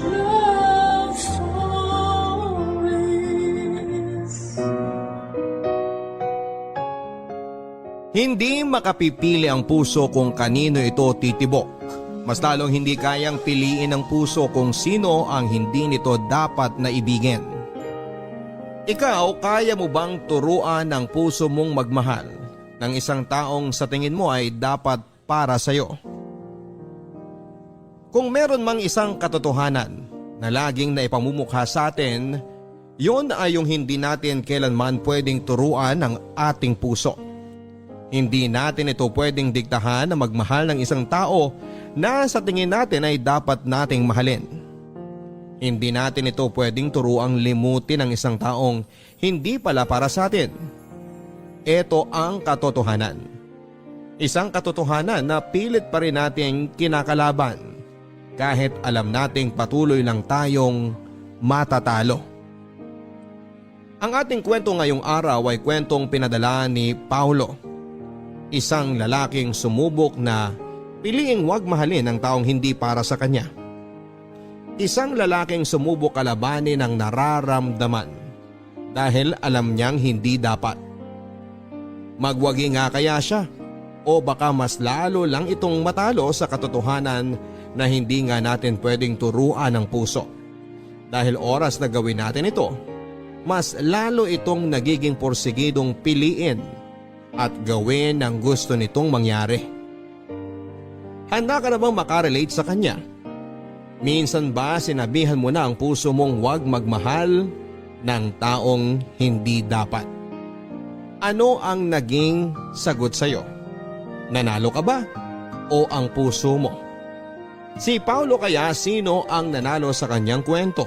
love stories. Hindi makapipili ang puso kung kanino ito titibok. Mas lalong hindi kayang piliin ng puso kung sino ang hindi nito dapat na ibigin. Ikaw, kaya mo bang turuan ng puso mong magmahal ng isang taong sa tingin mo ay dapat para sa'yo? Kung meron mang isang katotohanan na laging naipamumukha sa atin, yun ay yung hindi natin kailanman pwedeng turuan ng ating puso. Hindi natin ito pwedeng diktahan na magmahal ng isang tao na sa tingin natin ay dapat nating mahalin. Hindi natin ito pwedeng turuang limutin ng isang taong hindi pala para sa atin. Ito ang katotohanan. Isang katotohanan na pilit pa rin nating kinakalaban kahit alam nating patuloy lang tayong matatalo. Ang ating kwento ngayong araw ay kwentong pinadala ni Paulo. Isang lalaking sumubok na piliing wag mahalin ang taong hindi para sa kanya. Isang lalaking sumubok kalabanin ang nararamdaman dahil alam niyang hindi dapat. Magwagi nga kaya siya o baka mas lalo lang itong matalo sa katotohanan na hindi nga natin pwedeng turuan ng puso. Dahil oras na gawin natin ito, mas lalo itong nagiging porsigidong piliin at gawin ang gusto nitong mangyari. Handa ka na bang makarelate sa kanya? Minsan ba sinabihan mo na ang puso mong huwag magmahal ng taong hindi dapat? Ano ang naging sagot sa'yo? Nanalo ka ba? O ang puso mo? Si Paulo kaya, sino ang nanalo sa kanyang kwento?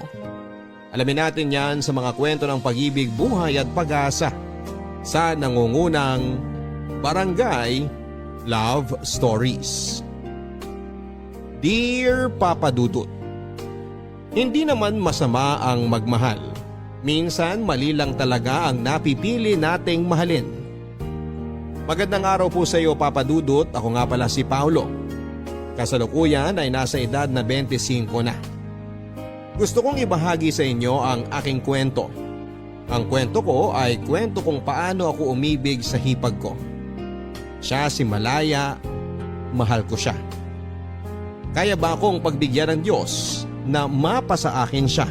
Alamin natin yan sa mga kwento ng pag-ibig, buhay at pag-asa sa nangungunang Barangay Love Stories. Dear Papa Dudut, hindi naman masama ang magmahal. Minsan mali lang talaga ang napipili nating mahalin. Magandang araw po sa iyo, Papa Dudut. Ako nga pala si Paulo. Kasalukuyan ay nasa edad na 25 na. Gusto kong ibahagi sa inyo ang aking kwento. Ang kwento ko ay kwento kung paano ako umibig sa hipag ko. Siya si Malaya, mahal ko siya. Kaya ba akong pagbigyan ng Diyos na mapa sa akin siya?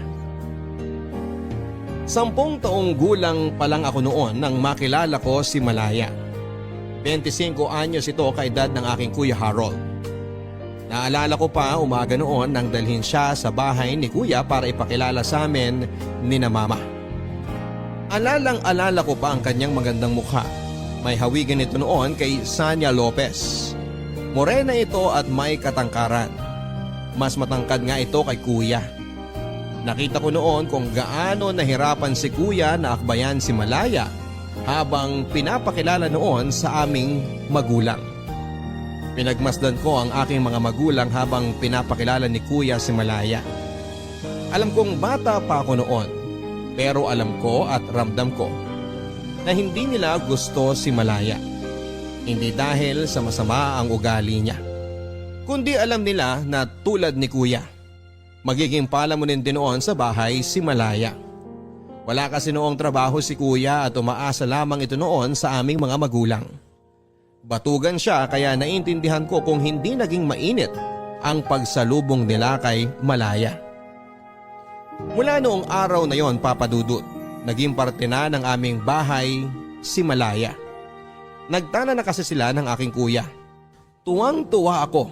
10 taong gulang pa lang ako noon nang makilala ko si Malaya. 25 anyos ito kaedad ng aking Kuya Harold. Naalala ko pa umaga noon nang dalhin siya sa bahay ni Kuya para ipakilala sa amin ni na Mama. Alalang-alala ko pa ang kanyang magandang mukha. May hawigan ito noon kay Sanya Lopez. Morena ito at may katangkaran. Mas matangkad nga ito kay Kuya. Nakita ko noon kung gaano nahirapan si Kuya na akbayan si Malaya habang pinapakilala noon sa aming magulang. Pinagmasdan ko ang aking mga magulang habang pinapakilala ni Kuya si Malaya. Alam kong bata pa ako noon. Pero alam ko at ramdam ko na hindi nila gusto si Malaya. Hindi dahil sa masama ang ugali niya, kundi alam nila na tulad ni Kuya, magiging palamunin din noon sa bahay si Malaya. Wala kasi noong trabaho si Kuya at umaasa lamang ito noon sa aming mga magulang. Batugan siya kaya naintindihan ko kung hindi naging mainit ang pagsalubong nila kay Malaya. Mula noong araw na yon, Papa Dudut, naging parte na ng aming bahay si Malaya. Nagtana na kasi sila ng aking Kuya. Tuwang-tuwa ako.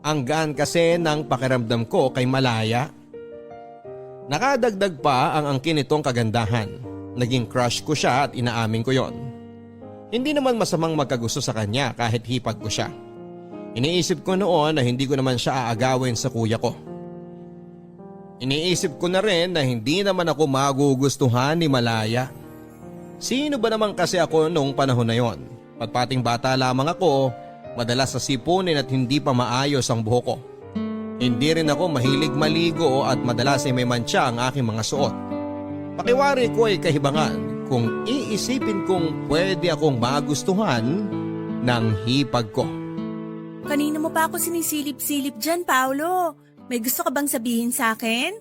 Ang gaan kasi ng pakiramdam ko kay Malaya. Nakadagdag pa ang angkin nitong kagandahan. Naging crush ko siya at inaamin ko yon. Hindi naman masamang magkagusto sa kanya kahit hipag ko siya. Iniisip ko noon na hindi ko naman siya aagawin sa kuya ko. Iniisip ko na rin na hindi naman ako magugustuhan ni Malaya. Sino ba naman kasi ako noong panahon na yon? Patpating bata lamang ako, madalas sa sipunin at hindi pa maayos ang buhok ko. Hindi rin ako mahilig maligo at madalas ay may mantsa ang aking mga suot. Pakiwari ko ay kahibangan kung iisipin kong pwede akong magustuhan ng hipag ko. Kanina mo pa ako sinisilip-silip dyan, Paolo. May gusto ka bang sabihin sa akin?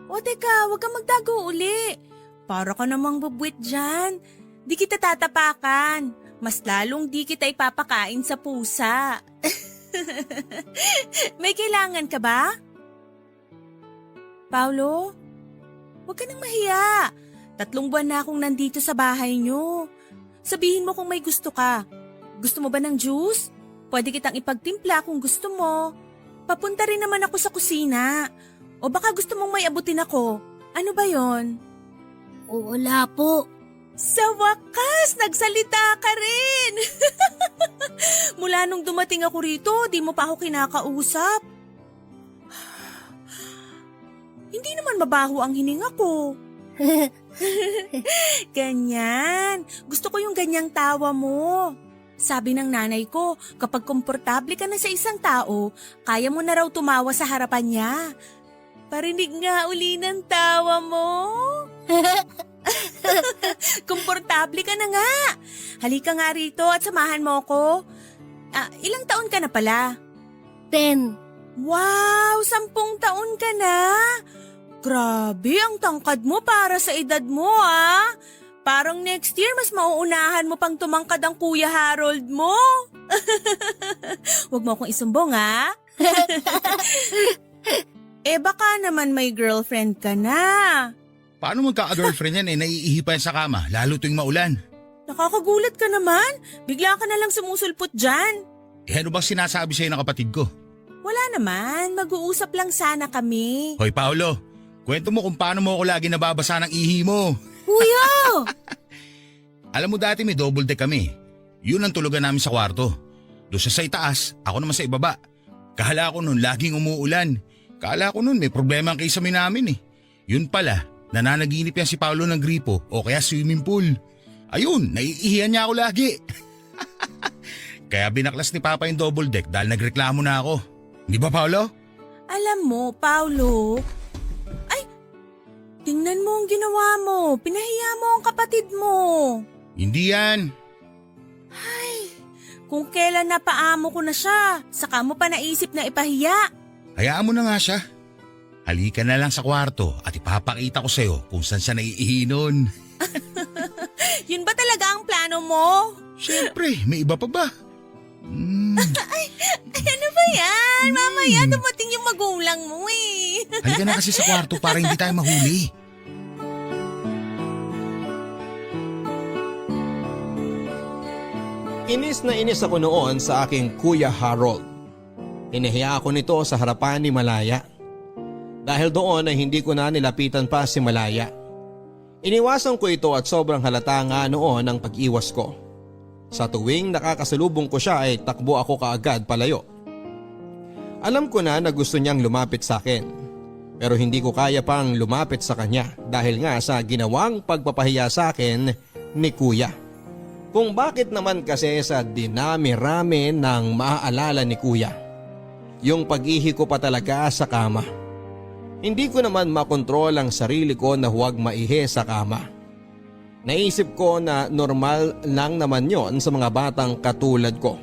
O teka, huwag kang magtago uli. Para ka namang bubwit dyan. Di kita tatapakan. Mas lalong di kita ipapakain sa pusa. May kailangan ka ba? Paulo, huwag ka nang mahiya. 3 buwan na akong nandito sa bahay niyo. Sabihin mo kung may gusto ka. Gusto mo ba ng juice? Pwede kitang ipagtimpla kung gusto mo. Papunta rin naman ako sa kusina. O baka gusto mong may abutin ako. Ano ba yon? Wala po. Sa wakas, nagsalita ka rin. Mula nung dumating ako rito, di mo pa ako kinakausap. Hindi naman mabaho ang hininga ko. Ganyan. Gusto ko yung ganyang tawa mo. Sabi ng nanay ko, kapag komportable ka na sa isang tao, kaya mo na raw tumawa sa harapan niya. Parinig nga uli ng tawa mo. Komportable ka na nga. Halika nga rito at samahan mo ko. Ilang taon ka na pala? 10. Wow, 10 taon ka na. Grabe, ang tangkad mo para sa edad mo Parang next year mas mauunahan mo pang tumangkad ang Kuya Harold mo. Huwag mo akong isumbong baka naman may girlfriend ka na. Paano magkaka-girlfriend yan naiihi pa yan sa kama, lalo tuwing maulan? Nakakagulat ka naman. Bigla ka na lang sumusulpot dyan. Ano bang sinasabi sa'yo ng kapatid ko? Wala naman, mag-uusap lang sana kami. Hoy Paolo, kwento mo kung paano mo ako lagi nababasa ng ihi mo. Kuya! Alam mo dati may double deck kami. Yun ang tulugan namin sa kwarto. Doon siya sa itaas, ako naman sa ibaba. Kahala ko nun laging umuulan. Kala ko nun may problema ang kisame namin Yun pala, nananaginip yan si Paolo ng gripo o kaya swimming pool. Ayun, naiihiyan niya ako lagi. Kaya binaklas ni Papa yung double deck dahil nagreklamo na ako. Di ba Paolo? Alam mo, Paulo, tingnan mo ang ginawa mo. Pinahiya mo ang kapatid mo. Hindi yan. Kung kailan napaamo ko na siya, saka mo pa naisip na ipahiya. Hayaan mo na nga siya. Halika na lang sa kwarto at ipapakita ko sa'yo kung saan siya naiihi nun. Yun ba talaga ang plano mo? Siyempre, may iba pa ba? Ay, ano ba yan? Mamaya dumating yung magulang mo Halika na kasi sa kwarto para hindi tayo mahuli. Inis na inis ako noon sa aking Kuya Harold. Hinihiya ako nito sa harapan ni Malaya. Dahil doon ay hindi ko na nilapitan pa si Malaya. Iniwasan ko ito at sobrang halata nga noon ang pag-iwas ko. Sa tuwing nakakasalubong ko siya ay takbo ako kaagad palayo. Alam ko na gusto niyang lumapit sa akin. Pero hindi ko kaya pang lumapit sa kanya dahil nga sa ginawang pagpapahiya sa akin ni Kuya. Kung bakit naman kasi sa dinami-rami ng maaalala ni Kuya. Yung pag-ihi ko pa talaga sa kama. Hindi ko naman makontrol ang sarili ko na huwag maihi sa kama. Naisip ko na normal lang naman yon sa mga batang katulad ko.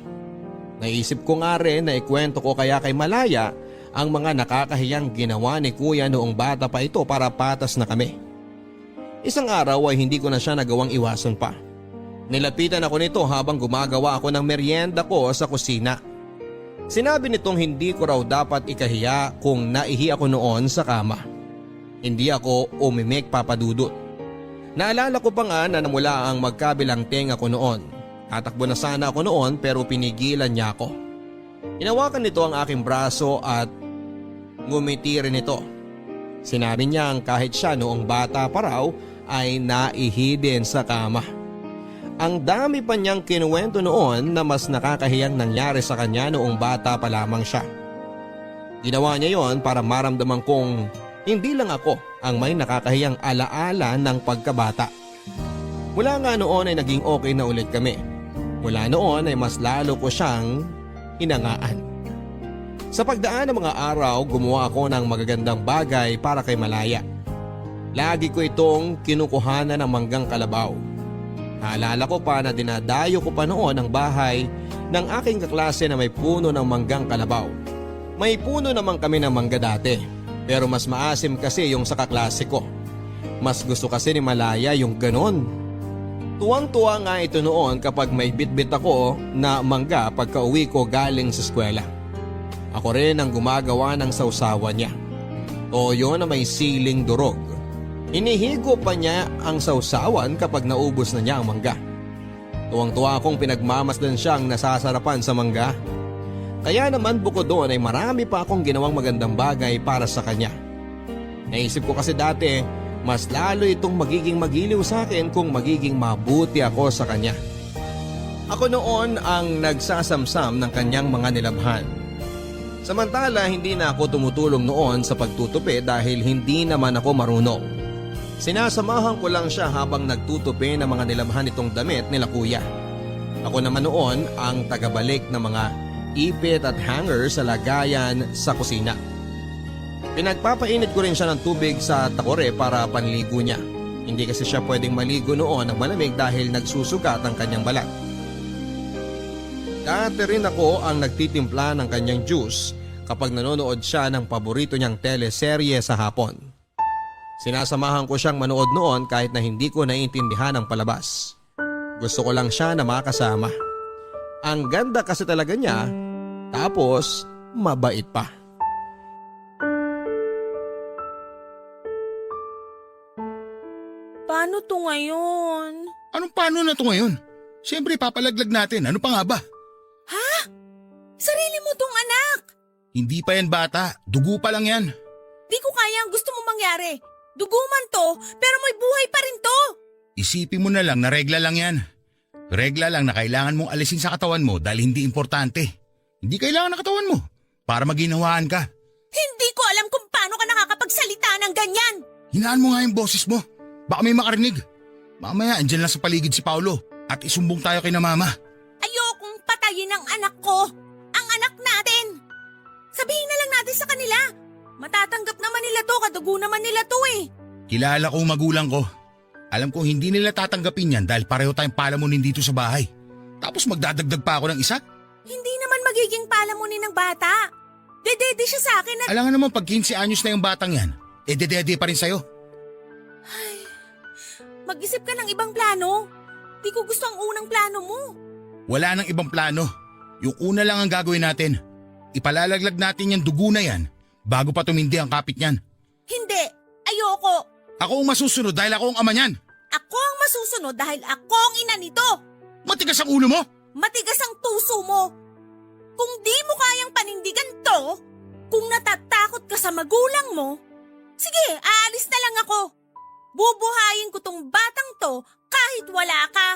Naisip ko nga rin na ikwento ko kaya kay Malaya ang mga nakakahiyang ginawa ni Kuya noong bata pa ito para patas na kami. Isang araw ay hindi ko na siya nagawang iwasan pa. Nilapitan ako nito habang gumagawa ako ng merienda ko sa kusina. Sinabi nitong hindi ko raw dapat ikahiya kung naihi ako noon sa kama. Hindi ako umimik papadudot. Naalala ko pa nga na namula ang magkabilang tenga ko noon. Tatakbo na sana ako noon pero pinigilan niya ako. Inawakan nito ang aking braso at ngumiti rin ito. Sinabi niya ang kahit siya noong bata pa raw ay naihi din sa kama. Ang dami pa niyang kinuwento noon na mas nakakahiyang nangyari sa kanya noong bata pa lamang siya. Ginawa niya yon para maramdaman kong hindi lang ako ang may nakakahiyang alaala ng pagkabata. Mula nga noon ay naging okay na ulit kami. Mula noon ay mas lalo ko siyang hinangaan. Sa pagdaan ng mga araw, gumawa ako ng magagandang bagay para kay Malaya. Lagi ko itong kinukuhanan ng manggang kalabaw. Naalala ko pa na dinadayo ko pa noon ang bahay ng aking kaklase na may puno ng manggang kalabaw. May puno naman kami ng mangga dati, pero mas maasim kasi yung sa kaklase ko. Mas gusto kasi ni Malaya yung ganon. Tuwang-tuwa nga ito noon kapag may bitbit ako na mangga pagka uwi ko galing sa eskwela. Ako rin ang gumagawa ng sausawan niya. Toyo na may siling durog. Inihigo pa niya ang sausawan kapag naubos na niya ang mangga. Tuwang-tuwa akong pinagmamasdan siyang nasasarapan sa mangga. Kaya naman bukod doon ay marami pa akong ginawang magandang bagay para sa kanya. Naisip ko kasi dati, mas lalo itong magiging magiliw sa akin kung magiging mabuti ako sa kanya. Ako noon ang nagsasamsam ng kanyang mga nilabhan. Samantala hindi na ako tumutulong noon sa pagtutupi dahil hindi naman ako marunong. Sinasamahan ko lang siya habang nagtutupi ng mga nilabhan itong damit nila kuya. Ako naman noon ang tagabalik ng mga ipit at hanger sa lagayan sa kusina. Pinagpapainit ko rin siya ng tubig sa takore para panligo niya. Hindi kasi siya pwedeng maligo noon ng malamig dahil nagsusugat ang kanyang balat. Dati rin ako ang nagtitimpla ng kanyang juice kapag nanonood siya ng paborito niyang teleserye sa hapon. Sinasamahan ko siyang manood noon kahit na hindi ko naiintindihan ang palabas. Gusto ko lang siya na makasama. Ang ganda kasi talaga niya, tapos mabait pa. Paano to ngayon? Anong paano na to ngayon? Siyempre papalaglag natin, ano pa nga ba? Sarili mo tong anak! Hindi pa yan bata, dugo pa lang yan. Di ko kaya ang gusto mong mangyari. Dugo man to, pero may buhay pa rin to. Isipin mo na lang na regla lang yan. Regla lang na kailangan mong alisin sa katawan mo dahil hindi importante. Hindi kailangan ng katawan mo para maginawaan ka. Hindi ko alam kung paano ka nakakapagsalita ng ganyan. Hinaan mo nga yung boses mo. Baka may makarinig. Mamaya andyan lang sa paligid si Paulo at isumbong tayo kay na mama. Ayokong patayin ang anak ko. Ang anak natin. Sabihin na lang natin sa kanila. Matatanggap naman nila to, kadugo naman nila to eh. Kilala ko ang magulang ko. Alam ko hindi nila tatanggapin yan dahil pareho tayong palamunin dito sa bahay. Tapos magdadagdag pa ako ng isa? Hindi naman magiging palamunin ng bata. Dedede siya sa akin at... Alam nga naman pag 15 anyos na yung batang yan, dedede pa rin sa'yo. Mag-isip ka ng ibang plano. Di ko gusto ang unang plano mo. Wala nang ibang plano. Yung una lang ang gagawin natin. Ipalalaglag natin yung dugo na yan bago pa tumindi ang kapit niyan. Hindi. Ayoko. Ako ang masusunod dahil ako ang ama niyan. Ako ang masusunod dahil ako ang ina nito. Matigas ang ulo mo? Matigas ang puso mo. Kung di mo kayang panindigan to, kung natatakot ka sa magulang mo, sige, aalis na lang ako. Bubuhayin ko tong batang to kahit wala ka.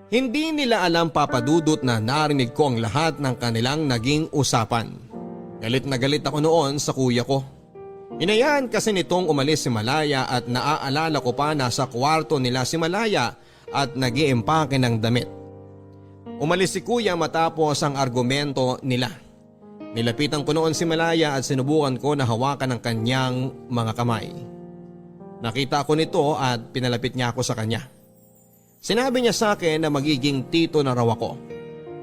Hindi nila alam papadudot na narinig ko ang lahat ng kanilang naging usapan. Galit na galit ako noon sa kuya ko. Hinayaan kasi nitong umalis si Malaya at naaalala ko pa na sa kwarto nila si Malaya at nag-iimpake ng damit. Umalis si kuya matapos ang argumento nila. Nilapitan ko noon si Malaya at sinubukan ko na hawakan ang kanyang mga kamay. Nakita ko nito at pinalapit niya ako sa kanya. Sinabi niya sa akin na magiging tito na raw ako.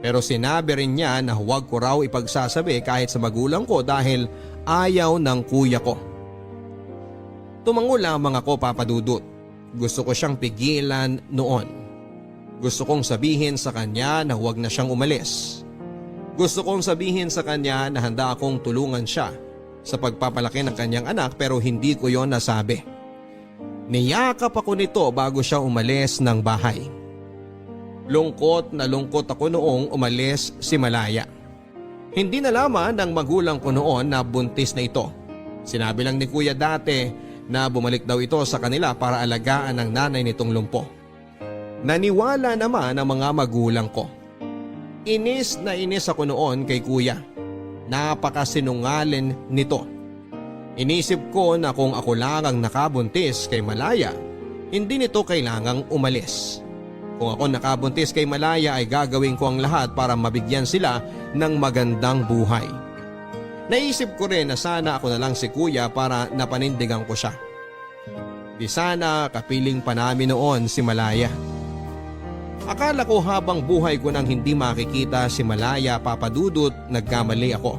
Pero sinabi rin niya na huwag ko raw ipagsasabi kahit sa magulang ko dahil ayaw ng kuya ko. Tumango lamang ako, papadudot. Gusto ko siyang pigilan noon. Gusto kong sabihin sa kanya na huwag na siyang umalis. Gusto kong sabihin sa kanya na handa akong tulungan siya sa pagpapalaki ng kanyang anak pero hindi ko yon nasabi. Niyakap ako nito bago siya umalis ng bahay. Lungkot na lungkot ako noong umalis si Malaya. Hindi nalaman ng magulang ko noon na buntis na ito. Sinabi lang ni kuya dati na bumalik daw ito sa kanila para alagaan ang nanay nitong lumpo. Naniwala naman ang mga magulang ko. Inis na inis ako noon kay kuya. Napakasinungaling nito. Inisip ko na kung ako lang ang nakabuntis kay Malaya, hindi nito kailangang umalis. Kung ako nakabuntis kay Malaya ay gagawin ko ang lahat para mabigyan sila ng magandang buhay. Naisip ko rin na sana ako na lang si kuya para napanindigan ko siya. Di sana kapiling pa namin noon si Malaya. Akala ko habang buhay ko nang hindi makikita si Malaya, Papa Dudut, nagkamali ako.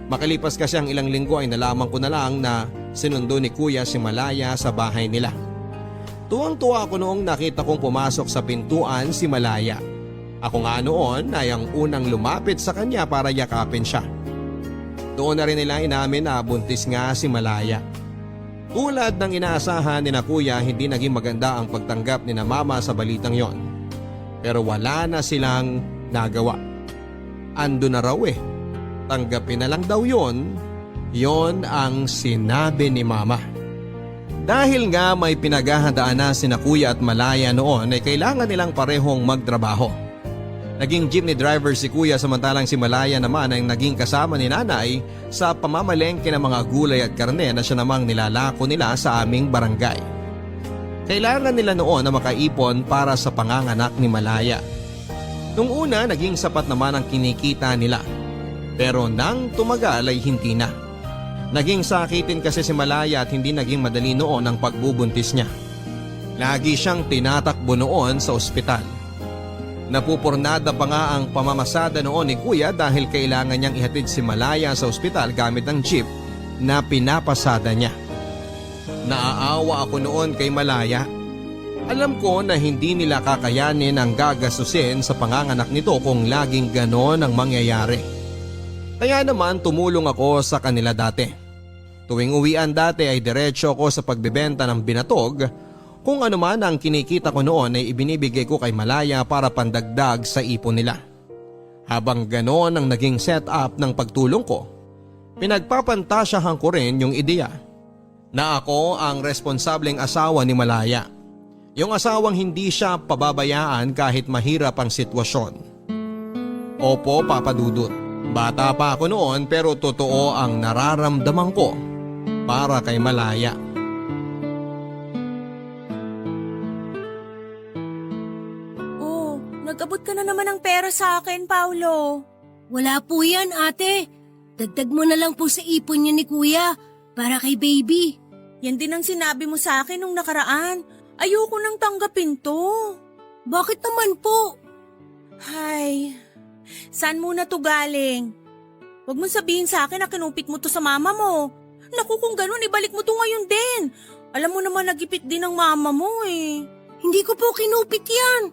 Makalipas kasi ang ilang linggo ay nalaman ko na lang na sinundo ni Kuya si Malaya sa bahay nila. Tuwang-tuwa ako noong nakita kong pumasok sa pintuan si Malaya. Ako nga noon ay ang unang lumapit sa kanya para yakapin siya. Doon na rin nila inamin na buntis nga si Malaya. Tulad ng inaasahan ni na Kuya, hindi naging maganda ang pagtanggap ni na Mama sa balitang yon. Pero wala na silang nagawa. Ando na raw eh. Tanggapin na lang daw yon. Yon ang sinabi ni Mama. Dahil nga may pinaghahandaan na sina Kuya at Malaya noon ay kailangan nilang parehong magtrabaho. Naging jeepney driver si Kuya samantalang si Malaya naman ay naging kasama ni Nanay sa pamamalengke ng mga gulay at karne na siya namang nilalako nila sa aming barangay. Kailangan nila noon na makaipon para sa panganganak ni Malaya. Nung una naging sapat naman ang kinikita nila. Pero nang tumagal ay hindi na. Naging sakitin kasi si Malaya at hindi naging madali noon ang pagbubuntis niya. Lagi siyang tinatakbo noon sa ospital. Napupurnada pa nga ang pamamasada noon ni Kuya dahil kailangan niyang ihatid si Malaya sa ospital gamit ng jeep na pinapasada niya. Naaawa ako noon kay Malaya. Alam ko na hindi nila kakayanin ang gagastusin sa panganganak nito kung laging ganon ang mangyayari. Kaya naman tumulong ako sa kanila dati. Tuwing uwian dati ay diretso ako sa pagbebenta ng binatog. Kung ano man ang kinikita ko noon ay ibinibigay ko kay Malaya para pandagdag sa ipon nila. Habang ganon ang naging setup ng pagtulong ko, pinagpapantasyahan ko rin yung ideya na ako ang responsableng asawa ni Malaya. Yung asawang hindi siya pababayaan kahit mahirap ang sitwasyon. Opo, Papa Dudut. Bata pa ako noon pero totoo ang nararamdaman ko para kay Malaya. Oh, nag-abot ka na naman ng pera sa akin, Paulo. Wala po yan, ate. Dagdag mo na lang po sa ipon niya ni Kuya para kay baby. Yan din ang sinabi mo sa akin nung nakaraan. Ayoko nang tanggapin to. Bakit naman po? Hay, saan muna to galing? Huwag mo sabihin sa akin na kinupit mo to sa mama mo. Naku, kung ganun, ibalik mo to ngayon din. Alam mo naman nagipit din ng mama mo eh. Hindi ko po kinupit yan.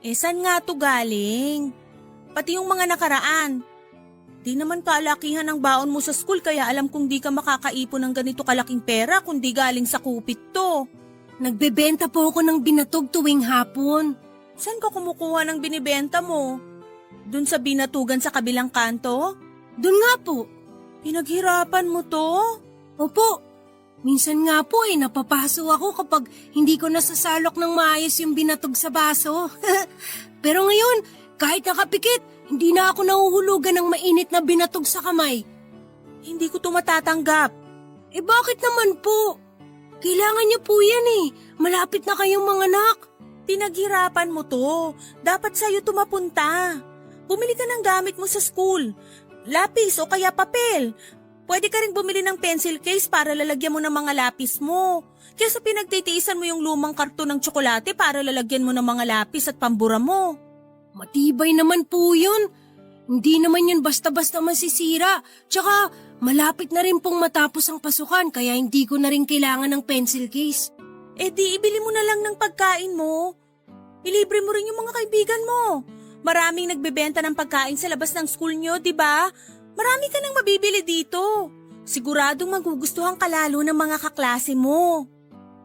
Eh, saan nga to galing? Pati yung mga nakaraan. Di naman kalakihan ang baon mo sa school kaya alam kong di ka makakaipon ng ganito kalaking pera kung di galing sa kupit to. Nagbebenta po ako ng binatog tuwing hapon. Saan ka kumukuha ng binibenta mo? Dun sa binatugan sa kabilang kanto? Doon nga po. Pinaghirapan mo to? Opo. Minsan nga po napapaso ako kapag hindi ko nasasalok ng maayos yung binatog sa baso. Pero ngayon, kahit nakapikit, hindi na ako nahuhulugan ng mainit na binatog sa kamay. Hindi ko to matatanggap. Eh bakit naman po? Kailangan niyo po yan Malapit na kayong manganak. Pinaghirapan mo to. Dapat sa'yo tumapunta. Bumili ka ng gamit mo sa school. Lapis o kaya papel. Pwede ka rin bumili ng pencil case para lalagyan mo ng mga lapis mo. Kesa pinagtitiisan mo yung lumang karton ng tsokolate para lalagyan mo ng mga lapis at pambura mo. Matibay naman po yun. Hindi naman yun basta-basta masisira. Tsaka malapit na rin pong matapos ang pasukan kaya hindi ko na rin kailangan ng pencil case. Eh di ibili mo na lang ng pagkain mo. Ilibre mo rin yung mga kaibigan mo. Maraming nagbebenta ng pagkain sa labas ng school nyo, di ba? Marami ka nang mabibili dito. Siguradong magugustuhan ka lalo ng mga kaklase mo.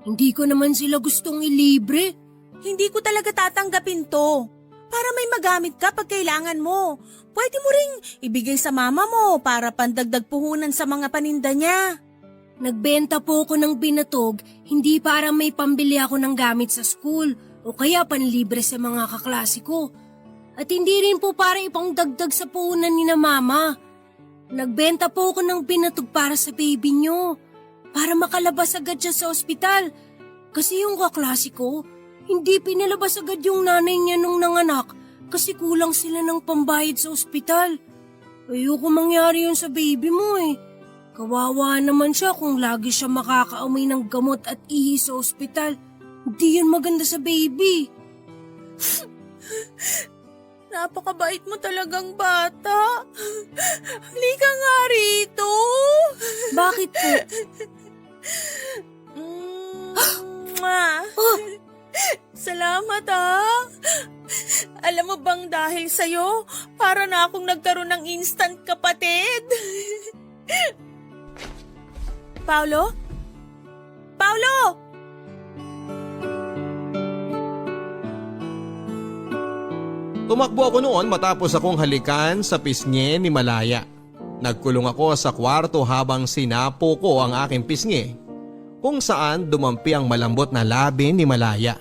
Hindi ko naman sila gustong ilibre. Hindi ko talaga tatanggapin to. Para may magamit ka pag kailangan mo. Pwede mo ring ibigay sa mama mo para pandagdag puhunan sa mga paninda niya. Nagbenta po ako ng binatog, hindi para may pambili ako ng gamit sa school o kaya panlibre sa mga kaklase ko. At hindi rin po para ipangdagdag sa puhunan ni na mama. Nagbenta po ako ng binatog para sa baby niyo. Para makalabas agad siya sa ospital. Kasi yung kaklase ko, hindi pinalabas agad yung nanay niya nung nanganak kasi kulang sila ng pambayad sa ospital. Ayoko mangyari yun sa baby mo Kawawa naman siya kung lagi siya makakaamoy ng gamot at ihi sa ospital. Hindi yun maganda sa baby. Napakabait mo talagang bata. Halika nga rito. Bakit po? Mwah. Salamat ah. Alam mo bang dahil sa'yo, para na akong nagkaroon ng instant kapatid. Paulo? Paulo! Tumakbo ako noon matapos akong halikan sa pisngi ni Malaya. Nagkulong ako sa kwarto habang sinapo ko ang aking pisngi, kung saan dumampi ang malambot na labi ni Malaya.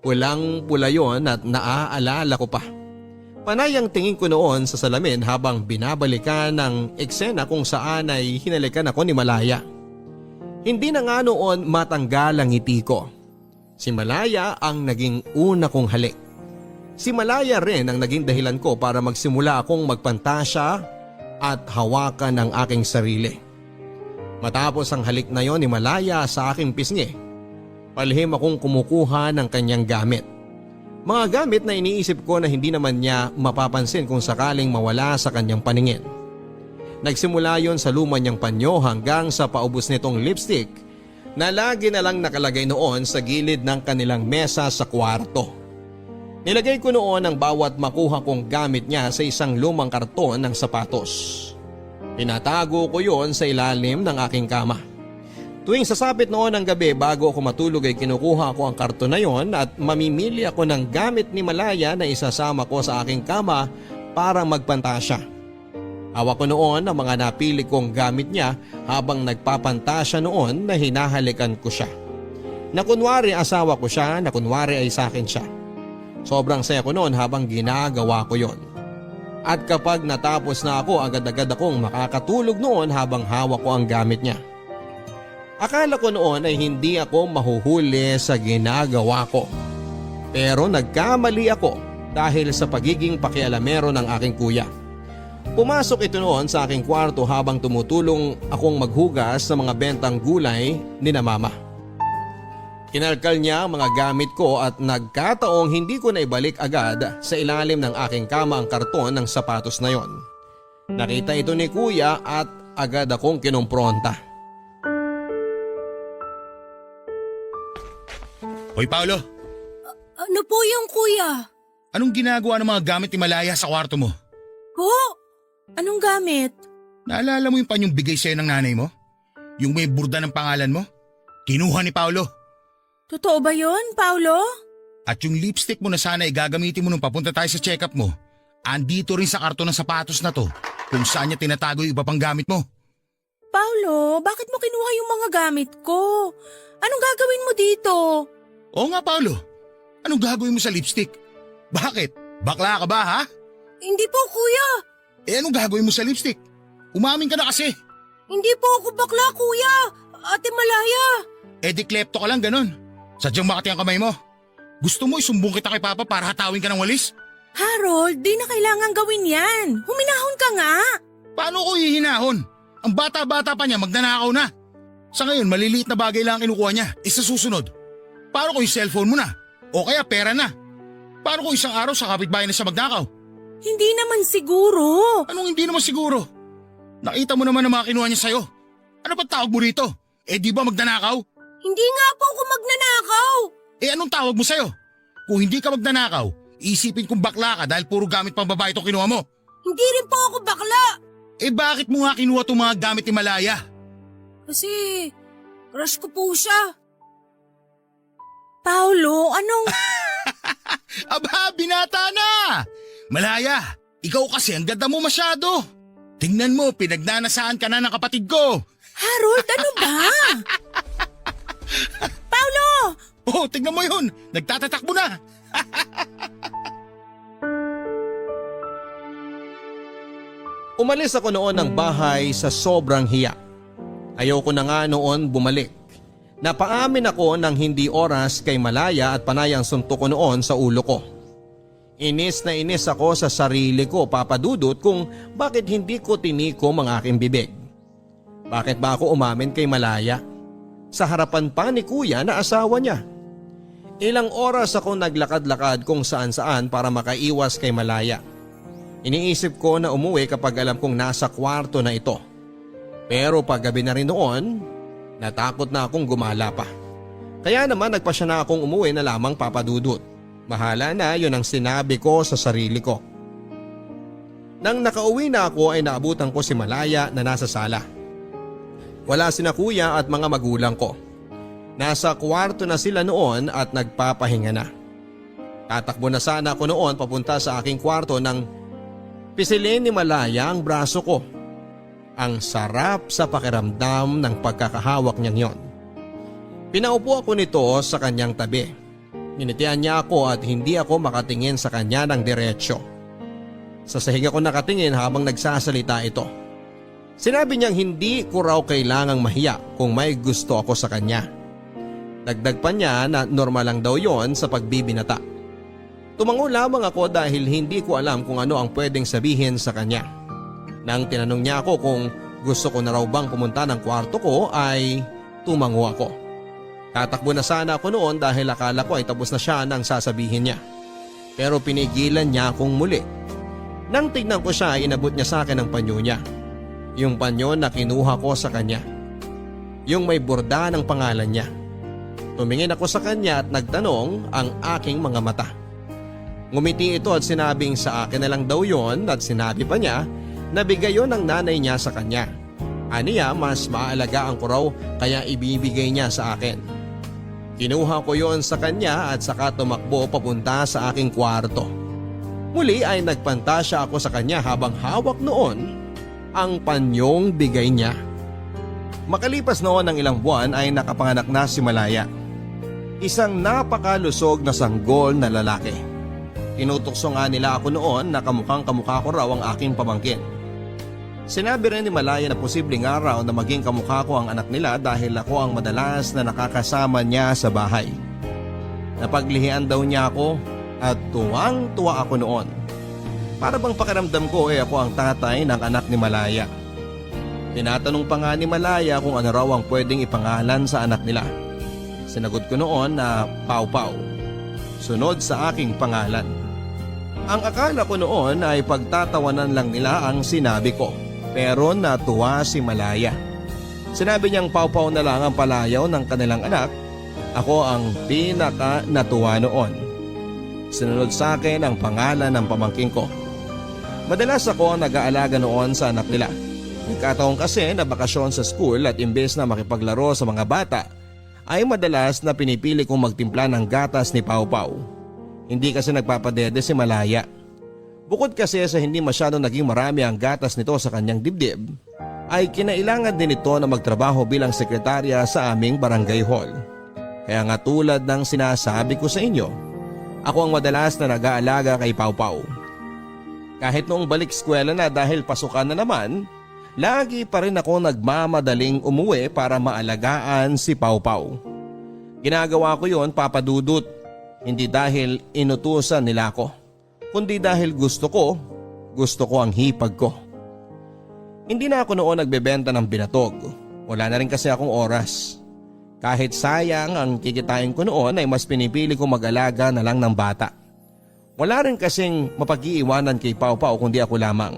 Pulang-pula yon at naaalala ko pa. Panay ang tingin ko noon sa salamin habang binabalikan ang eksena kung saan ay hinalikan ako ni Malaya. Hindi na nga noon matanggal ang ngiti ko. Si Malaya ang naging una kong halik. Si Malaya rin ang naging dahilan ko para magsimula akong magpantasya at hawakan ang aking sarili. Matapos ang halik na yon ni Malaya sa aking pisngi, palihim akong kumukuha ng kanyang gamit. Mga gamit na iniisip ko na hindi naman niya mapapansin kung sakaling mawala sa kanyang paningin. Nagsimula yon sa luma niyang panyo hanggang sa paubos nitong lipstick na lagi na lang nakalagay noon sa gilid ng kanilang mesa sa kwarto. Nilagay ko noon ang bawat makuha kong gamit niya sa isang lumang karton ng sapatos. Pinatago ko yon sa ilalim ng aking kama. Tuwing sasapit noon ng gabi bago ako matulog ay kinukuha ko ang karton na yon at mamimili ako ng gamit ni Malaya na isasama ko sa aking kama para magpantasya. Hawak ko noon ang mga napili kong gamit niya habang nagpapantasya noon na hinahalikan ko siya. Na kunwari asawa ko siya, na kunwari ay sa akin siya. Sobrang saya ko noon habang ginagawa ko yon. At kapag natapos na ako, agad-agad akong makakatulog noon habang hawak ko ang gamit niya. Akala ko noon ay hindi ako mahuhuli sa ginagawa ko. Pero nagkamali ako dahil sa pagiging pakialamero ng aking kuya. Pumasok ito noon sa aking kwarto habang tumutulong akong maghugas sa mga bentang gulay ni na mama. Kinalkal niya ang mga gamit ko at nagkataong hindi ko na ibalik agad sa ilalim ng aking kama ang karton ng sapatos na yon. Nakita ito ni kuya at agad akong kinumpronta. Hoy Paolo, Ano po yung kuya? anong ginagawa ng mga gamit ni Malaya sa kwarto mo? Po? Anong gamit? Naalala mo yung panyong bigay sa'yo ng nanay mo? Yung may burda ng pangalan mo? Kinuha ni Paolo. Totoo ba yon, Paulo? At yung lipstick mo na sana ay gagamitin mo nung papunta tayo sa check-up mo, andito rin sa karton ng sapatos na to kung saan niya tinatago yung iba pang gamit mo. Paulo, bakit mo kinuha yung mga gamit ko? Anong gagawin mo dito? Oo nga Paolo, anong gagawin mo sa lipstick? Bakit? Bakla ka ba ha? Hindi po kuya. Anong gagawin mo sa lipstick? Umamin ka na kasi. Hindi po ako bakla kuya. Ate Malaya. Di klepto ka lang ganon. Sadyang makati ang kamay mo. Gusto mo isumbong kita kay Papa para hatawin ka ng walis? Harold, di na kailangan gawin yan. Huminahon ka nga. Paano ko hihinahon? Ang bata-bata pa niya magnanakaw na. Sa ngayon maliliit na bagay lang ang kinukuha niya. Isa susunod. Paano kung yung cellphone mo na? O kaya pera na? Paano kung isang araw sa kapitbahay na siya magnakaw? Hindi naman siguro. Anong hindi naman siguro? Nakita mo naman ang mga kinuha niya sa'yo. Ano ba tawag mo rito? Di ba magnanakaw? Hindi nga po ako magnanakaw. Anong tawag mo sa'yo? Kung hindi ka magnanakaw, isipin kong bakla ka dahil puro gamit pang babae itong kinuha mo. Hindi rin po ako bakla. Bakit mo nga kinuha itong mga gamit ni Malaya? Kasi crush ko po siya. Paulo, anong... Aba, binata na! Malaya, ikaw kasi ang ganda mo masyado. Tingnan mo, pinagnanasaan ka na ng kapatid ko. Harold, ano ba? Paulo! Oh, tingnan mo yun. Nagtatatakbo na. Umalis ako noon ng bahay sa sobrang hiya. Ayoko na nga noon bumalik. Napaamin ako ng hindi oras kay Malaya at panayang suntok ko noon sa ulo ko. Inis na inis ako sa sarili ko, Papa Dudut, kung bakit hindi ko tinikom ang aking bibig. Bakit ba ako umamin kay Malaya? Sa harapan pa ni kuya na asawa niya. Ilang oras ako naglakad-lakad kung saan-saan para makaiwas kay Malaya. Iniisip ko na umuwi kapag alam kong nasa kwarto na ito. Pero paggabi na rin noon, natakot na akong gumala pa. Kaya naman nagpasya na akong umuwi na lamang papadudot. Bahala na, yun ang sinabi ko sa sarili ko. Nang nakauwi na ako ay naabutan ko si Malaya na nasa sala. Wala sina kuya at mga magulang ko. Nasa kwarto na sila noon at nagpapahinga na. Tatakbo na sana ako noon papunta sa aking kwarto nang pisilin ni Malaya ang braso ko. Ang sarap sa pakiramdam ng pagkakahawak niyang yon. Pinaupo ako nito sa kanyang tabi. Ninitian niya ako at hindi ako makatingin sa kanya ng diretsyo. Sa sahig ako nakatingin habang nagsasalita ito. Sinabi niyang hindi ko raw kailangang mahiya kung may gusto ako sa kanya. Dagdag pa niya na normal lang daw yon sa pagbibinata. Tumango lamang ako dahil hindi ko alam kung ano ang pwedeng sabihin sa kanya. Nang tinanong niya ako kung gusto ko na raw bang pumunta ng kwarto ko ay tumango ako. Tatakbo na sana ako noon dahil akala ko ay tapos na siya nang sasabihin niya. Pero pinigilan niya akong muli. Nang tignan ko siya ay inabot niya sa akin ang panyo niya. Yung panyo na kinuha ko sa kanya. Yung may borda ng pangalan niya. Tumingin ako sa kanya at nagtanong ang aking mga mata. Ngumiti ito at sinabing sa akin na lang daw yon at sinabi pa niya na bigay yon ng nanay niya sa kanya. Aniya mas maaalagaan ko raw kaya ibibigay niya sa akin. Kinuha ko yon sa kanya at saka tumakbo papunta sa aking kwarto. Muli ay nagpantasya ako sa kanya habang hawak noon ang panyong bigay niya. Makalipas noon ng ilang buwan ay nakapanganak na si Malaya. Isang napakalusog na sanggol na lalaki. Tinutokso nga nila ako noon na kamukhang kamukha ko raw ang aking pamangkin. Sinabi rin ni Malaya na posibleng araw na maging kamukha ko ang anak nila dahil ako ang madalas na nakakasama niya sa bahay. Napaglihian daw niya ako at tuwang-tuwa ako noon. Para bang pakiramdam ko ako ang tatay ng anak ni Malaya. Tinatanong pa nga ni Malaya kung ano raw ang pwedeng ipangalan sa anak nila. Sinagot ko noon na Pau Pau, sunod sa aking pangalan. Ang akala ko noon ay pagtatawanan lang nila ang sinabi ko, pero natuwa si Malaya. Sinabi niyang Pau Pau na lang ang palayaw ng kanilang anak. Ako ang pinaka natuwa noon. Sinunod sa akin ang pangalan ng pamangkin ko. Madalas ako ang nag-aalaga noon sa anak nila. Nagkataon kasi na bakasyon sa school at imbes na makipaglaro sa mga bata, ay madalas na pinipili kong magtimpla ng gatas ni Pau Pau. Hindi kasi nagpapadede si Malaya. Bukod kasi sa hindi masyado naging marami ang gatas nito sa kanyang dibdib, ay kinailangan din ito na magtrabaho bilang sekretarya sa aming barangay hall. Kaya nga tulad ng sinasabi ko sa inyo, ako ang madalas na nag-aalaga kay Pau Pau. Kahit noong balik eskwela na dahil pasukan na naman, lagi pa rin ako nagmamadaling umuwi para maalagaan si Pau Pau. Ginagawa ko yon, papadudot, hindi dahil inutusan nila ako, kundi dahil gusto ko ang hipag ko. Hindi na ako noon nagbebenta ng binatog, wala na rin kasi akong oras. Kahit sayang ang kikitain ko noon ay mas pinipili kong mag-alaga na lang ng bata. Wala rin kasing mapag-iiwanan kay Pau Pau kundi ako lamang.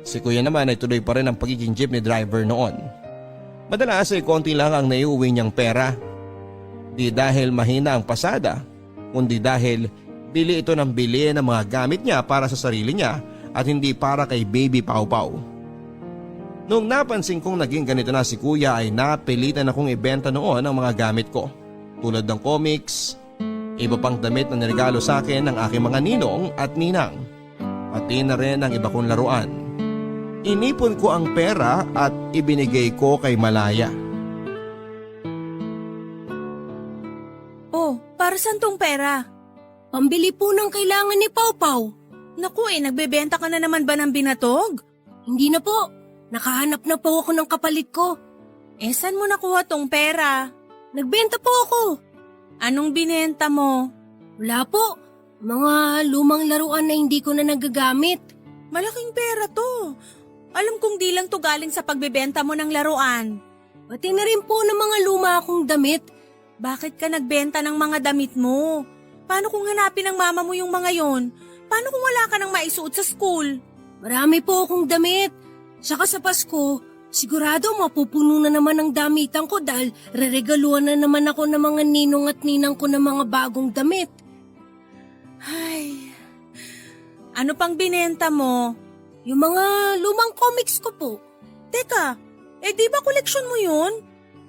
Si kuya naman ay tuloy pa rin ang pagiging jeepney driver noon. Madalas ay konti lang ang naiuwi niyang pera. Di dahil mahina ang pasada, kundi dahil bili ito ng bili ng mga gamit niya para sa sarili niya at hindi para kay baby Pau Pau. Noong napansin kong naging ganito na si kuya ay napilitan akong ibenta noon ang mga gamit ko. Tulad ng comics, iba pang damit na niregalo sa akin ng aking mga ninong at ninang. Pati na rin ang iba kong laruan. Inipon ko ang pera at ibinigay ko kay Malaya. Oh, para saan tong pera? Pambili po ng kailangan ni Pau Pau. Naku nagbebenta ka na naman ba ng binatog? Hindi na po. Nakahanap na po ako ng kapalit ko. Saan mo nakuha tong pera? Nagbenta po ako. Anong binenta mo? Wala po. Mga lumang laruan na hindi ko na nagagamit. Malaking pera to. Alam kong di lang to galing sa pagbebenta mo ng laruan. Pati na rin po ng mga luma akong damit. Bakit ka nagbenta ng mga damit mo? Paano kung hanapin ng mama mo yung mga yon? Paano kung wala ka nang maisuot sa school? Marami po akong damit. Saka sa Pasko, sigurado mapupuno na naman ang damitan ko dahil reregaluhan na naman ako ng mga ninong at ninang ko ng mga bagong damit. Ay, ano pang binenta mo? Yung mga lumang comics ko po. Teka, di ba koleksyon mo yun?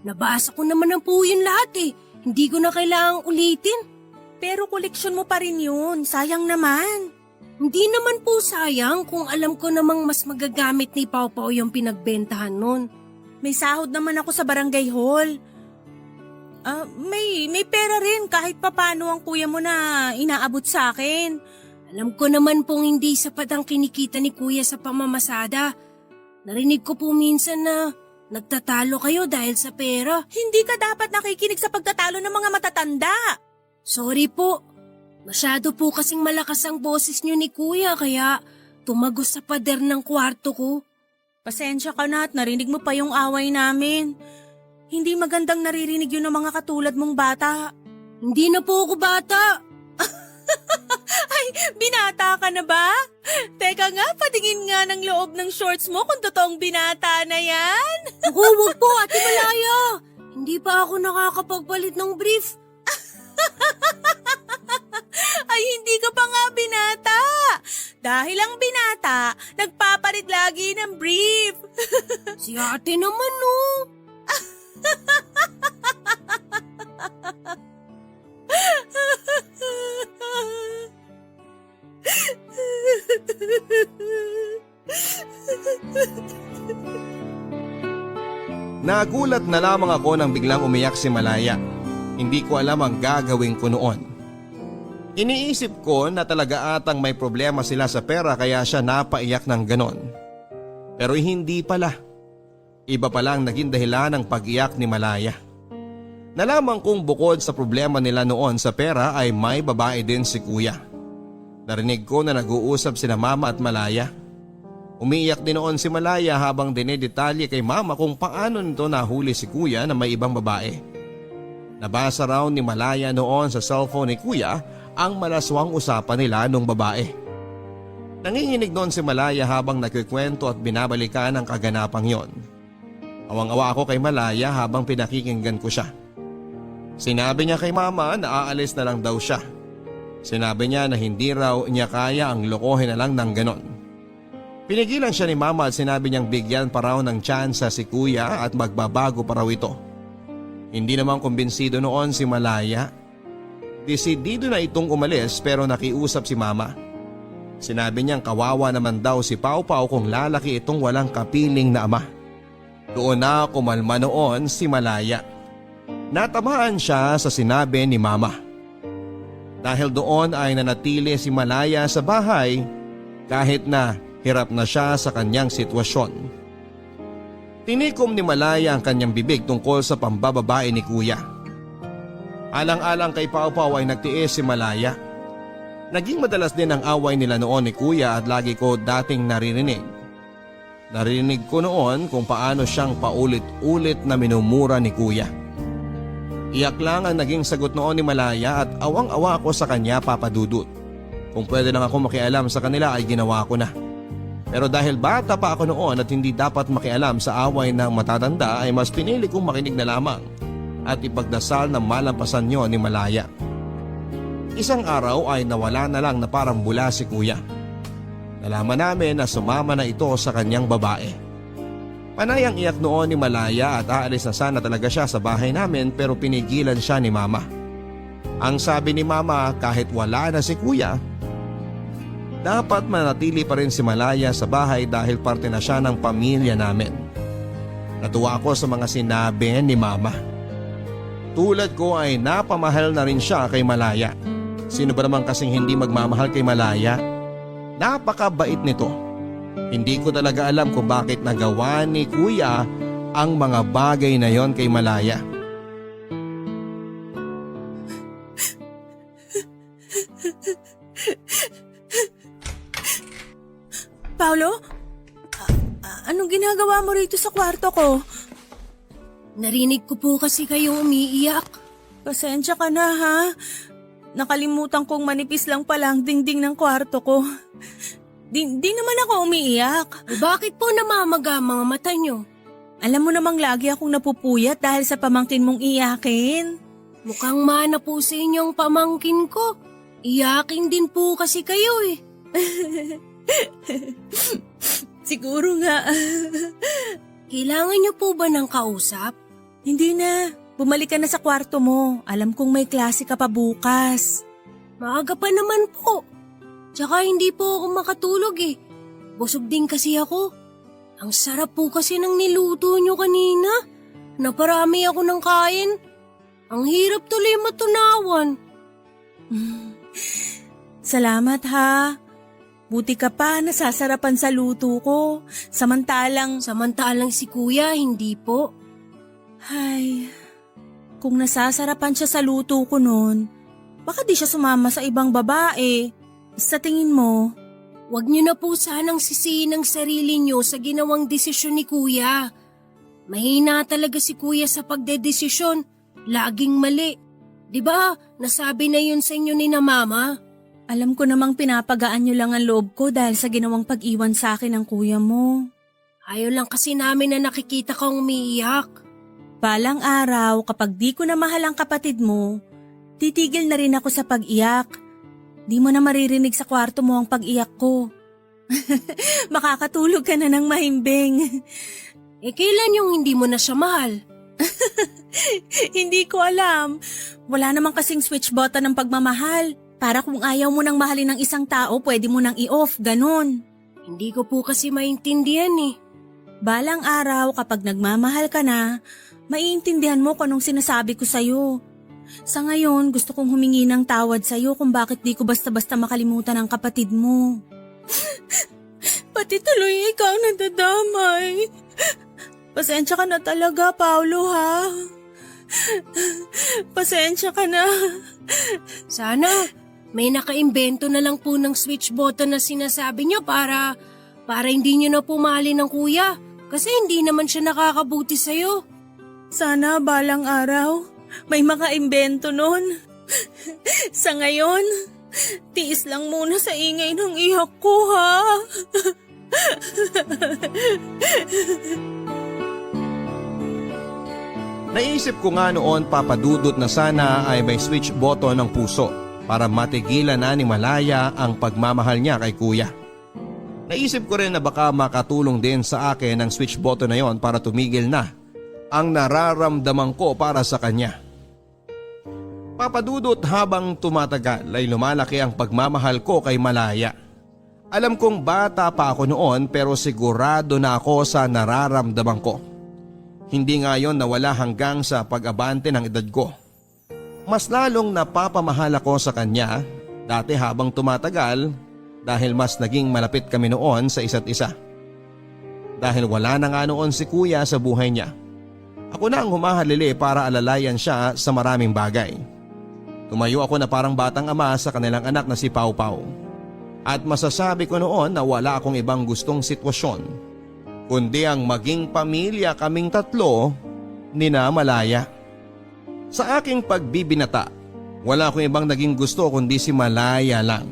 Nabasa ko naman ang po yun lahat eh. Hindi ko na kailangang ulitin. Pero koleksyon mo pa rin yun, sayang naman. Hindi naman po sayang kung alam ko namang mas magagamit ni Pau Pau yung pinagbentahan nun. May sahod naman ako sa barangay hall. May pera rin kahit papano ang kuya mo na inaabot sa akin. Alam ko naman pong hindi sapat ang kinikita ni kuya sa pamamasada. Narinig ko po minsan na nagtatalo kayo dahil sa pera. Hindi ka dapat nakikinig sa pagtatalo ng mga matatanda. Sorry po. Masyado po kasing malakas ang boses niyo ni kuya kaya tumagos sa pader ng kwarto ko. Pasensya ka na at narinig mo pa yung away namin. Hindi magandang naririnig yun ng mga katulad mong bata. Hindi na po ako bata. Ay, binata ka na ba? Teka nga, patingin nga ng loob ng shorts mo kung totoong binata na yan. Ako, wag po, Ate Malaya. Hindi pa ako nakakapagpalit ng brief. Ay, hindi ka pa nga binata. Dahil ang binata, nagpapalit lagi ng brief. Si ate naman, no. Nagulat na lamang ako nang biglang umiyak si Malaya. Hindi ko alam ang gagawin ko noon. Iniisip ko na talaga atang may problema sila sa pera kaya siya napaiyak ng ganon. Pero hindi pala. Iba palang naging dahilan ng pag-iyak ni Malaya. Nalaman kong bukod sa problema nila noon sa pera ay may babae din si kuya. Narinig ko na nag-uusap sina mama at Malaya. Umiiyak din noon si Malaya habang dinedetalye kay mama kung paano nito nahuli si kuya na may ibang babae. Nabasa raw ni Malaya noon sa cellphone ni kuya ang malaswang usapan nila nung babae. Nanginginig noon si Malaya habang nagkikwento at binabalikan ang kaganapang yon. Awang-awa ako kay Malaya habang pinakikinggan ko siya. Sinabi niya kay mama na aalis na lang daw siya. Sinabi niya na hindi raw niya kaya ang lokohin na lang ng ganon. Pinigilan siya ni mama at sinabi niyang bigyan pa raw ng tsansa si kuya at magbabago pa raw ito. Hindi naman kumbinsido noon si Malaya. Desidido na itong umalis pero nakiusap si mama. Sinabi niyang kawawa naman daw si Pau Pau kung lalaki itong walang kapiling na ama. Doon na kumalma noon si Malaya. Natamaan siya sa sinabi ni mama. Dahil doon ay nanatili si Malaya sa bahay kahit na hirap na siya sa kanyang sitwasyon. Tinikom ni Malaya ang kanyang bibig tungkol sa pambababae ni kuya. Alang-alang kay Pau Pau ay nagtiis si Malaya. Naging madalas din ang away nila noon ni kuya at lagi ko dating naririnig. Narinig ko noon kung paano siyang paulit-ulit na minumura ni kuya. Iyak lang ang naging sagot noon ni Malaya at awang-awa ako sa kanya, Papa Dudut. Kung pwede lang ako makialam sa kanila ay ginawa ko na. Pero dahil bata pa ako noon at hindi dapat makialam sa away ng matatanda ay mas pinili kong makinig na lamang at ipagdasal na malampasan niyo ni Malaya. Isang araw ay nawala na lang na parang bula si kuya. Nalaman namin na sumama na ito sa kanyang babae. Panay ang iyak noon ni Malaya at aalis na sana talaga siya sa bahay namin pero pinigilan siya ni mama. Ang sabi ni mama kahit wala na si kuya, dapat manatili pa rin si Malaya sa bahay dahil parte na siya ng pamilya namin. Natuwa ako sa mga sinabi ni mama. Tulad ko ay napamahal na rin siya kay Malaya. Sino ba naman kasing hindi magmamahal kay Malaya? Napakabait nito. Hindi ko talaga alam kung bakit nagawa ni kuya ang mga bagay na yon kay Malaya. Paolo? Anong ginagawa mo rito sa kwarto ko? Narinig ko po kasi kayo umiiyak. Pasensya ka na ha. Nakalimutan kong manipis lang pala ang dingding ng kwarto ko. Di naman ako umiiyak. Bakit po namamaga ang mga mata nyo? Alam mo namang lagi akong napupuyat dahil sa pamangkin mong iyakin. Mukhang mana po sa inyong pamangkin ko. Iyakin din po kasi kayo eh. Siguro nga. Kailangan nyo po ba ng kausap? Hindi na. Bumalik ka na sa kwarto mo. Alam kong may klase ka pa bukas. Maaga pa naman po. Tsaka hindi po ako makatulog eh. Busog din kasi ako. Ang sarap po kasi ng niluto nyo kanina. Naparami ako ng kain. Ang hirap tuloy matunawan. Salamat ha. Buti ka pa nasasarapan sa luto ko. Samantalang Si kuya, hindi po. Ay, kung nasasarapan siya sa luto ko noon, baka di siya sumama sa ibang babae. Sa tingin mo, Huwag niyo na po sanang sisihin ang sarili niyo sa ginawang desisyon ni kuya. Mahina talaga si kuya sa pagdedesisyon. Laging mali. Di ba? Nasabi na yun sa inyo ni na mama. alam ko namang pinapagaan niyo lang ang loob ko dahil sa ginawang pag-iwan sa akin ng kuya mo. Ayaw lang kasi namin na nakikita kang umiiyak. Balang araw, kapag di ko na mahal ang kapatid mo, titigil na rin ako sa pag-iyak. Di mo na maririnig sa kwarto mo ang pag-iyak ko. Makakatulog ka na ng mahimbing. Eh kailan yung hindi mo na siya mahal? Hindi ko alam. Wala namang kasing switch button ng pagmamahal. Para kung ayaw mo nang mahalin ng isang tao, pwede mo nang i-off, ganun. Hindi ko po kasi maintindihan eh. Balang araw, kapag nagmamahal ka na, maiintindihan mo kung anong sinasabi ko sa'yo. Sa ngayon, gusto kong humingi ng tawad sa'yo kung bakit di ko basta-basta makalimutan ang kapatid mo. Pati tuloy ikaw nadadamay. Pasensya ka na talaga, Paolo, ha? Pasensya ka na. Sana may nakaimbento na lang po ng switch button na sinasabi niyo para hindi niyo na pumalin ng kuya. Kasi hindi naman siya nakakabuti sa'yo. Sana balang araw, may makaimbento nun. Sa ngayon, tiis lang muna sa ingay ng iyak ko, ha? Naisip ko nga noon, papadudot, na sana ay may switch button ng puso para matigilan na ni Malaya ang pagmamahal niya kay kuya. Naisip ko rin na baka makatulong din sa akin ang switch button na yon para tumigil na ang nararamdaman ko para sa kanya. Papadudot, habang tumatagal ay lumalaki ang pagmamahal ko kay Malaya. Alam kong bata pa ako noon pero sigurado na ako sa nararamdaman ko. Hindi nga yon nawala hanggang sa pag-abante ng edad ko. Mas lalong napapamahal ako sa kanya dati habang tumatagal dahil mas naging malapit kami noon sa isa't isa. Dahil wala na nga noon si kuya sa buhay niya, ako na ang humahalili para alalayan siya sa maraming bagay. Tumayo ako na parang batang ama sa kanilang anak na si Pau Pau. At masasabi ko noon na wala akong ibang gustong sitwasyon kundi ang maging pamilya kaming tatlo ni na Malaya. Sa aking pagbibinata, wala akong ibang naging gusto kundi si Malaya lang.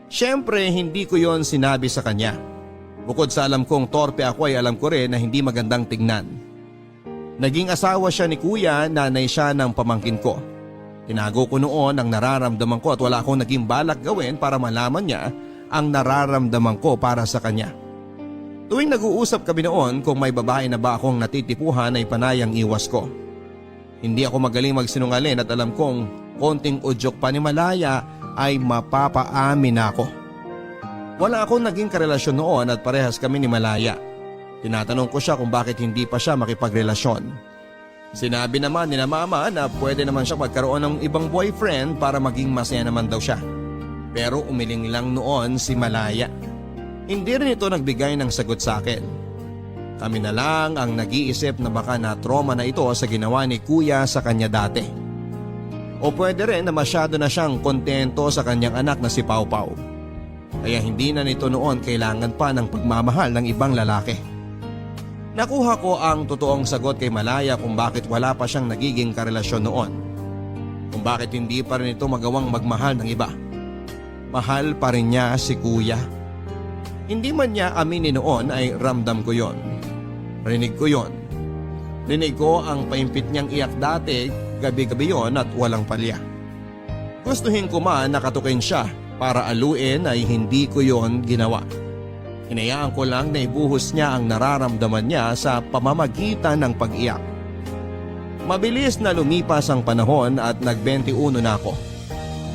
Siyempre, hindi ko yon sinabi sa kanya. Bukod sa alam kong torpe ako, ay alam ko rin na hindi magandang tignan. Naging asawa siya ni kuya, nanay siya ng pamangkin ko. Tinago ko noon ang nararamdaman ko at wala akong naging balak gawin para malaman niya ang nararamdaman ko para sa kanya. Tuwing nag-uusap kami noon kung may babae na ba akong natitipuhan ay panayang iwas ko. Hindi ako magaling magsinungaling at alam kong konting udyok pa ni Malaya ay mapapaamin ako. Wala akong naging karelasyon noon at parehas kami ni Malaya. Tinatanong ko siya kung bakit hindi pa siya makipagrelasyon. Sinabi naman ni na mama na pwede naman siya magkaroon ng ibang boyfriend para maging masaya naman daw siya. Pero umiling lang noon si Malaya. Hindi rin ito nagbigay ng sagot sa akin. Kami na lang ang nag-iisip na baka na-trauma na ito sa ginawa ni kuya sa kanya dati. O pwede rin na masyado na siyang kontento sa kanyang anak na si Pau Pau. Kaya hindi na nito noon kailangan pa ng pagmamahal ng ibang lalaki. Nakuha ko ang totoong sagot kay Malaya kung bakit wala pa siyang nagiging karelasyon noon. kung bakit hindi pa rin ito magawang magmahal ng iba. Mahal pa rin niya si kuya. Hindi man niya aminin noon ay ramdam ko yon. Rinig ko yon. Rinig ko ang paimpit niyang iyak dati, gabi-gabi yon at walang palya. Gustuhin ko man nakatukin siya para aluin ay hindi ko yon ginawa. Hinayaan ko lang na ibuhos niya ang nararamdaman niya sa pamamagitan ng pag-iyak. Mabilis na lumipas ang panahon at nag-21 na ako.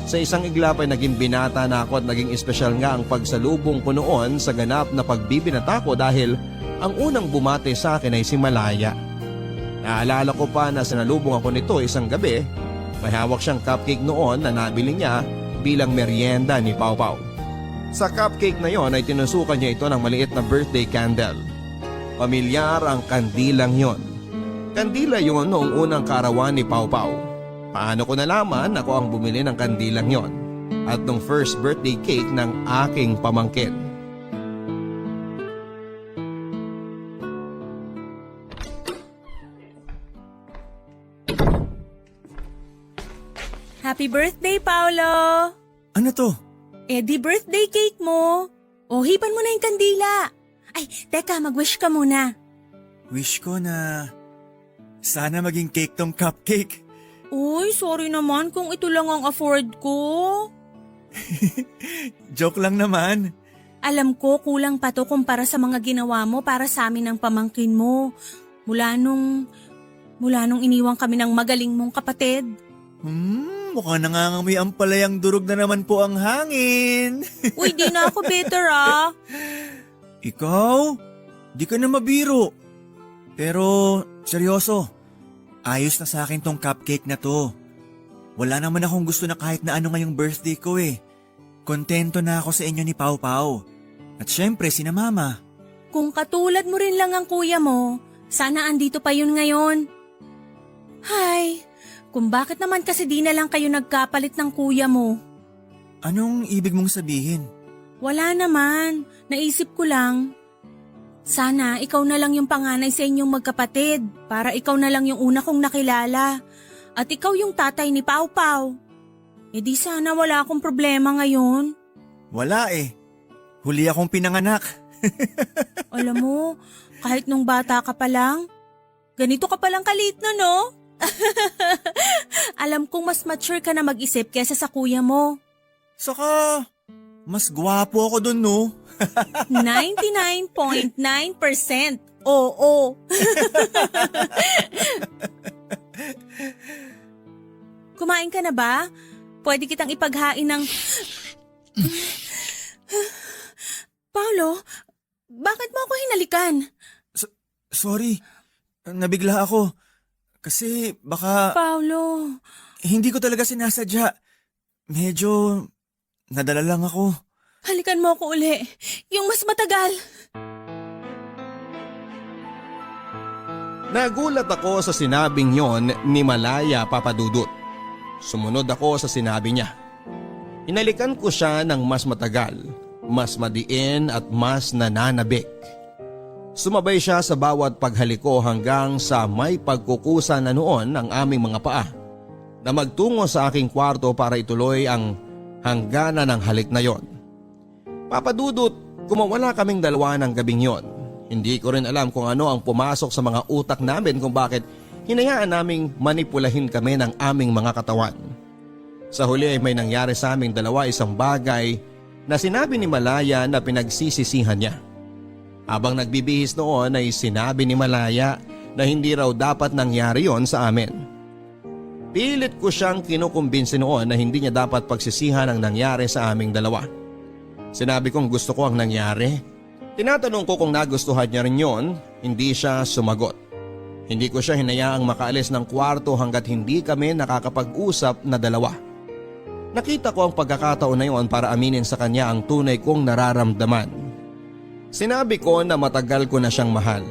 Sa isang iglap ay naging binata na ako at naging espesyal nga ang pagsalubong ko noon sa ganap na pagbibinata ko dahil ang unang bumate sa akin ay si Malaya. Naalala ko pa na sinalubong ako nito isang gabi. May hawak siyang cupcake noon na nabili niya bilang merienda ni Pau Pau. Sa cupcake na yon ay tinusukan niya ito ng maliit na birthday candle. Pamilyar ang kandilang yon. Kandila yon noong unang kaarawan ni Pau Pau. Paano ko nalaman ako ang bumili ng kandilang yon at nung first birthday cake ng aking pamangkin. Happy birthday, Paolo! Ano to? Eh di birthday cake mo. O, hipan mo na yung kandila. Ay, teka, mag-wish ka muna. Wish ko na sana maging cake tong cupcake. Uy, sorry naman kung ito lang ang afford ko. Joke lang naman. Alam ko kulang pa to kumpara sa mga ginawa mo para sa amin ng pamangkin mo. Mula nung iniwang kami ng magaling mong kapatid. Mukhang nangangamoy ang palayang durog na naman po ang hangin. Uy, di na ako bitter ah. Ikaw? Di ka na mabiro. Pero, seryoso. Ayos na sa akin tong cupcake na to. Wala naman akong gusto na kahit na ano ngayong birthday ko eh. Kontento na ako sa inyo ni Pau Pau. At syempre, sina Mama. Kung katulad mo rin lang ang kuya mo, sana andito pa yun ngayon. Hay, kung bakit naman kasi di na lang kayo nagkapalit ng kuya mo? Anong ibig mong sabihin? Wala naman, naisip ko lang. Sana ikaw na lang yung panganay sa inyong magkapatid para ikaw na lang yung una kong nakilala. At ikaw yung tatay ni Pau Pau. E di sana wala akong problema ngayon. Wala eh. Huli akong pinanganak. Alam mo, kahit nung bata ka pa lang, ganito ka palang kalit na no? Alam kong mas mature ka na mag-isip kesa sa kuya mo. Saka, mas gwapo ako dun no? 99.9% oo. Kumain ka na ba? Pwede kitang ipaghain ng... Paolo, bakit mo ako hinalikan? Sorry, nabigla ako. Kasi baka Paolo, hindi ko talaga sinasadya. Medyo nadala lang ako. halikan mo ako uli. Yung mas matagal. Nagulat ako sa sinabing yon ni Malaya Papadudut. Sumunod ako sa sinabi niya. Hinalikan ko siya ng mas matagal, mas madiin at mas nananabik. Sumabay siya sa bawat paghaliko hanggang sa may pagkukusa na noon ang aming mga paa na magtungo sa aking kwarto para ituloy ang hangganan ng halik na yon. Papadudut, kumawala kaming dalawa ng gabing yon. Hindi ko rin alam kung ano ang pumasok sa mga utak namin kung bakit hinayaan naming manipulahin kami ng aming mga katawan. Sa huli ay may nangyari sa aming dalawa isang bagay na sinabi ni Malaya na pinagsisisihan niya. Habang nagbibihis noon ay sinabi ni Malaya na hindi raw dapat nangyari yon sa amin. Pilit ko siyang kinukumbinsi noon na hindi niya dapat pagsisihan ang nangyari sa aming dalawa. Sinabi kong gusto ko ang nangyari. Tinatanong ko kung nagustuhan niya rin yon, hindi siya sumagot. Hindi ko siya hinayaang makaalis ng kwarto hanggat hindi kami nakakapag-usap na dalawa. Nakita ko ang pagkakataon na yon para aminin sa kanya ang tunay kong nararamdaman. Sinabi ko na matagal ko na siyang mahal.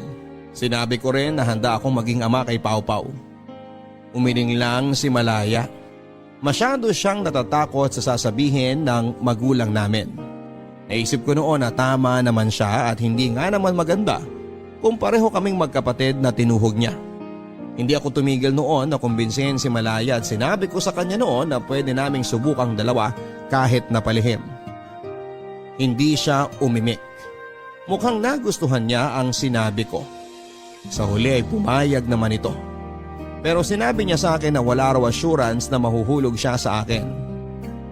Sinabi ko rin na handa akong maging ama kay Pau Pau. Umiling lang si Malaya. Masyado siyang natatakot sa sasabihin ng magulang namin. Naisip ko noon na tama naman siya at hindi nga naman maganda kung pareho kaming magkapatid na tinuhog niya. Hindi ako tumigil noon na kumbinsihin si Malaya at sinabi ko sa kanya noon na pwede naming subukang dalawa kahit na palihim. Hindi siya umimik. Mukhang nagustuhan niya ang sinabi ko. Sa huli ay pumayag naman ito. Pero sinabi niya sa akin na wala raw assurance na mahuhulog siya sa akin.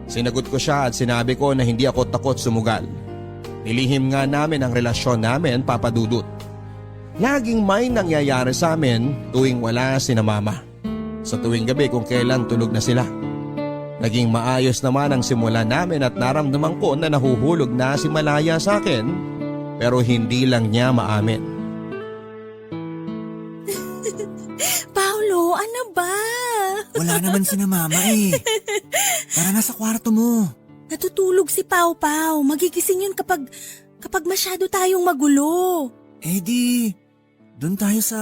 Sinagot ko siya at sinabi ko na hindi ako takot sumugal. Nilihim nga namin ang relasyon namin, Papa Dudut. Laging may nangyayari sa amin tuwing wala si na Mama. Sa tuwing gabi kung kailan tulog na sila. Naging maayos naman ang simula namin at naramdaman ko na nahuhulog na si Malaya sa akin, pero hindi lang niya maamin. Paolo, ano ba? Wala naman si na Mama eh. Tara na sa kwarto mo. Natutulog si Pau Pau. Magigising yun kapag masyado tayong magulo. Eh di, doon tayo sa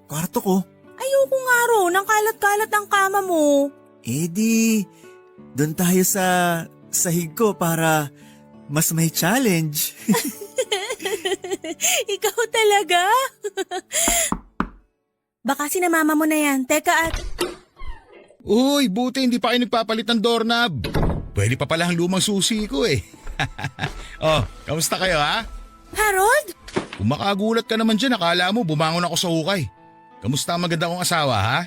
kwarto ko. Ayoko nga ron, ang kalat-kalat ng kama mo. Eh di, doon tayo sa sahig ko para mas may challenge. Ikaw talaga? Baka sinamama mo na yan. Teka at... Uy, buti hindi pa kayo nagpapalit ng doorknob. Pwede pa pala ang lumang susi ko eh. Oh, kamusta kayo ha? Harold? Kung makagulat ka naman dyan, akala mo bumangon ako sa hukay. Kamusta ang maganda kong asawa ha?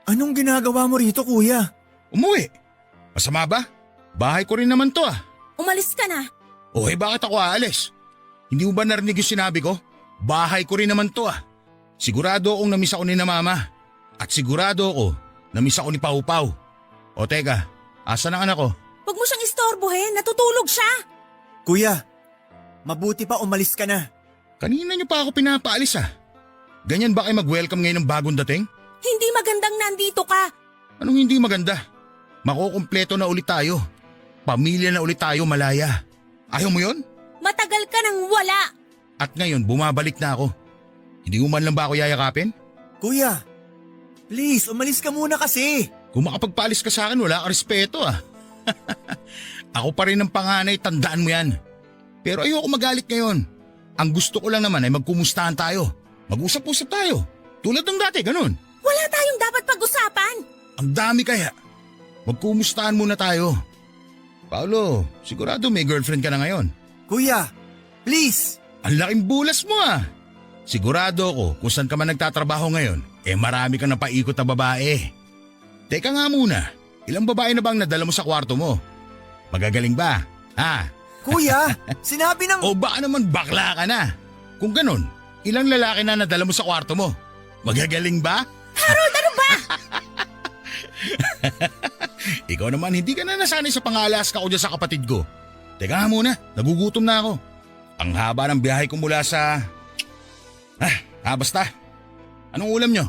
Anong ginagawa mo rito, kuya? Umuwi. Masama ba? Bahay ko rin naman to ah. Umalis ka na. O bakit ako aalis? Hindi mo ba narinig yung sinabi ko? Bahay ko rin naman to ah. Sigurado akong namiss ako ni na Mama. At sigurado ako namiss ako ni Pau Pau. O teka, asan ang anak ko? Huwag mo siyang istorbohin. Natutulog siya. Kuya, mabuti pa umalis ka na. Kanina niyo pa ako pinapaalis ah. Ganyan ba kayo mag-welcome ngayon ng bagong dating? Hindi magandang nandito ka. Anong hindi maganda? Makukumpleto na ulit tayo. Pamilya na ulit tayo, Malaya. Ayaw mo yon? Matagal ka nang wala. At ngayon, bumabalik na ako. Hindi mo man lang ba ako yayakapin? Kuya, please, umalis ka muna kasi. Kung makapagpaalis ka sa akin, wala ka respeto ah. Ako pa rin ang panganay, tandaan mo yan. Pero ayoko magalit ngayon. Ang gusto ko lang naman ay magkumustahan tayo. Mag-usap-usap tayo. Tulad ng dati, ganun. Wala tayong dapat pag-usapan. Ang dami kaya. Magkumustahan muna tayo. Paolo, sigurado may girlfriend ka na ngayon. Kuya, please. Ang laking bulas mo ah. Sigurado ako kung saan ka man nagtatrabaho ngayon, marami kang napaikot na babae. Teka nga muna, ilang babae na bang nadala mo sa kwarto mo? Magagaling ba? Ha? Kuya, sinabi ng... O baka naman bakla ka na? Kung ganun, ilang lalaki na nadala mo sa kwarto mo? Magagaling ba? Harold, ano ba? Ikaw naman, hindi ka na nasanay sa pang-alaska ko dyan sa kapatid ko. Teka nga muna, nagugutom na ako. Ang haba ng biyahe ko mula sa... basta. Anong ulam nyo?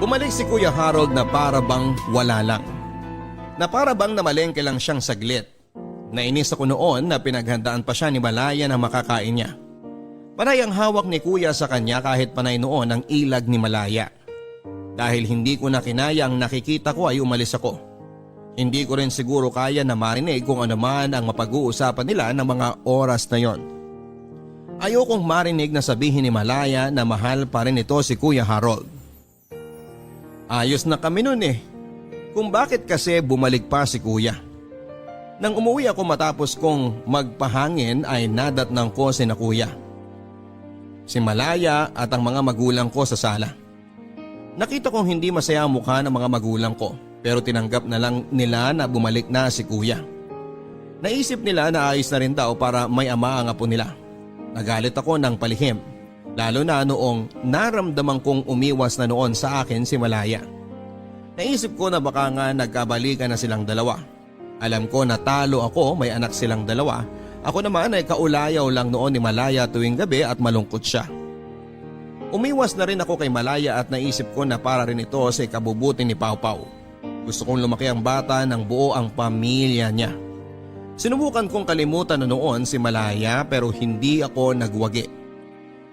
Bumalik si Kuya Harold na para bang wala lang. Na para bang namalengke lang siyang saglit. Nainis ako noon na pinaghandaan pa siya ni Malaya na makakain niya. Panay ang hawak ni Kuya sa kanya kahit panay noon ang ilag ni Malaya. Dahil hindi ko na kinaya ang nakikita ko ay umalis ako. Hindi ko rin siguro kaya na marinig kung ano man ang mapag-uusapan nila ng mga oras na yon. Ayokong marinig na sabihin ni Malaya na mahal pa rin ito si Kuya Harold. Ayos na kami nun eh. Kung bakit kasi bumalik pa si Kuya. Nang umuwi ako matapos kong magpahangin ay nadatnang ko si na Kuya, si Malaya at ang mga magulang ko sa sala. Nakita kong hindi masaya ang mukha ng mga magulang ko pero tinanggap na lang nila na bumalik na si Kuya. Naisip nila na ayos na rin daw para may ama ang apo nila. Nagalit ako ng palihim, lalo na noong naramdaman kong umiwas na noon sa akin si Malaya. Naisip ko na baka nga nagkabalikan na silang dalawa. Alam ko na talo ako, may anak silang dalawa. Ako naman ay kaulayaw lang noon ni Malaya tuwing gabi at malungkot siya. Umiwas na rin ako kay Malaya at naisip ko na para rin ito sa ikabubuti ni Pau Pau. Gusto kong lumaki ang bata ng buo ang pamilya niya. Sinubukan kong kalimutan na noon si Malaya pero hindi ako nagwagi.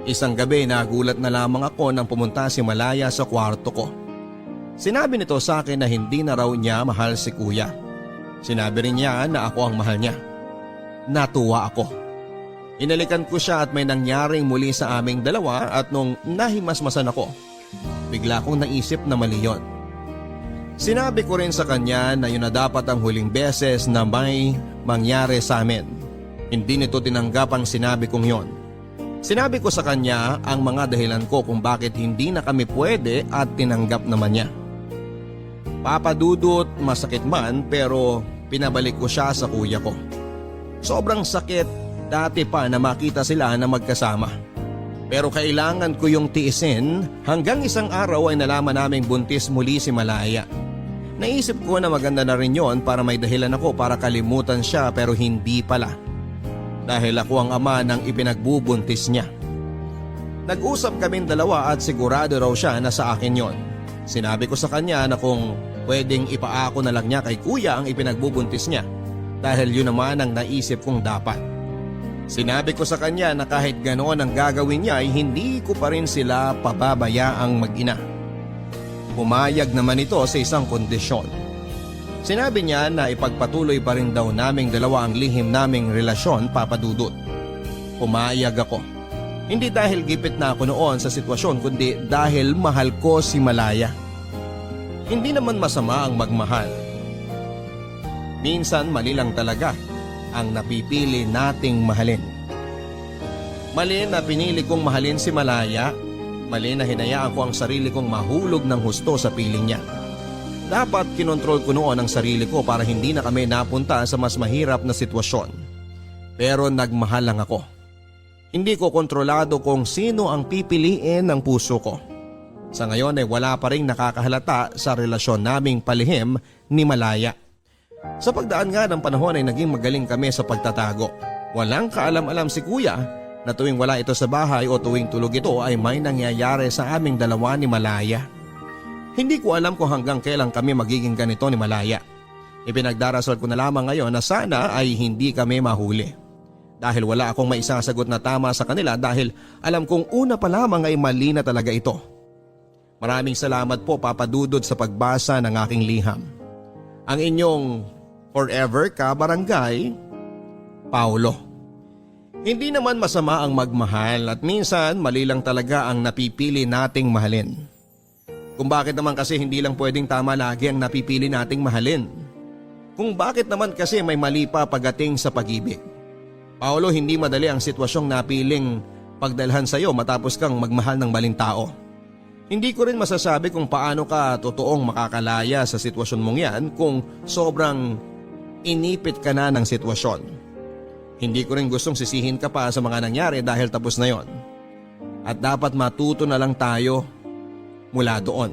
Isang gabi nagulat na lamang ako nang pumunta si Malaya sa kwarto ko. Sinabi nito sa akin na hindi na raw niya mahal si Kuya. Sinabi rin niya na ako ang mahal niya. Natuwa ako. Inalikan ko siya at may nangyaring muli sa aming dalawa at nung nahimasmasan ako, bigla kong naisip na mali yun. Sinabi ko rin sa kanya na yun na dapat ang huling beses na may mangyari sa amin. Hindi nito tinanggap ang sinabi kong yon. Sinabi ko sa kanya ang mga dahilan ko kung bakit hindi na kami pwede at tinanggap naman niya. Papadudot, masakit man pero pinabalik ko siya sa kuya ko. Sobrang sakit dati pa na makita sila na magkasama. Pero kailangan ko yung tiisin hanggang isang araw ay nalaman naming buntis muli si Malaya. Naisip ko na maganda na rin yon para may dahilan ako para kalimutan siya pero hindi pala. Dahil ako ang ama ng ipinagbubuntis niya. Nag-usap kaming dalawa at sigurado raw siya na sa akin yon. Sinabi ko sa kanya na kung pwedeng ipaako na lang niya kay kuya ang ipinagbubuntis niya dahil yun naman ang naisip kong dapat. Sinabi ko sa kanya na kahit ganoon ang gagawin niya ay hindi ko pa rin sila pababayaang mag-ina. Pumayag naman ito sa isang kondisyon. Sinabi niya na ipagpatuloy pa rin daw naming dalawa ang lihim naming relasyon, Papa Dudut. Pumayag ako. Hindi dahil gipit na ako noon sa sitwasyon kundi dahil mahal ko si Malaya. Hindi naman masama ang magmahal. Minsan mali lang talaga ang napipili nating mahalin. Mali na pinili kong mahalin si Malaya. Mali na hinayaan ko ang sarili kong mahulog ng husto sa piling niya. Dapat kinontrol ko noon ang sarili ko para hindi na kami napunta sa mas mahirap na sitwasyon. Pero nagmahal lang ako. Hindi ko kontrolado kung sino ang pipiliin ng puso ko. Sa ngayon ay wala pa rin nakakahalata sa relasyon naming palihim ni Malaya. Sa pagdaan nga ng panahon ay naging magaling kami sa pagtatago. Walang kaalam-alam si kuya na tuwing wala ito sa bahay o tuwing tulog ito ay may nangyayari sa aming dalawa ni Malaya. Hindi ko alam kung hanggang kailan kami magiging ganito ni Malaya. Ipinagdarasal ko na lamang ngayon na sana ay hindi kami mahuli. Dahil wala akong maisasagot na tama sa kanila dahil alam kong una pa lamang ay mali na talaga ito. Maraming salamat po Papa Dudut sa pagbasa ng aking liham. Ang inyong forever ka-barangay, Paulo. Hindi naman masama ang magmahal at minsan mali lang talaga ang napipili nating mahalin. Kung bakit naman kasi hindi lang pwedeng tama lagi ang napipili nating mahalin. Kung bakit naman kasi may mali pa pagdating sa pag-ibig. Paolo, hindi madali ang sitwasyong napiling pagdalhan sa iyo matapos kang magmahal ng maling tao. Hindi ko rin masasabi kung paano ka totoong makakalaya sa sitwasyon mong yan kung sobrang inipit ka na ng sitwasyon. Hindi ko rin gustong sisihin ka pa sa mga nangyari dahil tapos na yon. At dapat matuto na lang tayo mula doon.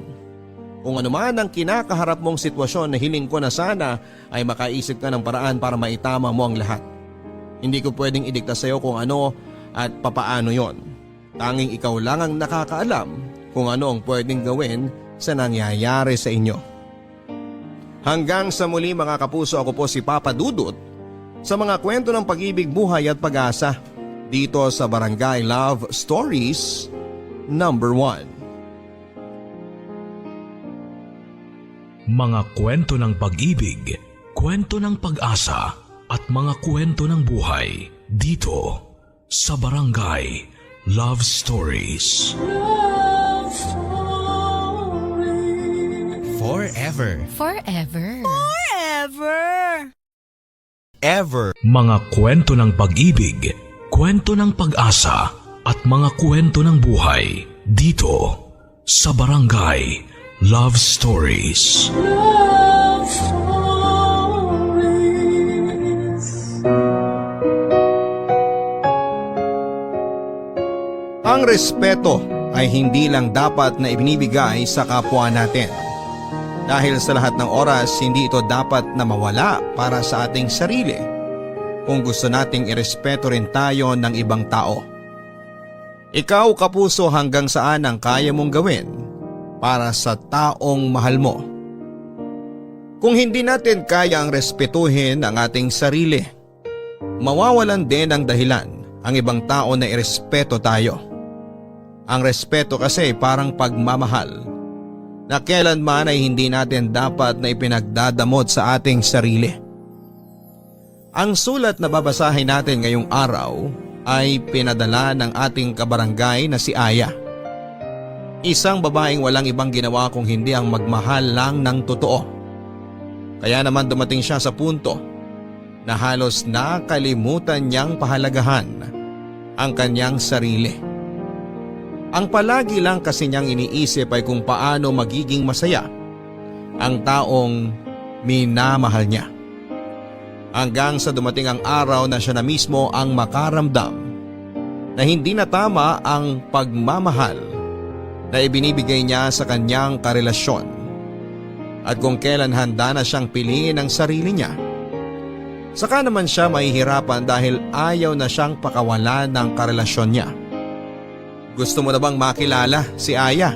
Kung ano man ang kinakaharap mong sitwasyon na hiling ko na sana ay makaisip ka ng paraan para maitama mo ang lahat. Hindi ko pwedeng idikta sa iyo kung ano at papaano yon. Tanging ikaw lang ang nakakaalam kung ano ang pwedeng gawin sa nangyayari sa inyo. Hanggang sa muli mga kapuso, ako po si Papa Dudut sa mga kwento ng pag-ibig, buhay at pag-asa dito sa Barangay Love Stories number 1. Mga kwento ng pag-ibig, kwento ng pag-asa at mga kwento ng buhay dito sa Barangay Love Stories. Love Stories. Forever. Forever. Forever! Ever. Mga kwento ng pag-ibig, kwento ng pag-asa at mga kwento ng buhay dito sa Barangay Love Stories. Love Stories. Ang respeto ay hindi lang dapat na ibinibigay sa kapwa natin. Dahil sa lahat ng oras, hindi ito dapat na mawala para sa ating sarili kung gusto nating irespeto rin tayo ng ibang tao. Ikaw kapuso, hanggang saan ang kaya mong gawin para sa taong mahal mo? Kung hindi natin kaya ang respetuhin ang ating sarili, mawawalan din ang dahilan ang ibang tao na irespeto tayo. Ang respeto kasi parang pagmamahal na kailanman ay hindi natin dapat na ipinagdadamot sa ating sarili. Ang sulat na babasahin natin ngayong araw ay pinadala ng ating kabarangay na si Aya. Isang babaeng walang ibang ginawa kung hindi ang magmahal lang ng totoo. Kaya naman dumating siya sa punto na halos nakalimutan niyang pahalagahan ang kanyang sarili. Ang palagi lang kasi niyang iniisip ay kung paano magiging masaya ang taong minamahal niya. Hanggang sa dumating ang araw na siya na mismo ang makaramdam na hindi na tama ang pagmamahal na ibinibigay niya sa kanyang karelasyon at kung kailan handa na siyang piliin ang sarili niya. Saka naman siya mahihirapan dahil ayaw na siyang pakawalan ng karelasyon niya. Gusto mo na bang makilala si Aya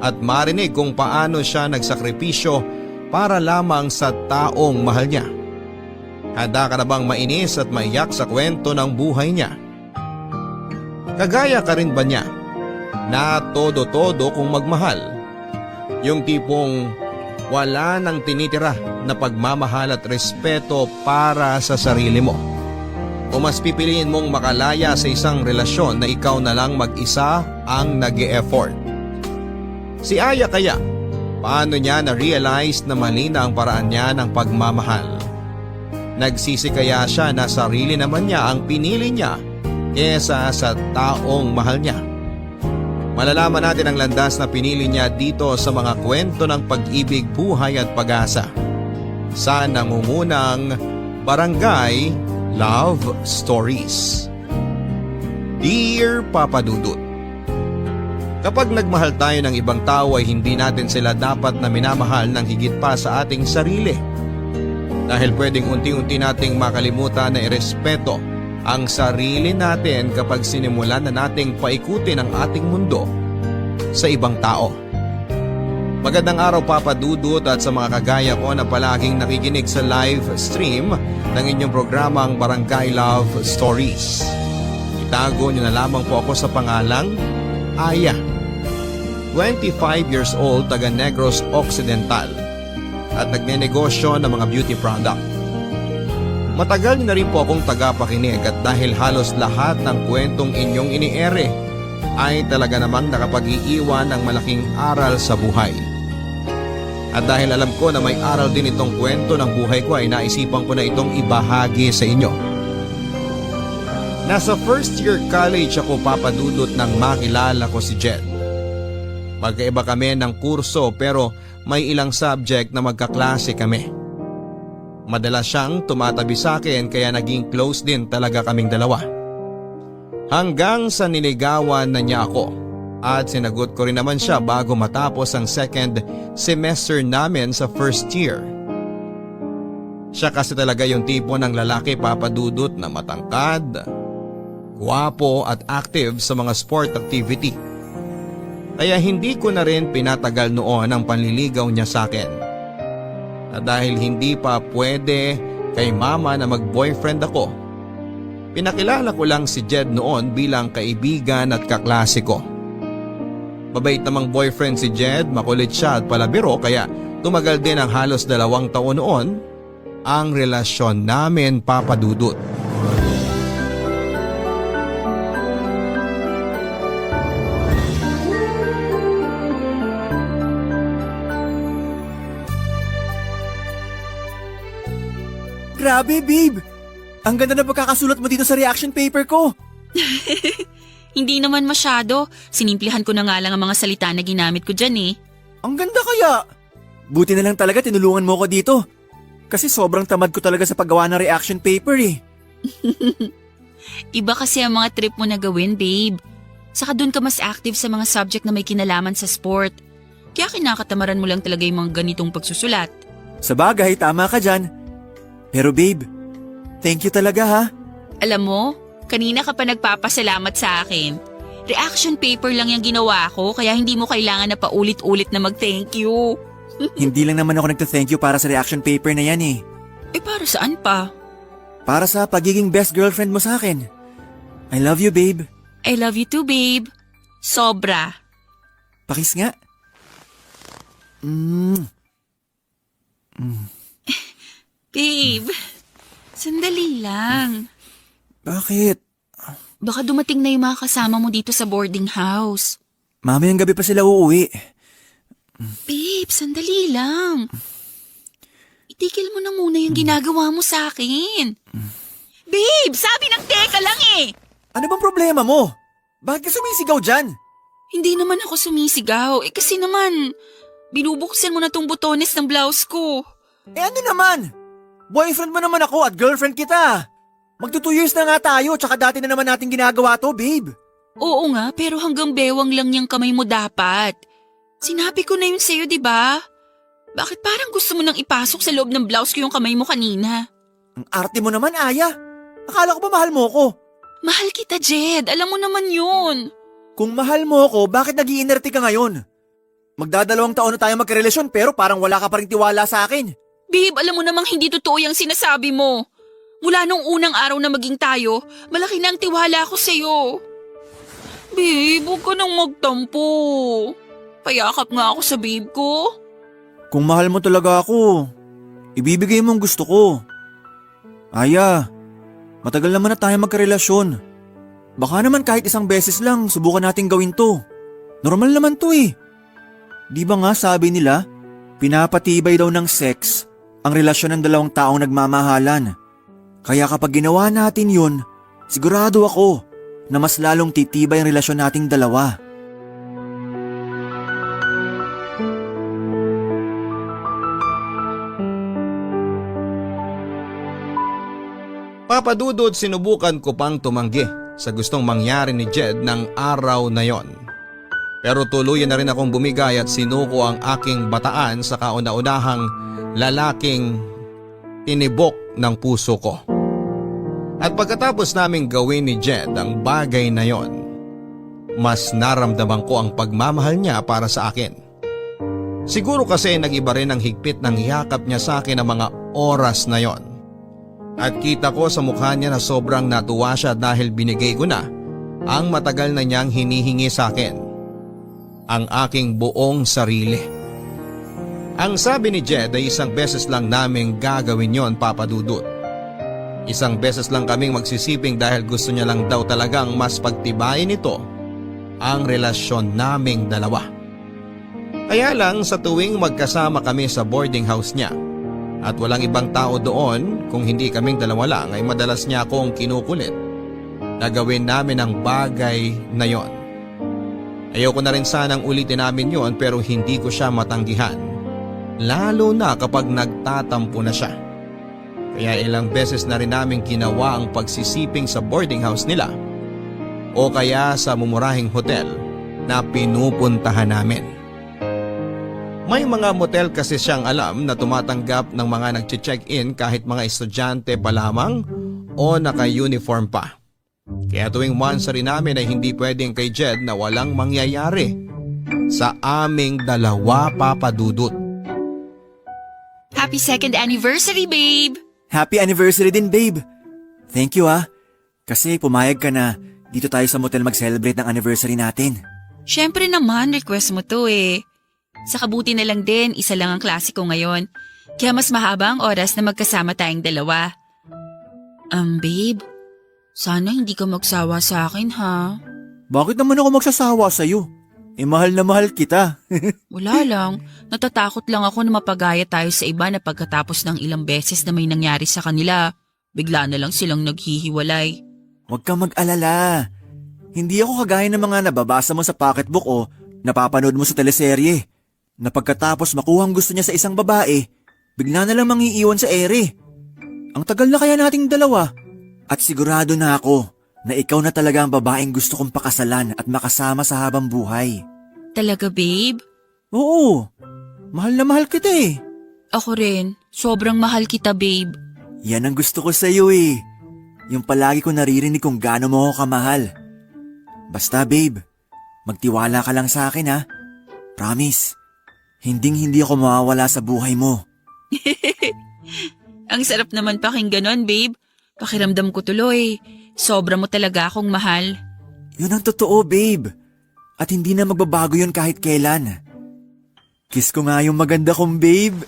at marinig kung paano siya nagsakripisyo para lamang sa taong mahal niya? Handa ka na bang mainis at maiyak sa kwento ng buhay niya? Kagaya ka rin ba niya na todo-todo kung magmahal? Yung tipong wala nang tinitira na pagmamahal at respeto para sa sarili mo? O mas pipiliin mong makalaya sa isang relasyon na ikaw na lang mag-isa ang nag-e-effort? Si Aya kaya, paano niya na-realize na mali na ang paraan niya ng pagmamahal? Nagsisi kaya siya na sarili naman niya ang pinili niya kesa sa taong mahal niya? Malalaman natin ang landas na pinili niya dito sa mga kwento ng pag-ibig, buhay at pag-asa sa nangungunang Barangay Love Stories. Dear Papa Dudut, kapag nagmahal tayo ng ibang tao ay hindi natin sila dapat na minamahal ng higit pa sa ating sarili. Dahil pwedeng unti-unti nating makalimutan na irespeto ang sarili natin kapag sinimulan na nating paikutin ang ating mundo sa ibang tao. Magandang araw Papa Dudut at sa mga kagaya ko na palaging nakikinig sa live stream ng inyong programang Barangay Love Stories. Itago niyo na lamang po ako sa pangalang Aya. 25 years old, taga Negros Occidental at nagnenegosyo ng mga beauty product. Matagal na rin po akong tagapakinig at dahil halos lahat ng kwentong inyong iniere ay talaga namang nakapag-iiwan ng malaking aral sa buhay. At dahil alam ko na may aral din itong kwento ng buhay ko ay naisipan ko na itong ibahagi sa inyo. Nasa first year college ako Papa Dudut nang makilala ko si Jed. Magkaiba kami ng kurso pero may ilang subject na magkaklase kami. Madalas siyang tumatabi sa akin kaya naging close din talaga kaming dalawa. Hanggang sa niligawan na niya ako at sinagot ko rin naman siya bago matapos ang second semester namin sa first year. Siya kasi talaga yung tipo ng lalaki Papa Dudut na matangkad, gwapo at active sa mga sport activity. Kaya hindi ko na rin pinatagal noon ang panliligaw niya sa akin. At dahil hindi pa pwede kay mama na mag-boyfriend ako, pinakilala ko lang si Jed noon bilang kaibigan at kaklase ko. Mabait namang boyfriend si Jed, makulit siya at palabiro kaya tumagal din ang halos 2 taon noon ang relasyon namin Papa Dudut. Grabe, babe! Ang ganda na pagkakasulat mo dito sa reaction paper ko. Hindi naman masyado. Sinimplihan ko na nga lang ang mga salita na ginamit ko dyan eh. Ang ganda kaya! Buti na lang talaga tinulungan mo ko dito. Kasi sobrang tamad ko talaga sa paggawa ng reaction paper eh. Iba kasi ang mga trip mo na gawin, babe. Saka dun ka mas active sa mga subject na may kinalaman sa sport. Kaya kinakatamaran mo lang talaga yung mga ganitong pagsusulat. Sa bagay, tama ka dyan. Pero babe, thank you talaga ha. Alam mo, kanina ka pa nagpapasalamat sa akin. Reaction paper lang yung ginawa ko kaya hindi mo kailangan na paulit-ulit na mag-thank you. Hindi lang naman ako nagta-thank you para sa reaction paper na yan eh. Eh para saan pa? Para sa pagiging best girlfriend mo sa akin. I love you, babe. I love you too, babe. Sobra. Pakis nga. Babe, sandali lang. Bakit? baka dumating na yung mga kasama mo dito sa boarding house. Mamayang gabi pa sila uuwi. Babe, sandali lang. Itigil mo na muna yung ginagawa mo sa akin. Babe, sabi ng teka lang eh. Ano bang problema mo? Bakit ka sumisigaw dyan? Hindi naman ako sumisigaw. Kasi naman, binubuksan mo na tong butones ng blouse ko. Ano naman? Boyfriend mo naman ako at girlfriend kita. Magto 2 years na nga tayo tsaka dati na naman natin ginagawa to, babe. Oo nga, pero hanggang bewang lang yung kamay mo dapat. Sinabi ko na yun sa'yo, di ba? Bakit parang gusto mo nang ipasok sa loob ng blouse ko yung kamay mo kanina? Ang arte mo naman, Aya. Akala ko ba mahal mo ko? Mahal kita, Jed. Alam mo naman yun. Kung mahal mo ako, bakit nag-iinerte ka ngayon? Magdadalawang taon na tayo magkarelasyon pero parang wala ka pa rin tiwala sa akin. Babe, alam mo namang hindi totoo yung sinasabi mo. Mula nung unang araw na maging tayo, malaki na ang tiwala ko sa'yo. Babe, huwag ka nang magtampo. Payakap nga ako sa babe ko. Kung mahal mo talaga ako, ibibigay mo ang gusto ko. Aya, matagal naman na tayo magkarelasyon. Baka naman kahit isang beses lang subukan natin gawin to. Normal naman to eh. Di ba nga sabi nila, pinapatibay daw ng sex ang relasyon ng dalawang taong nagmamahalan. Kaya kapag ginawa natin yun, sigurado ako na mas lalong titibay ang relasyon nating dalawa. Papadudod, sinubukan ko pang tumanggi sa gustong mangyari ni Jed ng araw na yon. Pero tuluyan na rin akong bumigay at sinuko ang aking bataan sa kauna-unahang lalaking tinibok ng puso ko. At pagkatapos naming gawin ni Jed ang bagay na yon, mas naramdaman ko ang pagmamahal niya para sa akin. Siguro kasi nag-iba rin ang higpit ng yakap niya sa akin ng mga oras na yon. At kita ko sa mukha niya na sobrang natuwa siya dahil binigay ko na ang matagal na niyang hinihingi sa akin. Ang aking buong sarili. Ang sabi ni Jed ay isang beses lang naming gagawin yon, Papa Dudut. Isang beses lang kaming magsisiping dahil gusto niya lang daw talagang mas pagtibayin ito ang relasyon naming dalawa. Kaya lang sa tuwing magkasama kami sa boarding house niya at walang ibang tao doon, kung hindi kaming dalawa lang, ay madalas niya akong kinukulit na gawin namin ang bagay na yon. Ayoko na rin sanang ulitin namin yon pero hindi ko siya matanggihan. Lalo na kapag nagtatampo na siya. Kaya ilang beses na rin namin ginawa ang pagsisiping sa boarding house nila o kaya sa mumurahing hotel na pinupuntahan namin. May mga motel kasi siyang alam na tumatanggap ng mga nag-check-in kahit mga estudyante pa lamang o naka-uniform pa. Kaya tuwing monthsary namin ay hindi pwedeng kay Jed na walang mangyayari sa aming dalawa, Papa Dudut. Happy 2nd anniversary, babe! Happy anniversary din, babe. Thank you kasi pumayag ka na dito tayo sa motel mag-celebrate ng anniversary natin. Syempre naman, request mo to eh. Sa kabuti na lang din, isa lang ang klase ko ngayon. Kaya mas mahaba ang oras na magkasama tayong dalawa. Babe, sana hindi ka magsawa sa akin ha. Bakit naman ako magsasawa sa'yo? Mahal na mahal kita. Wala lang, natatakot lang ako na mapagaya tayo sa iba na pagkatapos ng ilang beses na may nangyari sa kanila, bigla na lang silang naghihiwalay. Huwag kang mag-alala. Hindi ako kagaya ng mga nababasa mo sa pocketbook o napapanood mo sa teleserye. Na pagkatapos makuhang gusto niya sa isang babae, bigla na lang mangiiwan sa ere. Ang tagal na kaya nating dalawa. At sigurado na ako na ikaw na talaga ang babaeng gusto kong pakasalan at makasama sa habang buhay. Talaga, babe? Oo, mahal na mahal kita eh. Ako rin, sobrang mahal kita, babe. Yan ang gusto ko sa'yo eh. Yung palagi ko naririnig kung gaano mo ako kamahal. Basta babe, magtiwala ka lang sa akin ha. Promise. Hinding-hindi ako mawawala sa buhay mo. Ang sarap naman pakinggan nun, babe. Pakiramdam ko tuloy. Sobra mo talaga akong mahal. Yun ang totoo, babe. At hindi na magbabago yun kahit kailan. Kiss ko nga yung maganda kong babe.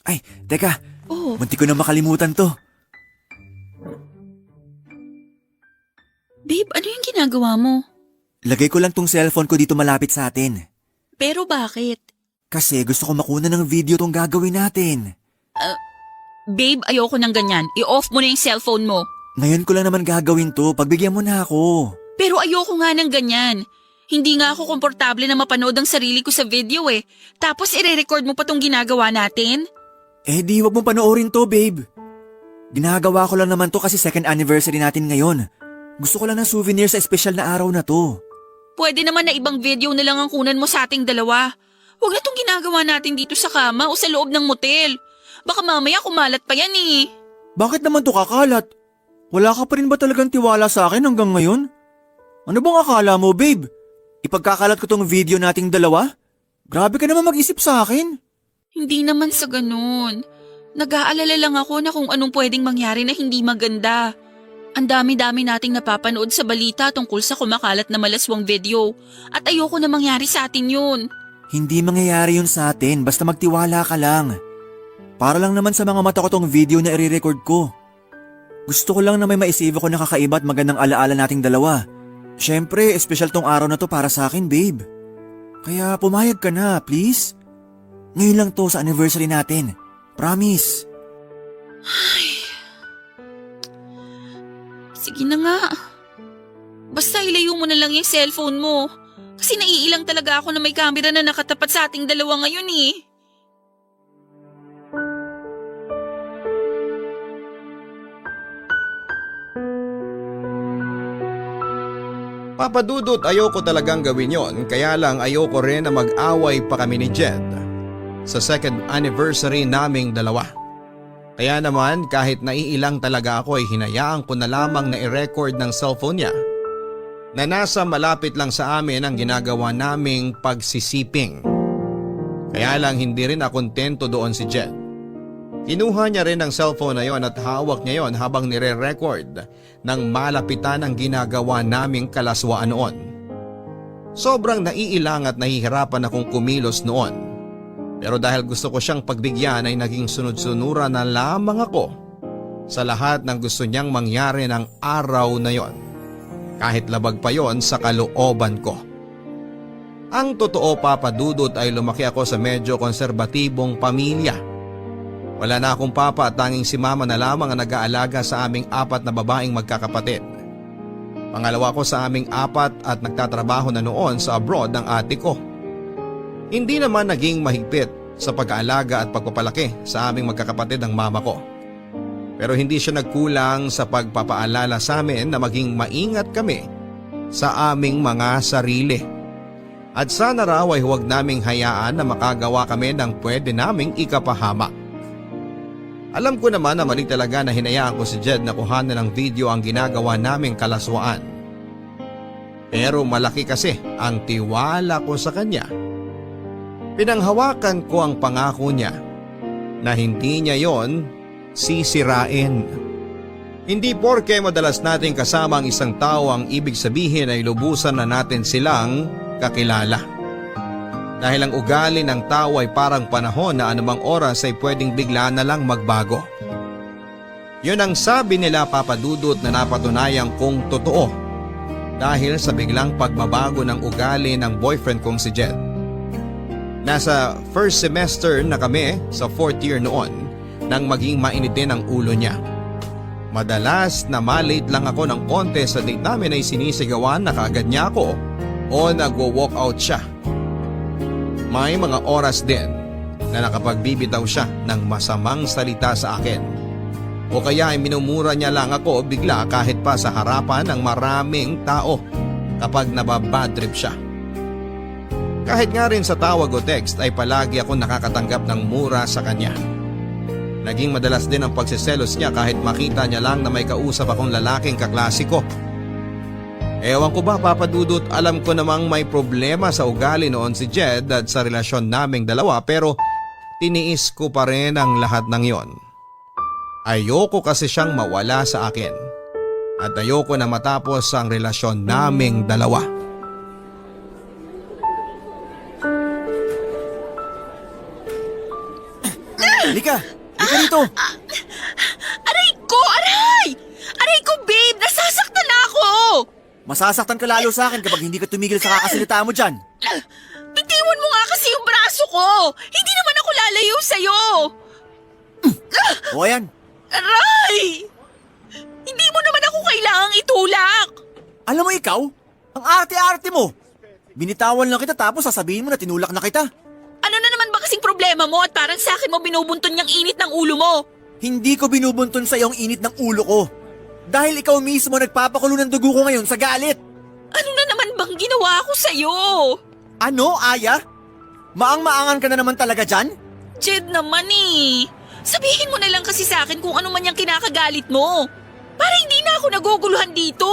Ay, teka. Oh. Munti ko na makalimutan to. Babe, ano yung ginagawa mo? Lagay ko lang tong cellphone ko dito malapit sa atin. Pero bakit? Kasi gusto ko makuna ng video tong gagawin natin. Babe, ayoko ng ganyan. I-off mo na yung cellphone mo. Ngayon ko lang naman gagawin to, pagbigyan mo na ako. Pero ayoko nga ng ganyan. Hindi nga ako komportable na mapanood ang sarili ko sa video eh. Tapos ire-record mo pa tong ginagawa natin? Eh di wag mong panoorin to, babe. Ginagawa ko lang naman to kasi second anniversary natin ngayon. Gusto ko lang ng souvenir sa espesyal na araw na to. Pwede naman na ibang video na lang ang kunan mo sa ating dalawa. Huwag na tong ginagawa natin dito sa kama o sa loob ng motel. Baka mamaya kumalat pa yan eh. Bakit naman to kakalat? Wala ka pa rin ba talagang tiwala sa akin hanggang ngayon? Ano bang akala mo, babe? Ipagkakalat ko tong video nating dalawa? Grabe ka naman mag-isip sa akin. Hindi naman sa ganun. Nag-aalala lang ako na kung anong pwedeng mangyari na hindi maganda. Ang dami-dami nating napapanood sa balita tungkol sa kumakalat na malaswang video at ayoko na mangyari sa atin yun. Hindi mangyayari yun sa atin, basta magtiwala ka lang. Para lang naman sa mga mata ko tong video na i-record ko. Gusto ko lang na may maisave ako na kakaiba at magandang alaala nating dalawa. Siyempre, espesyal tong araw na to para sa akin, babe. Kaya pumayag ka na, please. Ngayon lang to sa anniversary natin. Promise. Sige na nga. Basta ilayo mo na lang yung cellphone mo. Kasi naiilang talaga ako na may camera na nakatapat sa ating dalawa ngayon eh. Papadudot, ayoko talagang gawin yon, kaya lang ayoko rin na mag-away pa kami ni Jed sa second anniversary naming dalawa. Kaya naman kahit naiilang talaga ako ay hinayaan ko na lamang na i-record ng cellphone niya na nasa malapit lang sa amin ang ginagawa naming pagsisiping. Kaya lang hindi rin ako kontento doon si Jed. Kinuha niya rin ang cellphone na yon at hawak niya yon habang nire-record ng malapitan ang ginagawa naming kalaswaan noon. Sobrang naiilang at nahihirapan akong kumilos noon. Pero dahil gusto ko siyang pagbigyan ay naging sunod-sunura na lamang ako sa lahat ng gusto niyang mangyari ng araw na yon. Kahit labag pa yon sa kalooban ko. Ang totoo, Papa Dudut, ay lumaki ako sa medyo konserbatibong pamilya. Wala na akong papa at tanging si mama na lamang ang nag-aalaga sa aming 4 na babaeng magkakapatid. Pangalawa ko sa aming 4 at nagtatrabaho na noon sa abroad ng ate ko. Hindi naman naging mahigpit sa pag-aalaga at pagpapalaki sa aming magkakapatid ng mama ko. Pero hindi siya nagkulang sa pagpapaalala sa amin na maging maingat kami sa aming mga sarili. At sana raw ay huwag naming hayaan na makagawa kami ng pwede naming ikapahamak. Alam ko naman na mali talaga na hinayaan ko si Jed na kuhanan ng video ang ginagawa naming kalaswaan. Pero malaki kasi ang tiwala ko sa kanya. Pinanghawakan ko ang pangako niya na hindi niya yon sisirain. Hindi porke madalas nating kasama ang isang tao ang ibig sabihin ay lubusan na natin silang kakilala. Dahil ang ugali ng tao ay parang panahon na anumang oras ay pwedeng bigla na lang magbago. Yun ang sabi nila, Papa Dudut, na napatunayan kong totoo dahil sa biglang pagbabago ng ugali ng boyfriend kong si Jed. Nasa first semester na kami sa 4th year noon nang maging mainitin ang ulo niya. Madalas na malate lang ako ng konti sa date namin ay sinisigawan na kaagad niya ako o nagwo-walk out siya. May mga oras din na nakapagbibitaw siya ng masamang salita sa akin. O kaya ay minumura niya lang ako bigla kahit pa sa harapan ng maraming tao kapag nababadtrip siya. Kahit nga rin sa tawag o text ay palagi ako nakakatanggap ng mura sa kanya. Naging madalas din ang pagsiselos niya kahit makita niya lang na may kausap akong lalaking kaklase ko. Ewan ko ba, Papa Dudut, alam ko namang may problema sa ugali noon si Jed at sa relasyon naming dalawa pero tiniis ko pa rin ang lahat ng yon. Ayoko kasi siyang mawala sa akin at ayoko na matapos ang relasyon naming dalawa. Lika! Lika dito! Aray ko! Aray! Aray ko, babe! Nasasaktan na ako! Masasaktan ka lalo sa akin kapag hindi ka tumigil sa kakasalita mo dyan. Bitiwan mo nga kasi yung braso ko! Hindi naman ako lalayo sa'yo! O ayan, Aray! Hindi mo naman ako kailangang itulak! alam mo ikaw, ang arte-arte mo. Binitawan lang kita tapos sasabihin mo na tinulak na kita. Ano na naman ba kasing problema mo at parang sa akin mo binubunton yung init ng ulo mo? Hindi ko binubunton sa iyong init ng ulo ko. Dahil ikaw mismo nagpapakulo ng dugo ko ngayon sa galit. Ano na naman bang ginawa ko sa'yo? Ano, Aya? Maang-maangan ka na naman talaga dyan? Jed naman eh. Sabihin mo na lang kasi sa akin kung ano man yung kinakagalit mo. Para hindi na ako naguguluhan dito.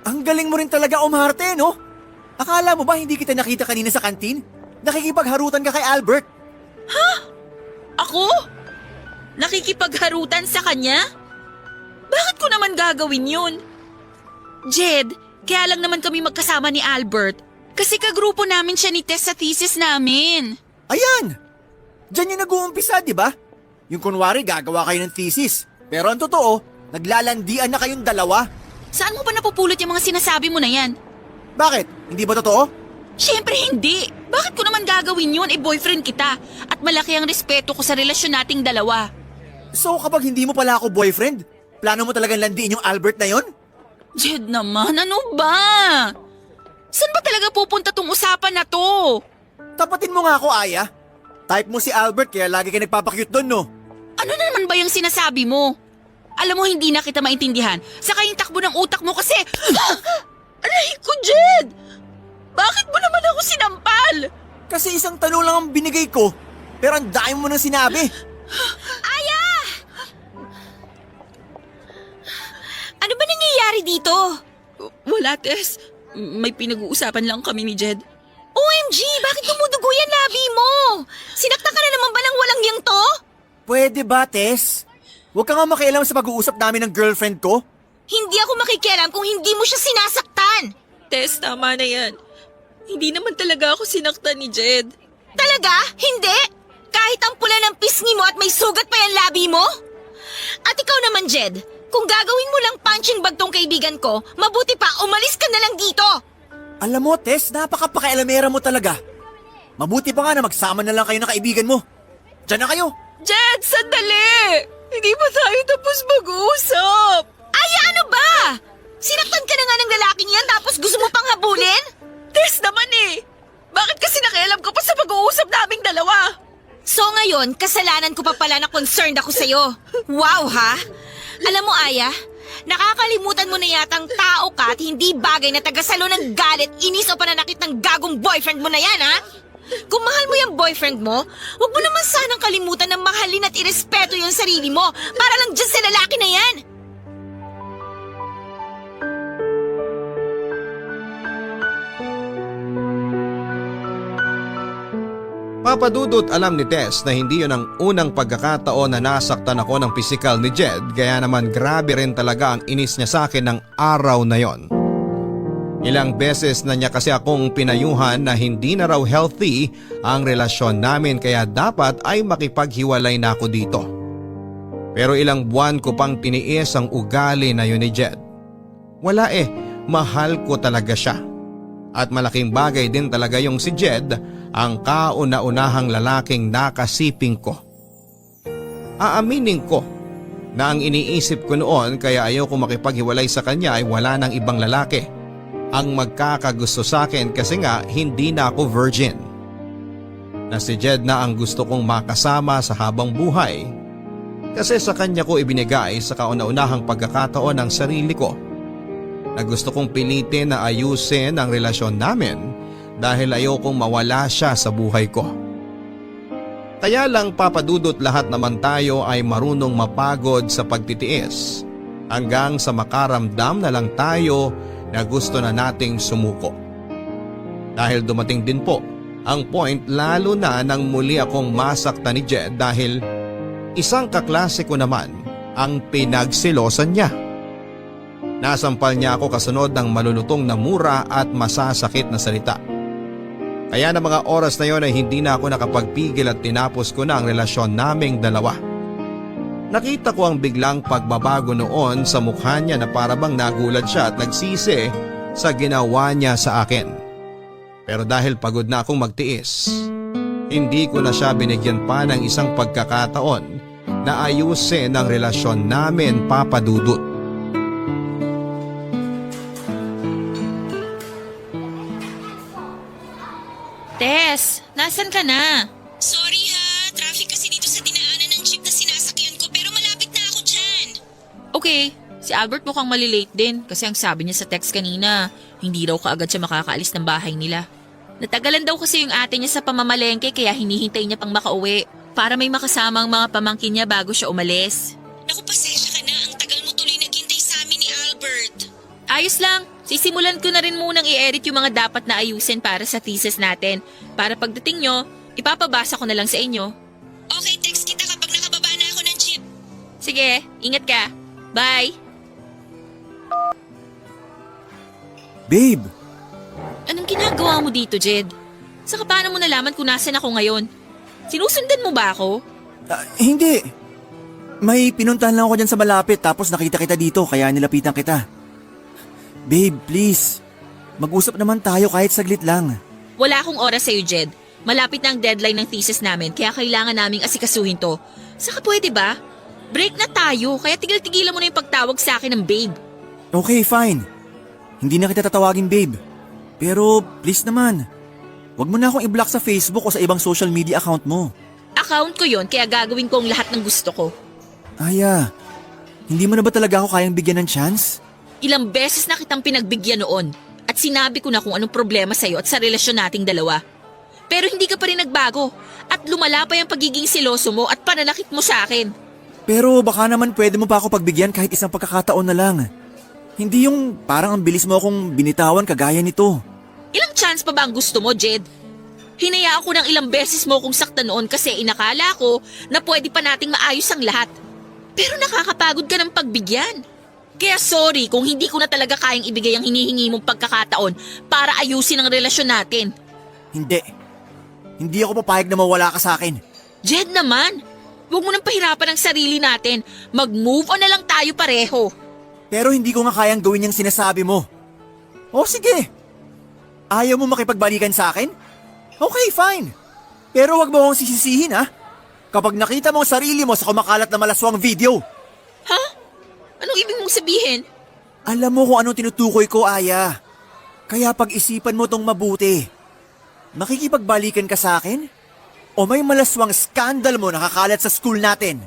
Ang galing mo rin talaga umarte, no? Akala mo ba hindi kita nakita kanina sa kantin? Nakikipagharutan ka kay Albert. Ako? Nakikipagharutan sa kanya? Bakit ko naman gagawin yun? Jed, kaya lang naman kami magkasama ni Albert. Kasi kagrupo namin siya ni Tess sa thesis namin. Ayan! Diyan yung nag-uumpisa, di ba? Yung kunwari gagawa kayo ng thesis. Pero ang totoo, naglalandian na kayong dalawa. Saan mo ba napupulot yung mga sinasabi mo na yan? Bakit? Hindi ba totoo? Siyempre hindi. Bakit ko naman gagawin yun? Boyfriend kita. At malaki ang respeto ko sa relasyon nating dalawa. So kapag hindi mo pala ako boyfriend, plano mo talagang landiin yung Albert na yon? Jed naman, ano ba? Saan ba talaga pupunta tong usapan na to? Tapatin mo nga ako, Aya. Type mo si Albert kaya lagi ka nagpapakyut doon, no? Ano na naman ba yung sinasabi mo? Alam mo, hindi na kita maintindihan. Saka yung takbo ng utak mo kasi... Aray ko, Jed! Bakit mo naman ako sinampal? Kasi isang tanong lang ang binigay ko, pero ang dami mo nang sinabi. Aya! Ano ba nangyayari dito? Wala, Tess. May pinag-uusapan lang kami ni Jed. OMG! Bakit dumudugo yan labi mo? Sinakta ka na naman ba ng walang yang to? Pwede ba, Tess? Huwag ka nga makialam sa pag-uusap namin ng girlfriend ko. Hindi ako makikialam kung hindi mo siya sinasaktan. Tess, tama na yan. Hindi naman talaga ako sinaktan ni Jed. Talaga? Hindi? Kahit ang pula ng pisngi mo at may sugat pa yung labi mo? At ikaw naman, Jed, kung gagawin mo lang punching bag tong kaibigan ko, mabuti pa umalis ka na lang dito. Alam mo, Tess, napaka-pakialamera mo talaga. Mabuti pa nga na magsama na lang kayo ng kaibigan mo. Diyan na kayo. Jed, sandali! Hindi pa tayo tapos mag-uusap. Ay, ano ba? Sinaktan ka na nga ng lalaking yan tapos gusto mo pang habulin? Tess naman eh! Bakit kasi nakialam ka pa sa pag-uusap naming dalawa? So ngayon, kasalanan ko pa pala na concerned ako sa'yo. Wow ha? Alam mo, Aya, nakakalimutan mo na yatang tao ka at hindi bagay na tagasalo ng galit, inis o pananakit ng gagong boyfriend mo na yan, ha? Kung mahal mo yung boyfriend mo, huwag mo naman sanang kalimutan na mahalin at irespeto yung sarili mo para lang dyan sa lalaki na yan. Papadudot alam ni Tess na hindi yun ang unang pagkakataon na nasaktan ako ng pisikal ni Jed, kaya naman grabe rin talaga ang inis niya sa akin ng araw na yon. Ilang beses na niya kasi akong pinayuhan na hindi na raw healthy ang relasyon namin kaya dapat ay makipaghiwalay na ako dito. Pero ilang buwan ko pang tiniis ang ugali na yun ni Jed. Wala mahal ko talaga siya. At malaking bagay din talaga yung si Jed, ang kauna-unahang lalaking nakasiping ko. Aaminin ko na ang iniisip ko noon kaya ayoko makipaghiwalay sa kanya ay wala ng ibang lalaki ang magkakagusto sa akin kasi nga hindi na ako virgin. Na si Jed na ang gusto kong makasama sa habang buhay kasi sa kanya ko ibinigay sa kauna-unahang pagkakataon ng sarili ko na gusto kong pilitin na ayusin ang relasyon namin dahil ayokong mawala siya sa buhay ko. Kaya lang papadudot lahat naman tayo ay marunong mapagod sa pagtitiis hanggang sa makaramdam na lang tayo na gusto na nating sumuko. Dahil dumating din po ang point lalo na nang muli akong masaktan ni Jed dahil isang kaklase ko naman ang pinagsilosan niya. Nasampal niya ako kasunod ng malulutong na mura at masasakit na salita. Kaya na mga oras na yon ay hindi na ako nakapagpigil at tinapos ko na ang relasyon naming dalawa. Nakita ko ang biglang pagbabago noon sa mukha niya na parabang nagulat siya at nagsisi sa ginawa niya sa akin. Pero dahil pagod na akong magtiis, hindi ko na siya binigyan pa ng isang pagkakataon na ayusin ang relasyon namin, Papa Dudut. Tess, nasan ka na? Sorry ha, traffic kasi dito sa dinaanan ng jeep na sinasakyan ko pero malapit na ako dyan. Okay, si Albert mukhang malilate din kasi ang sabi niya sa text kanina, hindi raw kaagad siya makakaalis ng bahay nila. Natagalan daw kasi yung ate niya sa pamamalengke kaya hinihintay niya pang makauwi para may makasama ang mga pamangkin niya bago siya umalis. Naku, pasensya ka na, ang tagal mo tuloy naghintay sa amin ni Albert. Ayos lang, sisimulan ko na rin munang i-edit yung mga dapat na ayusin para sa thesis natin. Para pagdating nyo, ipapabasa ko na lang sa inyo. Okay, text kita kapag nakababa na ako ng jeep. Sige, ingat ka. Bye! Babe, Anong ginagawa mo dito, Jed? Saka paano mo nalaman kung nasan ako ngayon? Sinusundan mo ba ako? hindi. May pinuntahan lang ako dyan sa malapit tapos nakita kita dito kaya nilapitan kita. Babe, please. Mag-usap naman tayo kahit saglit lang. Wala akong oras sa'yo, Jed. Malapit na ang deadline ng thesis namin kaya kailangan naming asikasuhin to. Saka pwede ba? Break na tayo kaya tigil-tigilan mo na yung pagtawag sa akin ng babe. Okay, fine. Hindi na kita tatawagin, babe. Pero please naman, wag mo na akong i-block sa Facebook o sa ibang social media account mo. Account ko yon kaya gagawin ko ang lahat ng gusto ko. Aya, hindi mo na ba talaga ako kayang bigyan ng chance? Ilang beses na kitang pinagbigyan noon at sinabi ko na kung anong problema sa'yo at sa relasyon nating dalawa. Pero hindi ka pa rin nagbago at lumala pa yung pagiging siloso mo at pananakit mo sa akin. Pero baka naman pwede mo pa ako pagbigyan kahit isang pagkakataon na lang. Hindi yung parang ang bilis mo akong binitawan kagaya nito. Ilang chance pa ba ang gusto mo, Jed? Hinayaan ko ng ilang beses mo kung saktan noon kasi inakala ko na pwede pa nating maayos ang lahat. Pero nakakapagod ka ng pagbigyan. Kaya sorry kung hindi ko na talaga kayang ibigay ang hinihingi mong pagkakataon para ayusin ang relasyon natin. Hindi. Hindi ako papayag na mawala ka sa akin. Jed naman, huwag mo nang pahirapan ang sarili natin. Mag-move on na lang tayo pareho. Pero hindi ko nga kayang gawin yung sinasabi mo. O sige. Ayaw mo makipagbalikan sa akin? Okay, fine. Pero wag mo akong sisisihin ha. Kapag nakita mo ang sarili mo sa kumakalat na malaswang video. Ha? Anong ibig mong sabihin? Alam mo kung anong tinutukoy ko, Aya. Kaya pag-isipan mo tong mabuti. Makikipagbalikan ka sa akin? O may malaswang skandal mo nakakalat sa school natin?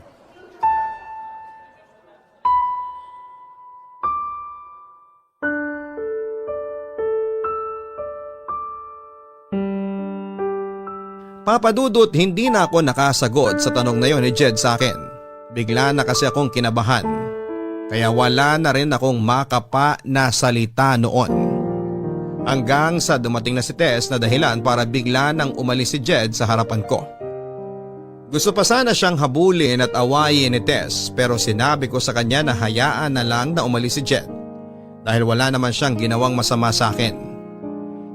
Papa Dudut, hindi na ako nakasagot sa tanong na yon ni Jed sa akin. Bigla na kasi akong kinabahan. Kaya wala na rin akong makapa na salita noon. Hanggang sa dumating na si Tess na dahilan para bigla nang umalis si Jed sa harapan ko. Gusto pa sana siyang habulin at awayin ni Tess pero sinabi ko sa kanya na hayaan na lang na umalis si Jed. Dahil wala naman siyang ginawang masama sa akin.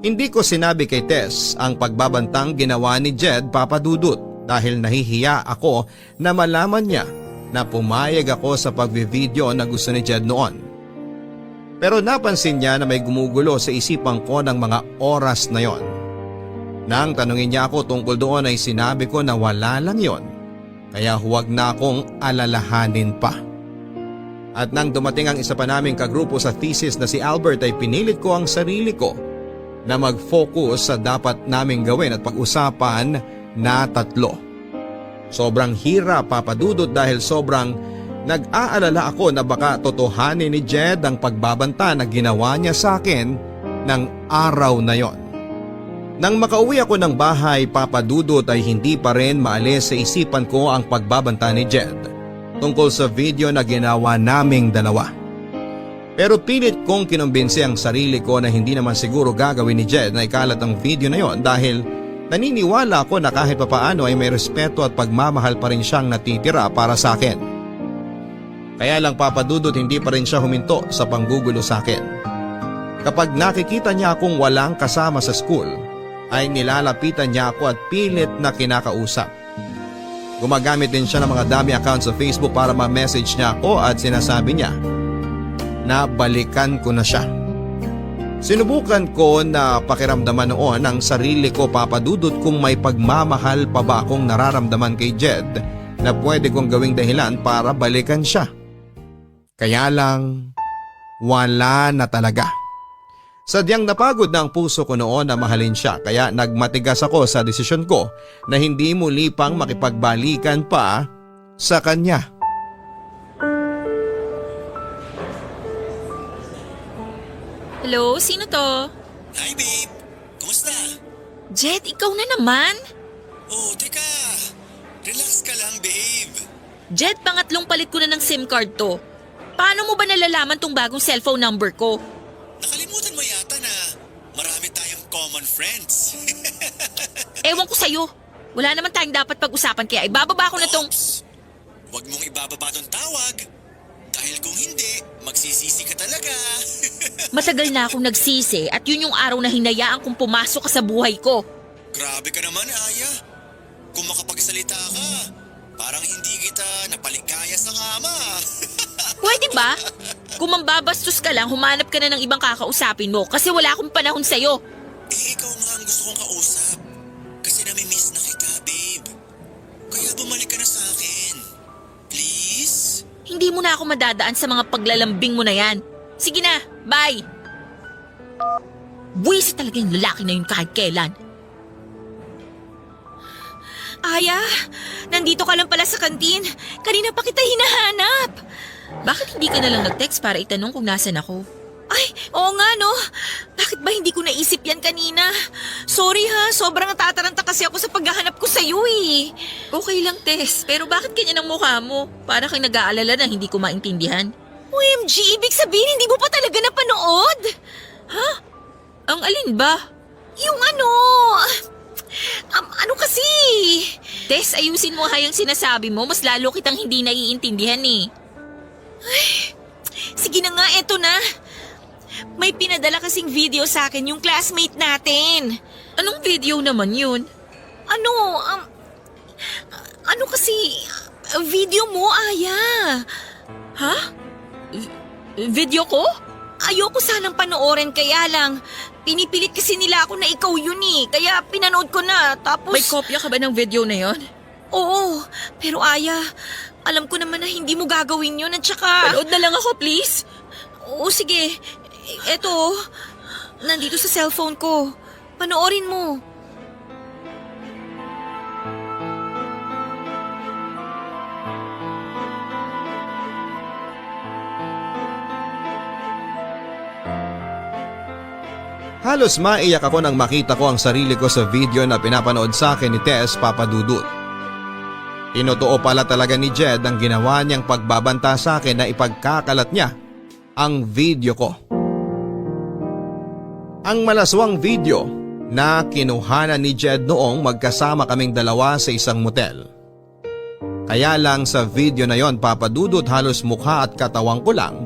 Hindi ko sinabi kay Tess ang pagbabantang ginawa ni Jed, Papa Dudut, dahil nahihiya ako na malaman niya na pumayag ako sa pagbivideo na gusto ni Jed noon. Pero napansin niya na may gumugulo sa isipan ko ng mga oras na yon. Nang tanungin niya ako tungkol doon ay sinabi ko na wala lang yon, kaya huwag na akong alalahanin pa. At nang dumating ang isa pa naming kagrupo sa thesis na si Albert ay pinilit ko ang sarili ko na mag-focus sa dapat naming gawin at pag-usapan na tatlo. Sobrang hirap, Papa Dudut, dahil sobrang nag-aalala ako na baka totohanin ni Jed ang pagbabanta na ginawa niya sa akin ng araw na yon. Nang makauwi ako ng bahay, Papa Dudut, ay hindi pa rin maalis sa isipan ko ang pagbabanta ni Jed tungkol sa video na ginawa naming dalawa. Pero pilit kong kinumbinsi ang sarili ko na hindi naman siguro gagawin ni Jed na ikalat ang video na yon dahil naniniwala ako na kahit papaano ay may respeto at pagmamahal pa rin siyang natitira para sa akin. Kaya lang, Papa Dudut, hindi pa rin siya huminto sa panggugulo sa akin. Kapag nakikita niya akong walang kasama sa school, ay nilalapitan niya ako at pilit na kinakausap. Gumagamit din siya ng mga dami accounts sa Facebook para ma-message niya ako at sinasabi niya na balikan ko na siya. Sinubukan ko na pakiramdaman noon ang sarili ko, Papa Dudut, kung may pagmamahal pa ba akong nararamdaman kay Jed na pwede kong gawing dahilan para balikan siya. Kaya lang, wala na talaga. Sadyang napagod na ang puso ko noon na mahalin siya, kaya nagmatigas ako sa desisyon ko na hindi muli pang makipagbalikan pa sa kanya. Hello, sino to? Hi babe, kumusta? Jed, ikaw na naman? Oh, teka. Relax ka lang babe. Jed, pangatlong palit ko na ng SIM card to. Paano mo ba nalalaman tong bagong cellphone number ko? Nakalimutan mo yata na marami tayong common friends. Ewan ko sa'yo. Wala naman tayong dapat pag-usapan kaya ibababa ko na tong... Oops. Huwag mong ibababa tong tawag. Dahil kung hindi, magsisisi ka talaga. Matagal na akong nagsisi at yun yung araw na hinayaan kong pumasok ka sa buhay ko. Grabe ka naman, Aya. Kung makapagsalita ka, parang hindi kita napaligaya sa kama. Pwede ba? Kung mambabastos ka lang, humanap ka na ng ibang kakausapin mo kasi wala akong panahon sa'yo. Eh, ikaw nga ang gusto kong kausap. Kasi nami-miss na kita, babe. Kaya bumalik ka na sa akin. Please? Hindi mo na ako madadaan sa mga paglalambing mo na yan. Sige na, bye! Buwisit talaga yung lalaki na yun kahit kailan. Aya, nandito ka lang pala sa kantin. Kanina pa kita hinahanap. Bakit hindi ka na lang nag-text para itanong kung nasan ako? Ay, oo nga no. Bakit ba hindi ko naisip yan kanina? Sorry ha, sobrang natataranta kasi ako sa paghahanap ko sa'yo eh. Okay lang, Tess. Pero bakit ganyan ang mukha mo? Para kang nag-aalala na hindi ko maintindihan. OMG, ibig sabihin hindi mo pa talaga napanood? Ha? Ang alin ba? Yung ano kasi? Tess, ayusin mo hayang sinasabi mo. Mas lalo kitang hindi naiintindihan eh. Ay, sige na nga, eto na. May pinadala kasing video sa akin yung classmate natin. Anong video naman yun? Ano kasi, video mo, Aya. Ha? Video ko? Ayoko sanang panoorin kaya lang. Pinipilit kasi nila ako na ikaw yun eh. Kaya pinanood ko na tapos... May kopya ka ba ng video na yon? Oo, pero Aya, alam ko naman na hindi mo gagawin yun at saka... Panood na lang ako, please. Oo, sige. Eto, nandito sa cellphone ko. Panoorin mo. Halos maiyak ako nang makita ko ang sarili ko sa video na pinapanood sa akin ni Tess, Papa Dudut. Tinotoo pala talaga ni Jed ang ginawa niyang pagbabanta sa akin na ipagkakalat niya ang video ko. Ang malaswang video na kinuhanan ni Jed noong magkasama kaming dalawa sa isang motel. Kaya lang sa video na yon, Papa Dudut, halos mukha at katawang ko lang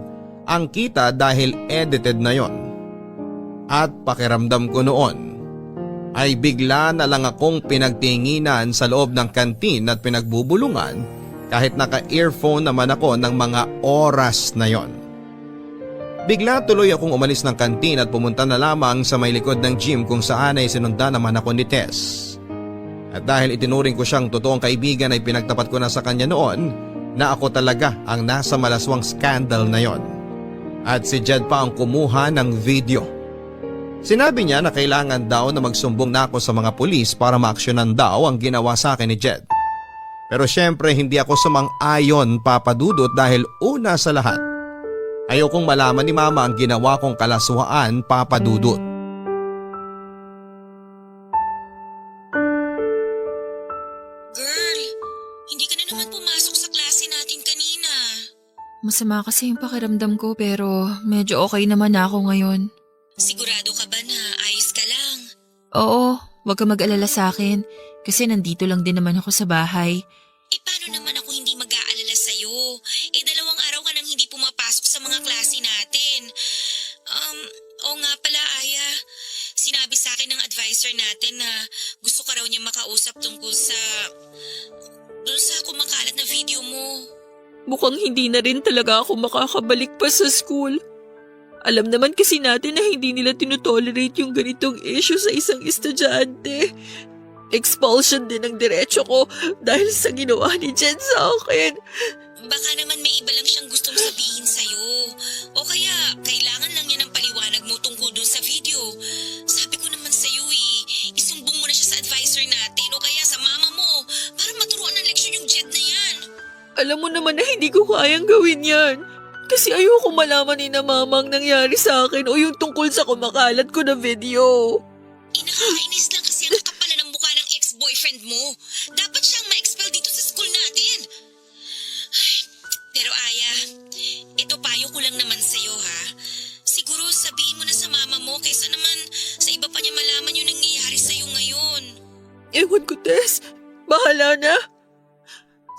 ang kita dahil edited na yon. At pakiramdam ko noon ay bigla na lang akong pinagtinginan sa loob ng kantin at pinagbubulungan kahit naka-earphone naman ako ng mga oras na yon. Bigla tuloy akong umalis ng kantin at pumunta na lamang sa may likod ng gym kung saan ay sinundan naman ako ni Tess. At dahil itinuring ko siyang totoong kaibigan ay pinagtapat ko na sa kanya noon na ako talaga ang nasa malaswang scandal na yon. At si Jed pa ang kumuha ng video. Sinabi niya na kailangan daw na magsumbong na ako sa mga pulis para maaksyonan daw ang ginawa sa akin ni Jed. Pero syempre hindi ako sumang-ayon, Papa Dudut, dahil una sa lahat, ayokong malaman ni Mama ang ginawa kong kalaswaan, Papa Dudut. Girl, hindi ka na naman pumasok sa klase natin kanina. Masama kasi yung pakiramdam ko pero medyo okay naman na ako ngayon. Sigurado ka ba na ayos ka lang? Oo, wag ka mag-alala sa akin kasi nandito lang din naman ako sa bahay. Eh paano naman ako hindi mag-aalala sa'yo? Eh 2 araw ka nang hindi pumapasok sa mga klase natin. Oo nga pala, Aya. Sinabi sa akin ng advisor natin na gusto ka raw niya makausap tungkol doon sa kumakalat na video mo. Mukhang hindi na rin talaga ako makakabalik pa sa school. Alam naman kasi natin na hindi nila tinotolerate yung ganitong issue sa isang estudyante. Expulsion din ang diretso ko dahil sa ginawa ni Jed sa akin. Baka naman may iba lang siyang gustong sabihin sa'yo. O kaya, kailangan lang niya ng paliwanag mo tungkol dun sa video. Sabi ko naman sa'yo isumbong mo na siya sa advisor natin o kaya sa mama mo para maturuan ng leksyon yung Jed na yan. Alam mo naman na hindi ko kayang gawin yan. Kasi ayoko malaman ni na mama ang nangyari sa akin o yung tungkol sa kumakalat ko na video. Nakakainis lang kasi ang kakapalan ng mukha ng ex-boyfriend mo. Dapat siyang ma-expel dito sa school natin. Ay, pero Aya, ito payo ko lang naman sa'yo ha. Siguro sabihin mo na sa mama mo kaysa naman sa iba pa niya malaman yung nangyayari sa'yo ngayon. Ewan ko, Tess. Bahala na.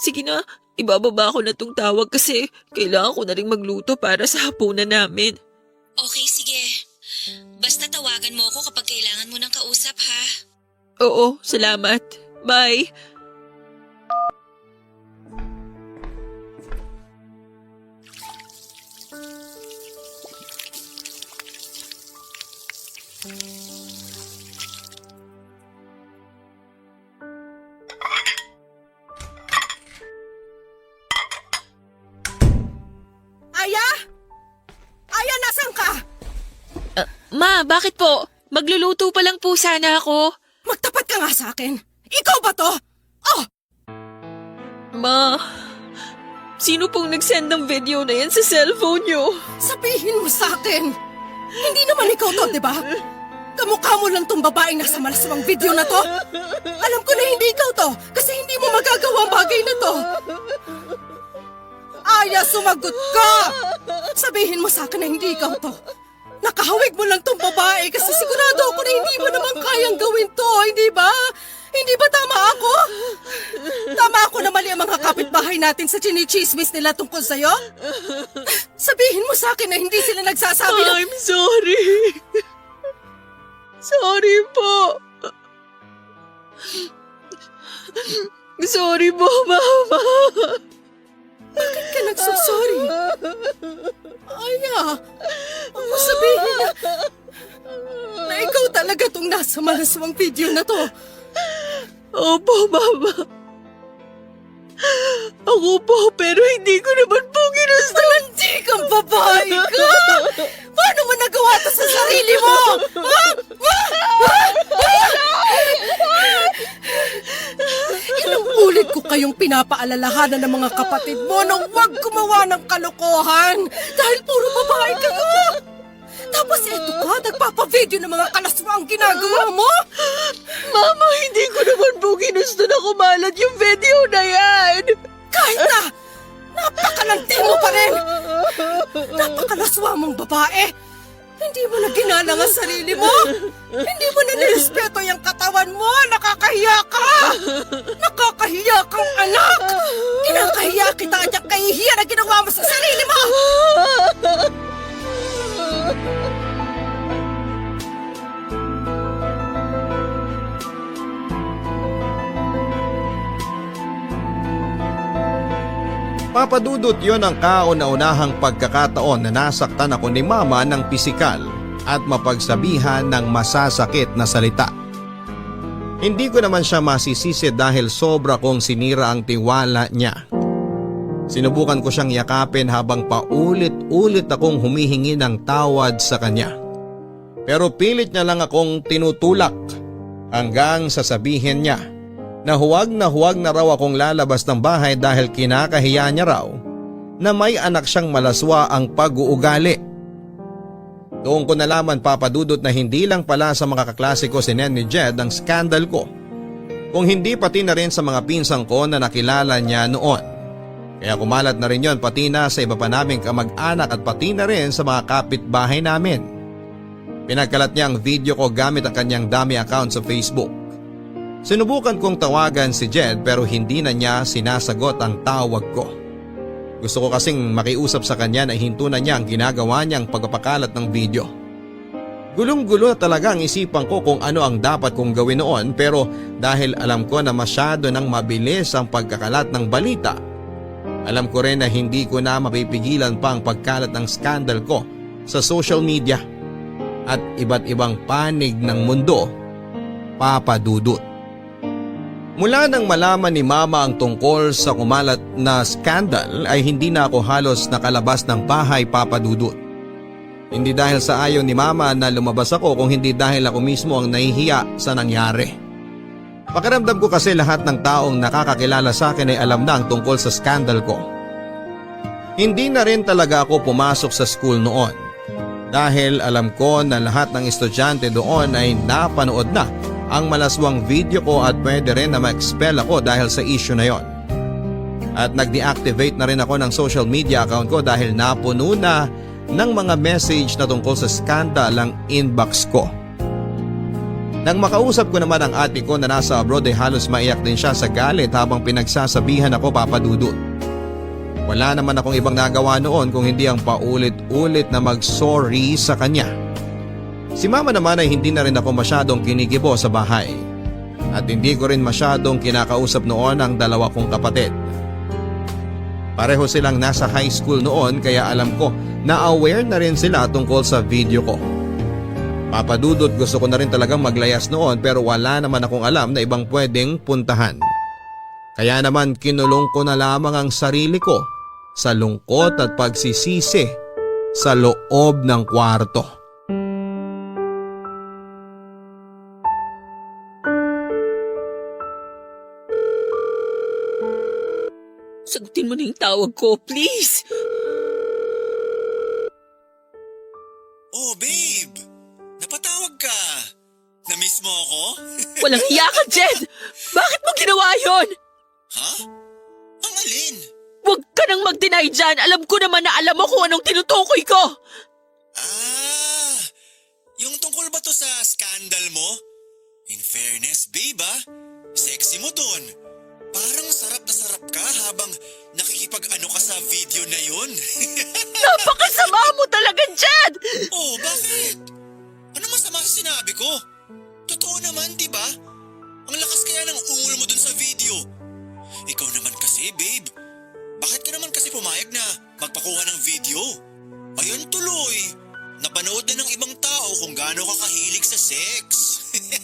Sige na, ibababa ko na tong tawag kasi kailangan ko na rin magluto para sa hapunan namin. Okay, sige. Basta tawagan mo ako kapag kailangan mo ng kausap ha. Oo, salamat. Bye. Aya? Aya, nasan ka? Ma, bakit po? Magluluto pa lang po sana ako. Magtapat ka nga sa akin. Ikaw ba to? Oh! Ma, sino pong nag-send ng video na yan sa cellphone niyo? Sabihin mo sa akin. Hindi naman ikaw to, di ba? Kamukha mo lang tong babaeng nasa malaswang video na to. Alam ko na hindi ikaw to kasi hindi mo magagawa ang bagay na to. Aya, sumagot ka! Sabihin mo sa akin na hindi ikaw to. Nakahawig mo lang tong babae kasi sigurado ako na hindi mo naman kayang gawin to, hindi ba? Hindi ba tama ako? Tama ako na mali ang mga kapitbahay natin sa chinichismis nila tungkol sa'yo? Sabihin mo sa akin na hindi sila nagsasabi na... I'm sorry. Sorry po. Sorry po, Mama. Bakit ka nagsasorry? Aya, ako sabihin na ikaw talaga tong nasa malaswang video na to. Opo, Mama. Ako po, pero hindi ko naman po ginusto. Hindi kang babae ka! Paano mo nagawa to sa sarili mo? Ilang ulit ko kayong pinapaalalahanan ng mga kapatid mo na huwag gumawa ng kalokohan dahil puro babae kayo. Tapos eto ka, nagpapavideo ng mga kalaswa ang ginagawa mo? Mama, hindi ko naman po ginusto na kumalat yung video na yan. Kahit na, napakalandi mo pa rin. Napakalaswa mong babae. Hindi mo na ginalang ang sarili mo. Hindi mo na nirespeto yung katawan mo. Nakakahiya ka. Nakakahiya kang anak. Kinakahiya kita at yung kahihiya na ginawa mo sa sarili mo. Papadudot yon ang kauna-unahang pagkakataon na nasaktan ako ni Mama ng pisikal at mapagsabihan ng masasakit na salita. Hindi ko naman siya masisisi dahil sobra kong sinira ang tiwala niya. Sinubukan ko siyang yakapin habang paulit-ulit akong humihingi ng tawad sa kanya. Pero pilit niya lang akong tinutulak hanggang sasabihin niya na huwag na raw akong lalabas ng bahay dahil kinakahiya niya raw na may anak siyang malaswa ang pag-uugali. Doon ko nalaman, Papadudot, na hindi lang pala sa mga kaklase ko si Nen ni Jed ang skandal ko, kung hindi pati na rin sa mga pinsang ko na nakilala niya noon. Kaya kumalat na rin yon pati na sa iba pa naming kamag-anak at pati na rin sa mga kapitbahay namin. Pinagkalat niya ang video ko gamit ang kanyang dummy account sa Facebook. Sinubukan kong tawagan si Jed pero hindi na niya sinasagot ang tawag ko. Gusto ko kasing makiusap sa kanya na hinto na niya ang ginagawa niyang pagpapakalat ng video. Gulong-gulo na talaga ang isipan ko kung ano ang dapat kong gawin noon, pero dahil alam ko na masyado nang mabilis ang pagkakalat ng balita, alam ko rin na hindi ko na mapipigilan pa ang pagkalat ng skandal ko sa social media at iba't ibang panig ng mundo, Papa Dudut. Mula nang malaman ni Mama ang tungkol sa kumalat na skandal ay hindi na ako halos nakalabas ng bahay, Papa Dudut. Hindi dahil sa ayaw ni Mama na lumabas ako kung hindi dahil ako mismo ang nahihiya sa nangyari. Pakiramdam ko kasi lahat ng taong nakakakilala sa akin ay alam na ang tungkol sa skandal ko. Hindi na rin talaga ako pumasok sa school noon dahil alam ko na lahat ng estudyante doon ay napanood na ang malaswang video ko at pwede rin na ma-expel ako dahil sa issue na yon. At nag-deactivate na rin ako ng social media account ko dahil napuno na ng mga message na tungkol sa skandal ang inbox ko. Nang makausap ko naman ang ate ko na nasa abroad ay halos maiyak din siya sa galit habang pinagsasabihan ako, Papa Dudut. Wala naman akong ibang nagawa noon kung hindi ang paulit-ulit na mag-sorry sa kanya. Si Mama naman ay hindi na rin ako masyadong kinikibo sa bahay. At hindi ko rin masyadong kinakausap noon ang dalawa kong kapatid. Pareho silang nasa high school noon kaya alam ko na aware na rin sila tungkol sa video ko. Papa Dudut, gusto ko na rin talagang maglayas noon pero wala naman akong alam na ibang pwedeng puntahan. Kaya naman kinulong ko na lamang ang sarili ko sa lungkot at pagsisisi sa loob ng kwarto. Sagutin mo na yung tawag ko, please. Oh, babe! Napatawag ka! Na-miss mo ako? Walang hiya ka, Jed! Bakit mo ginawa yon? Ha? Ang alin? Huwag ka nang mag-deny dyan. Alam ko naman na alam mo kung anong tinutukoy ko. Ah! Yung tungkol ba to sa scandal mo? In fairness, babe sexy mo dun. Parang sarap na sarap ka habang nakikipag-ano ka sa video na yun. Napakasama mo talaga, Jed! Oh, bakit? Ano masama sa sinabi ko? Totoo naman, di ba? Ang lakas kaya ng ungol mo dun sa video. Ikaw naman kasi, babe. Bakit ka naman kasi pumayag na magpakuha ng video? Ayun tuloy. Napanood na ng ibang tao kung gaano ka kahilig sa sex.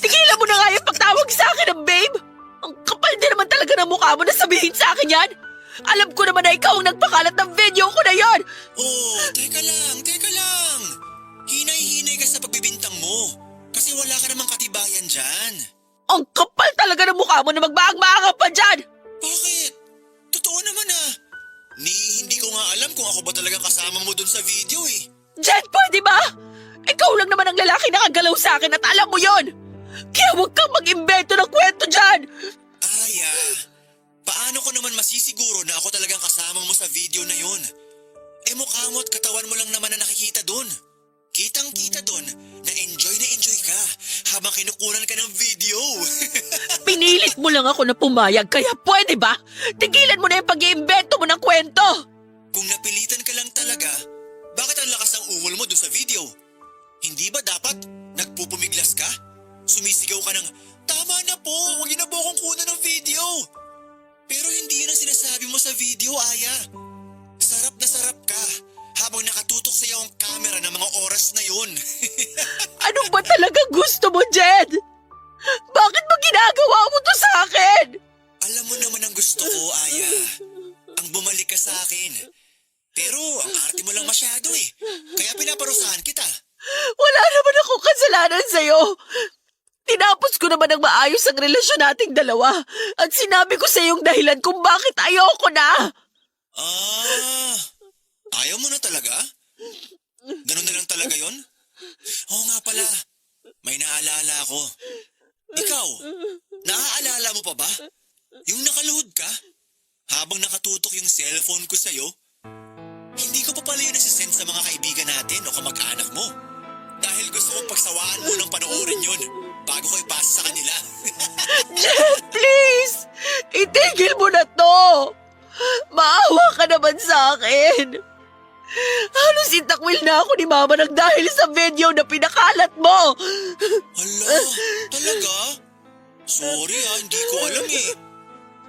Tigilan mo na nga yung pagtawag sa akin ng babe! Ang kapal din naman talaga ng mukha mo na sabihin sa akin yan! Alam ko naman na ikaw ang nagpakalat ng video ko na yon! Oh, teka lang. Hinay-hinay ka sa pagbibintang mo. Kasi wala ka namang katibayan dyan. Ang kapal talaga ng mukha mo na magbaang-maanga pa dyan! Bakit? Totoo naman hindi ko nga alam kung ako ba talagang kasama mo dun sa video eh. Jed, pwede ba? Ikaw lang naman ang lalaki nakagalaw sa akin at alam mo yon! Kaya huwag kang mag-imbento ng kwento dyan! Aya, paano ko naman masisiguro na ako talagang kasama mo sa video na yun? Mukha mo at katawan mo lang naman na nakikita dun. Kitang-kita dun na enjoy ka habang kinukunan ka ng video. Pinilit mo lang ako na pumayag kaya pwede ba? Tigilan mo na yung pag-iimbento mo ng kwento! Kung napilitan ka lang talaga, bakit ang lakas ng ungol mo dun sa video? Hindi ba dapat nagpupumiglas ka? Sumisigaw ka ng, tama na po, huwag niyo na po akong kunan ng video. Pero hindi yun ang sinasabi mo sa video, Aya. Sarap na sarap ka habang nakatutok sa iyo ang camera ng mga oras na yun. Ano ba talaga gusto mo, Jed? Bakit mo ginagawa mo to sa akin? Alam mo naman ang gusto ko, Aya. Ang bumalik ka sa akin. Pero ang arte mo lang masyado kaya pinaparusahan kita. Wala naman akong kasalanan sa'yo. Tinapos ko naman ng maayos ang relasyon nating dalawa at sinabi ko sa iyong dahilan kung bakit ayoko na. Ah, ayaw mo na talaga? Ganun na lang talaga yon? Oo nga pala, may naaalala ako. Ikaw, naaalala mo pa ba? Yung nakaluhod ka? Habang nakatutok yung cellphone ko sa'yo? Hindi ko pa pala yun nasisend sa mga kaibigan natin o kamag-anak mo. Dahil gusto kong pagsawaan mo ng panoorin yun bago ko ipasa sa kanila. Jed, please! Itigil mo na to! Maawa ka naman sa akin! Halos itakwil na ako ni Mama nang dahil sa video na pinakalat mo! Hala, talaga? Sorry hindi ko alam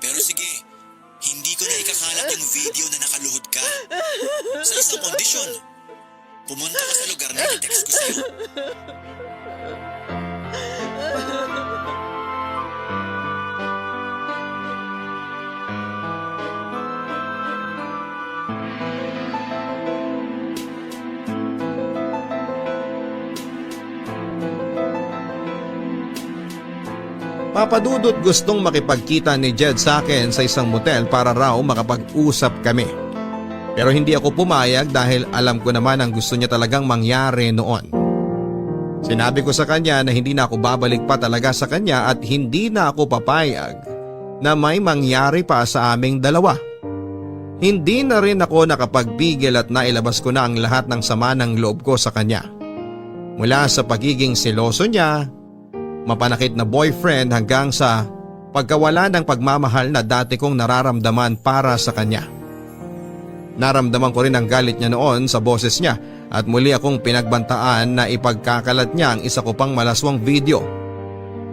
Pero sige, hindi ko na ikakalat yung video na nakaluhod ka. Sa isang kondisyon. Pumunta ka sa lugar na i-text ko sa'yo. Papadudot gustong makipagkita ni Jed sa akin sa isang motel para raw makapag-usap kami. Pero hindi ako pumayag dahil alam ko naman ang gusto niya talagang mangyari noon. Sinabi ko sa kanya na hindi na ako babalik pa talaga sa kanya at hindi na ako papayag na may mangyari pa sa aming dalawa. Hindi na rin ako nakapagpigil at nailabas ko na ang lahat ng sama ng loob ko sa kanya. Mula sa pagiging seloso niya, mapanakit na boyfriend hanggang sa pagkawala ng pagmamahal na dati kong nararamdaman para sa kanya. Naramdaman ko rin ang galit niya noon sa boses niya at muli akong pinagbantaan na ipagkakalat niya ang isa ko pang malaswang video.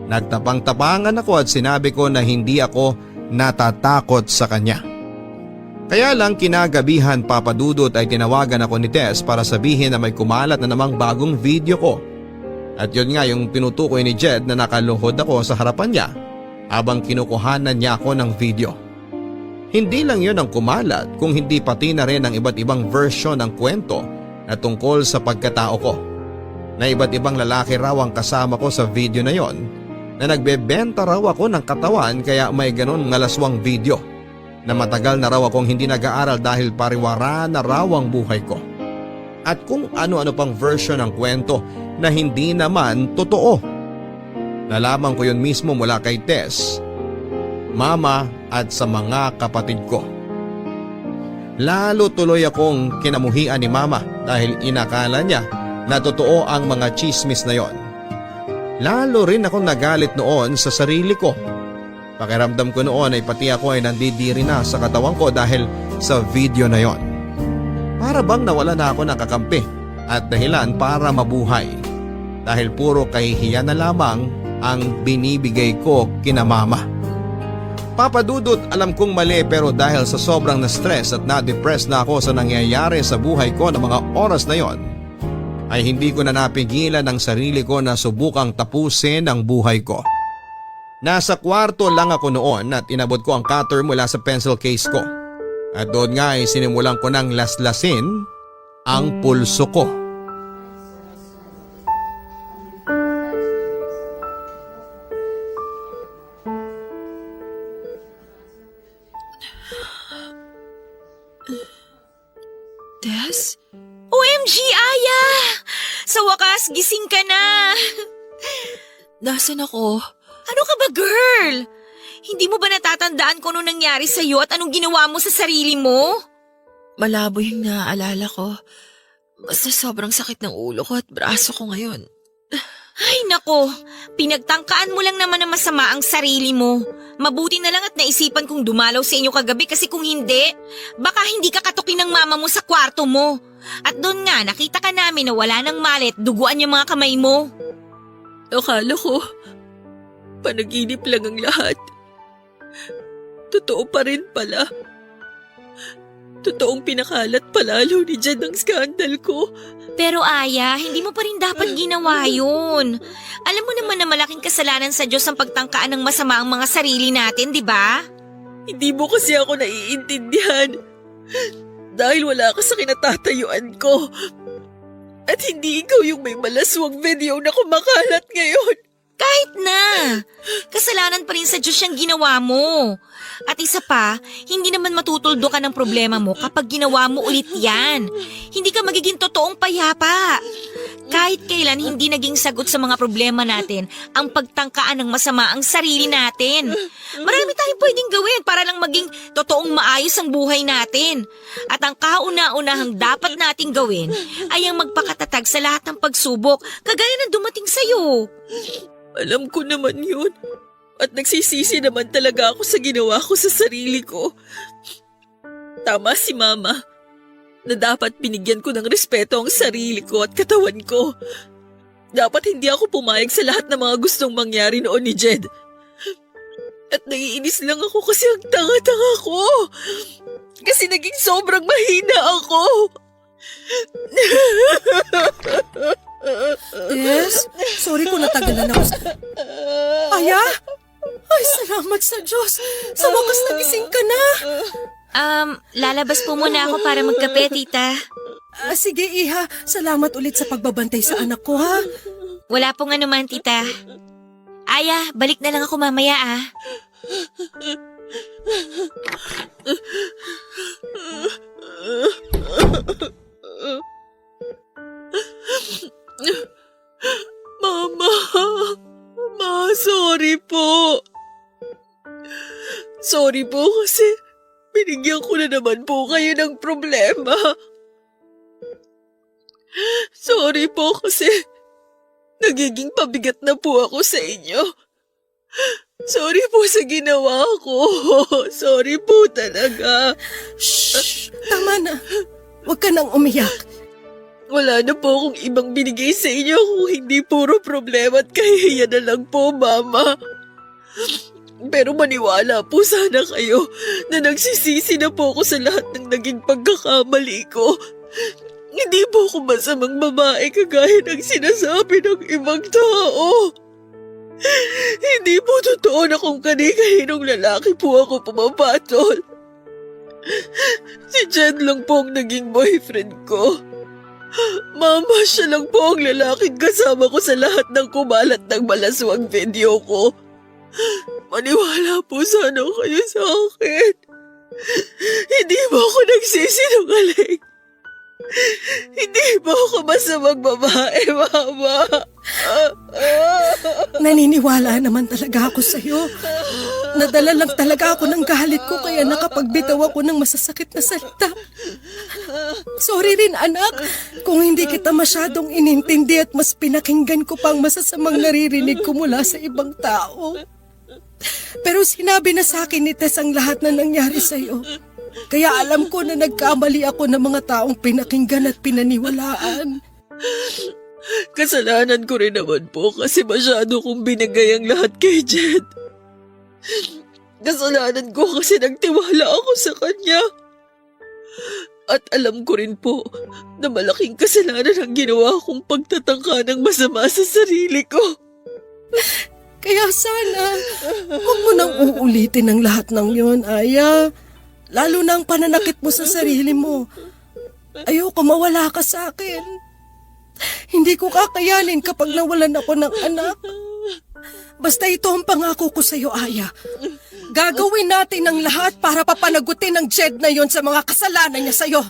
Nagtapang-tapangan ako at sinabi ko na hindi ako natatakot sa kanya. Kaya lang kinagabihan Papadudot ay tinawagan ako ni Tess para sabihin na may kumalat na namang bagong video ko. At yun nga yung tinutukoy ni Jed na nakaluhod ako sa harapan niya habang kinukuhanan niya ako ng video. Hindi lang yun ang kumalat kung hindi pati na rin ang iba't ibang version ng kwento na tungkol sa pagkatao ko. Na iba't ibang lalaki raw ang kasama ko sa video na yon na nagbebenta raw ako ng katawan kaya may ganon ngalaswang video na matagal na raw akong hindi nag-aaral dahil pariwara na raw ang buhay ko. At kung ano-ano pang version ng kwento na hindi naman totoo. Nalaman ko yun mismo mula kay Tess, Mama at sa mga kapatid ko. Lalo tuloy akong kinamuhian ni Mama dahil inakala niya na totoo ang mga chismis na yon. Lalo rin akong nagalit noon sa sarili ko. Pakiramdam ko noon ay pati ako ay nandidiri na sa katawan ko dahil sa video na yon. Para bang nawala na ako ng kakampi at dahilan para mabuhay. Dahil puro kahihiyan na lamang ang binibigay ko kina Mama. Papadudot, alam kong mali pero dahil sa sobrang na-stress at na-depress na ako sa nangyayari sa buhay ko ng mga oras na yon, ay hindi ko na napigilan ang sarili ko na subukang tapusin ang buhay ko. Nasa kwarto lang ako noon at inabot ko ang cutter mula sa pencil case ko. At doon nga ay sinimulan ko ng laslasin ang pulso ko. Tess? OMG, Aya! Sa wakas, gising ka na! Nasaan ako? Ano ka ba, girl? Hindi mo ba natatandaan kung anong nangyari sa'yo at anong ginawa mo sa sarili mo? Malabo yung naaalala ko. Basta sobrang sakit ng ulo ko at braso ko ngayon. Ay nako, pinagtangkaan mo lang naman na masama ang sarili mo. Mabuti na lang at naisipan kong dumalaw sa inyo kagabi kasi kung hindi, baka hindi ka katukin ng mama mo sa kwarto mo. At doon nga, nakita ka namin na wala ng malit, duguan yung mga kamay mo. Akala ko, panaginip lang ang lahat. Totoo pa rin pala. Totoong pinakalat palalo ni Jed ang skandal ko. Pero Aya, hindi mo pa rin dapat ginawa yun. Alam mo naman na malaking kasalanan sa Diyos ang pagtangkaan ng masama ang mga sarili natin, di ba? Hindi mo kasi ako naiintindihan. Dahil wala ka sa kinatatayuan ko. At hindi ikaw yung may malaswang video na kumakalat ngayon. Kahit na. Kasalanan pa rin sa Diyos yung ginawa mo. At isa pa, hindi naman matutuldo ka ng problema mo kapag ginawa mo ulit yan. Hindi ka magiging totoong payapa. Kahit kailan hindi naging sagot sa mga problema natin ang pagtangkaan ng masama ang sarili natin. Marami tayong pwedeng gawin para lang maging totoong maayos ang buhay natin. At ang kauna-unahang dapat nating gawin ay ang magpakatatag sa lahat ng pagsubok kagaya ng dumating sa'yo. Alam ko naman yun. At nagsisisi naman talaga ako sa ginawa ko sa sarili ko. Tama si Mama na dapat binigyan ko ng respeto ang sarili ko at katawan ko. Dapat hindi ako pumayag sa lahat ng mga gustong mangyari noon ni Jed. At naiinis lang ako kasi ang tanga-tanga ko. Kasi naging sobrang mahina ako. Sorry kung natagalan ako sa... Aya? Ay, salamat sa Diyos. Sa wakas nagising ka na. Lalabas po muna ako para magkape, tita. Sige, Iha. Salamat ulit sa pagbabantay sa anak ko, ha? Wala pong anuman, tita. Aya, balik na lang ako mamaya, ah. Mama, sorry po. Sorry po kasi binigyan ko na naman po kayo ng problema. Sorry po kasi nagiging pabigat na po ako sa inyo. Sorry po sa ginawa ko. Sorry po talaga. Shh! Tama na. Huwag ka nang umiyak. Wala na po akong ibang binigay sa inyo kung hindi puro problema at kahihiya na lang po, Mama. Pero maniwala po sana kayo na nagsisisi na po ako sa lahat ng naging pagkakamali ko. Hindi po ako masamang babae kagaya ng sinasabi ng ibang tao. Hindi po totoo na kung kani-kaninong lalaki po ako pumapatol. Si Jed lang po ang naging boyfriend ko. Mama, siya lang po ang lalaking kasama ko sa lahat ng kumalat ng malaswang video ko. Maniwala po sana kayo sa akin. Hindi mo ako nagsisinungaling. Hindi ba ako masamang babae, Mama? Naniniwala naman talaga ako sa'yo. Nadala lang talaga ako ng galit ko kaya nakapagbitaw ako ng masasakit na salita. Sorry rin, anak, kung hindi kita masyadong inintindi at mas pinakinggan ko pang masasamang naririnig ko mula sa ibang tao. Pero sinabi na sa akin ni Tess ang lahat na nangyari sa'yo. Kaya alam ko na nagkamali ako ng mga taong pinakinggan at pinaniwalaan. Kasalanan ko rin naman po kasi masyado kong binigay ang lahat kay Jed. Kasalanan ko kasi nagtiwala ako sa kanya. At alam ko rin po na malaking kasalanan ang ginawa kong pagtatangka ng masama sa sarili ko. Kaya sana, huwag mo nang uulitin ang lahat ng yon, Aya. Lalo na ang pananakit mo sa sarili mo. Ayoko mawala ka sa akin. Hindi ko kakayanin kapag nawalan ako ng anak. Basta ito ang pangako ko sa iyo, Aya. Gagawin natin ang lahat para papanagutin ng Jed na yon sa mga kasalanan niya sa iyo.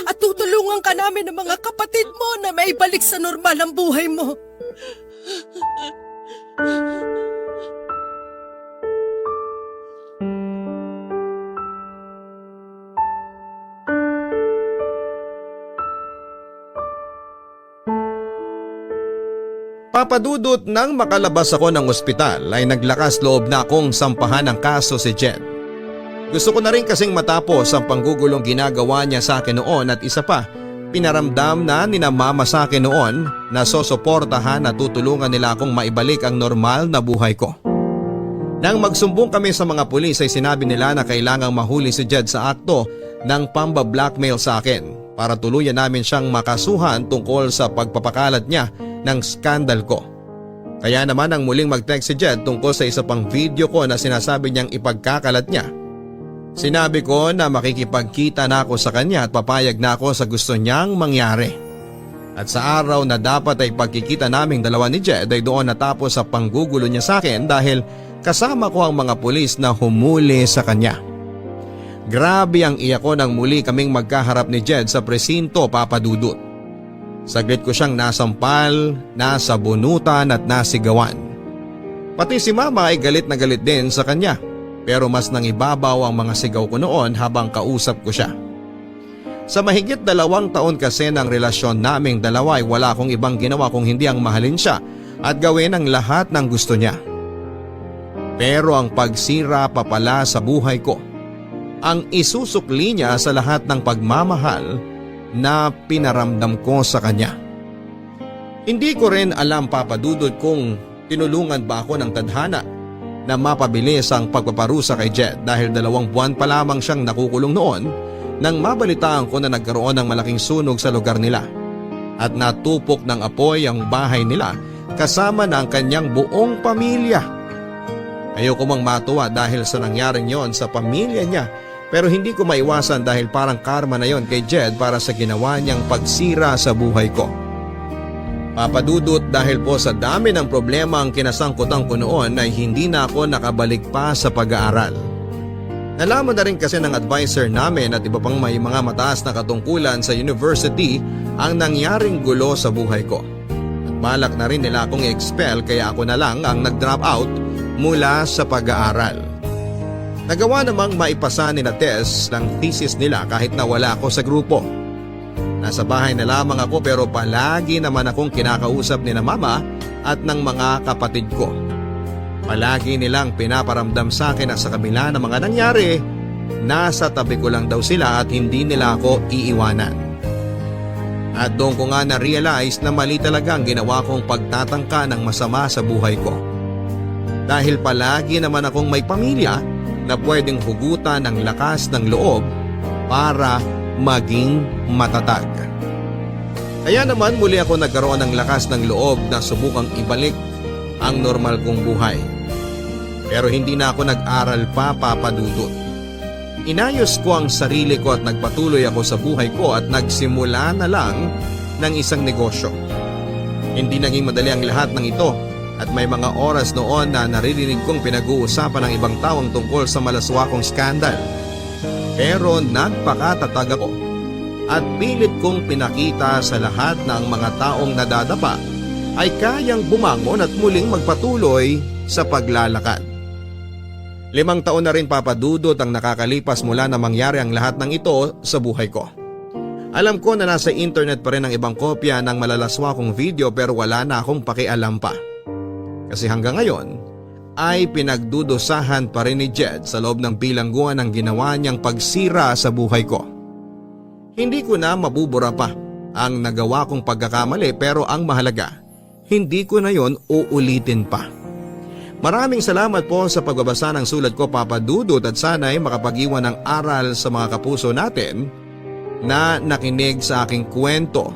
At tutulungan ka namin ng mga kapatid mo na maibalik sa normal ang buhay mo. Papadudot nang makalabas ako ng ospital ay naglakas loob na akong sampahan ng kaso si Jed. Gusto ko na rin kasing matapos ang panggugulong ginagawa niya sa akin noon at isa pa, pinaramdam na ni na mama sa akin noon na sosuportahan at tutulungan nila akong maibalik ang normal na buhay ko. Nang magsumbong kami sa mga pulis ay sinabi nila na kailangang mahuli si Jed sa akto ng pamba-blackmail sa akin para tuluyan namin siyang makasuhan tungkol sa pagpapakalat niya ng skandal ko. Kaya naman ang muling mag-text si Jed tungkol sa isa pang video ko na sinasabi niyang ipagkakalat niya. Sinabi ko na makikipagkita na ako sa kanya at papayag na ako sa gusto niyang mangyari. At sa araw na dapat ay pagkikita naming dalawa ni Jed ay doon natapos sa panggugulo niya sa akin dahil kasama ko ang mga pulis na humuli sa kanya. Grabe ang iyak ko nang muli kaming magkaharap ni Jed sa presinto, Papa Dudut. Saglit ko siyang nasampal, nasabunutan at nasigawan. Pati si Mama ay galit na galit din sa kanya, pero mas nangibabaw ang mga sigaw ko noon habang kausap ko siya. Sa mahigit 2 taon kasi ng relasyon naming dalawa ay wala akong ibang ginawa kung hindi ang mahalin siya at gawin ang lahat ng gusto niya. Pero ang pagsira pa pala sa buhay ko, ang isusukli niya sa lahat ng pagmamahal na pinaramdam ko sa kanya. Hindi ko rin alam, Papa Dudut, kung tinulungan ba ako ng tadhana na mapabilis ang pagpaparusa kay Jed dahil 2 buwan pa lamang siyang nakukulong noon nang mabalitaan ko na nagkaroon ng malaking sunog sa lugar nila at natupok ng apoy ang bahay nila kasama na ang kanyang buong pamilya. Ayoko mang matuwa dahil sa nangyaring yon sa pamilya niya, pero hindi ko maiwasan dahil parang karma na yon kay Jed para sa ginawa niyang pagsira sa buhay ko. Papa Dudut, dahil po sa dami ng problema ang kinasangkutan ko noon ay hindi na ako nakabalik pa sa pag-aaral. Nalaman na rin kasi ng advisor namin at iba pang may mga mataas na katungkulan sa university ang nangyaring gulo sa buhay ko. At balak na rin nila akong i-expel kaya ako na lang ang nag-drop out mula sa pag-aaral. Nagawa namang maipasa ni na Tess ng thesis nila kahit na wala ako sa grupo. Nasa bahay na lamang ako pero palagi naman akong kinakausap ni na mama at ng mga kapatid ko. Palagi nilang pinaparamdam sa akin na sa kabila ng mga nangyari, nasa tabi ko lang daw sila at hindi nila ako iiwanan. At doon ko nga na-realize na mali talaga ang ginawa kong pagtatangka ng masama sa buhay ko. Dahil palagi naman akong may pamilya na pwedeng hugutan ng lakas ng loob para maging matatag. Kaya naman muli ako nagkaroon ng lakas ng loob na subukang ibalik ang normal kong buhay. Pero hindi na ako nag-aral pa, Papa Dudut. Inayos ko ang sarili ko at nagpatuloy ako sa buhay ko at nagsimula na lang ng isang negosyo. Hindi naging madali ang lahat ng ito at may mga oras noon na naririnig kong pinag-uusapan ng ibang tao tungkol sa malaswakong skandal. Pero nagpakatatag ako at pilit kong pinakita sa lahat na ang mga taong nadadapa ay kayang bumangon at muling magpatuloy sa paglalakad. 5 taon na rin, Papa Dudut, ang nakakalipas mula na mangyari ang lahat ng ito sa buhay ko. Alam ko na nasa internet pa rin ang ibang kopya ng malalaswakong video pero wala na akong pakialam pa. Kasi hanggang ngayon ay pinagdudusahan pa rin ni Jed sa loob ng bilangguan ang ginawa niyang pagsira sa buhay ko. Hindi ko na mabubura pa ang nagawa kong pagkakamali pero ang mahalaga, hindi ko na yon uulitin pa. Maraming salamat po sa pagbabasa ng sulat ko, Papa Dudut, at sana'y makapag-iwan ng aral sa mga kapuso natin na nakinig sa aking kwento,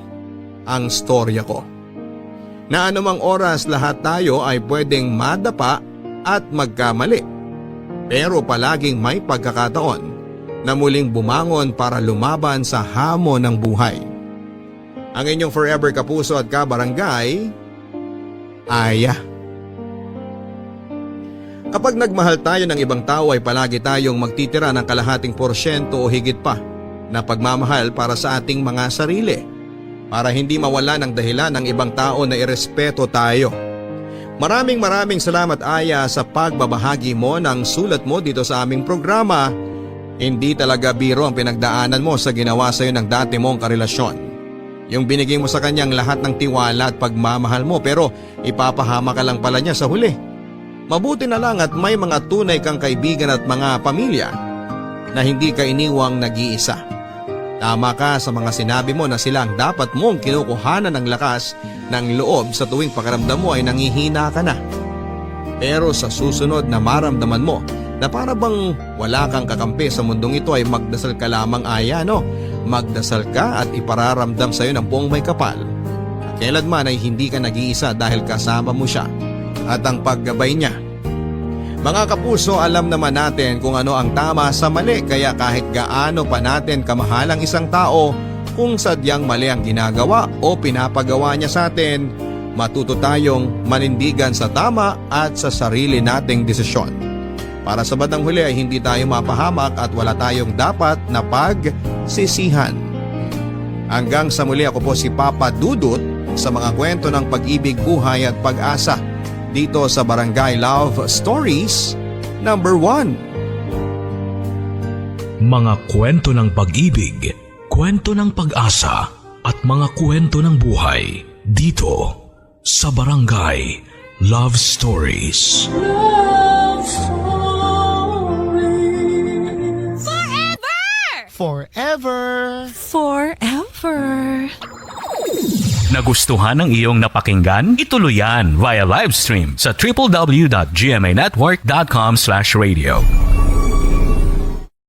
ang storya ko. Na anumang oras lahat tayo ay pwedeng madapa at magkamali. Pero palaging may pagkakataon na muling bumangon para lumaban sa hamon ng buhay. Ang inyong forever kapuso at kabarangay, Aya. Kapag nagmahal tayo ng ibang tao ay palagi tayong magtitira ng kalahating porsyento o higit pa na pagmamahal para sa ating mga sarili. Para hindi mawala ng dahilan ng ibang tao na irespeto tayo. Maraming salamat, Aya, sa pagbabahagi mo ng sulat mo dito sa aming programa. Hindi talaga biro ang pinagdaanan mo sa ginawa sa iyo ng dati mong karelasyon. Yung binigay mo sa kanyang lahat ng tiwala at pagmamahal mo pero ipapahama ka lang pala niya sa huli. Mabuti na lang at may mga tunay kang kaibigan at mga pamilya na hindi ka iniwang nag-iisa. Tama ka sa mga sinabi mo na sila ang dapat mong kinukuhanan ng lakas ng loob sa tuwing pakiramdam mo ay nangihina ka na. Pero sa susunod na maramdaman mo na para bang wala kang kakampi sa mundong ito ay magdasal ka lamang, Aya, no? Magdasal ka at ipararamdam sa iyo ng buong may kapal. Kailanman ay hindi ka nag-iisa dahil kasama mo siya at ang paggabay niya. Mga kapuso, alam naman natin kung ano ang tama sa mali kaya kahit gaano pa natin kamahal ang isang tao, kung sadyang mali ang ginagawa o pinapagawa niya sa atin, matuto tayong manindigan sa tama at sa sarili nating desisyon. Para sa bandang huli ay hindi tayo mapahamak at wala tayong dapat na pagsisihan. Hanggang sa muli, ako po si Papa Dudut sa mga kwento ng pag-ibig, buhay at pag-asa dito sa Barangay Love Stories number 1. Mga kwento ng pag-ibig, kwento ng pag-asa at mga kwento ng buhay dito sa Barangay Love Stories. Love Stories. Forever! Nagustuhan ng iyong napakinggan? Ituloy yan via live stream sa www.gmanetwork.com/radio.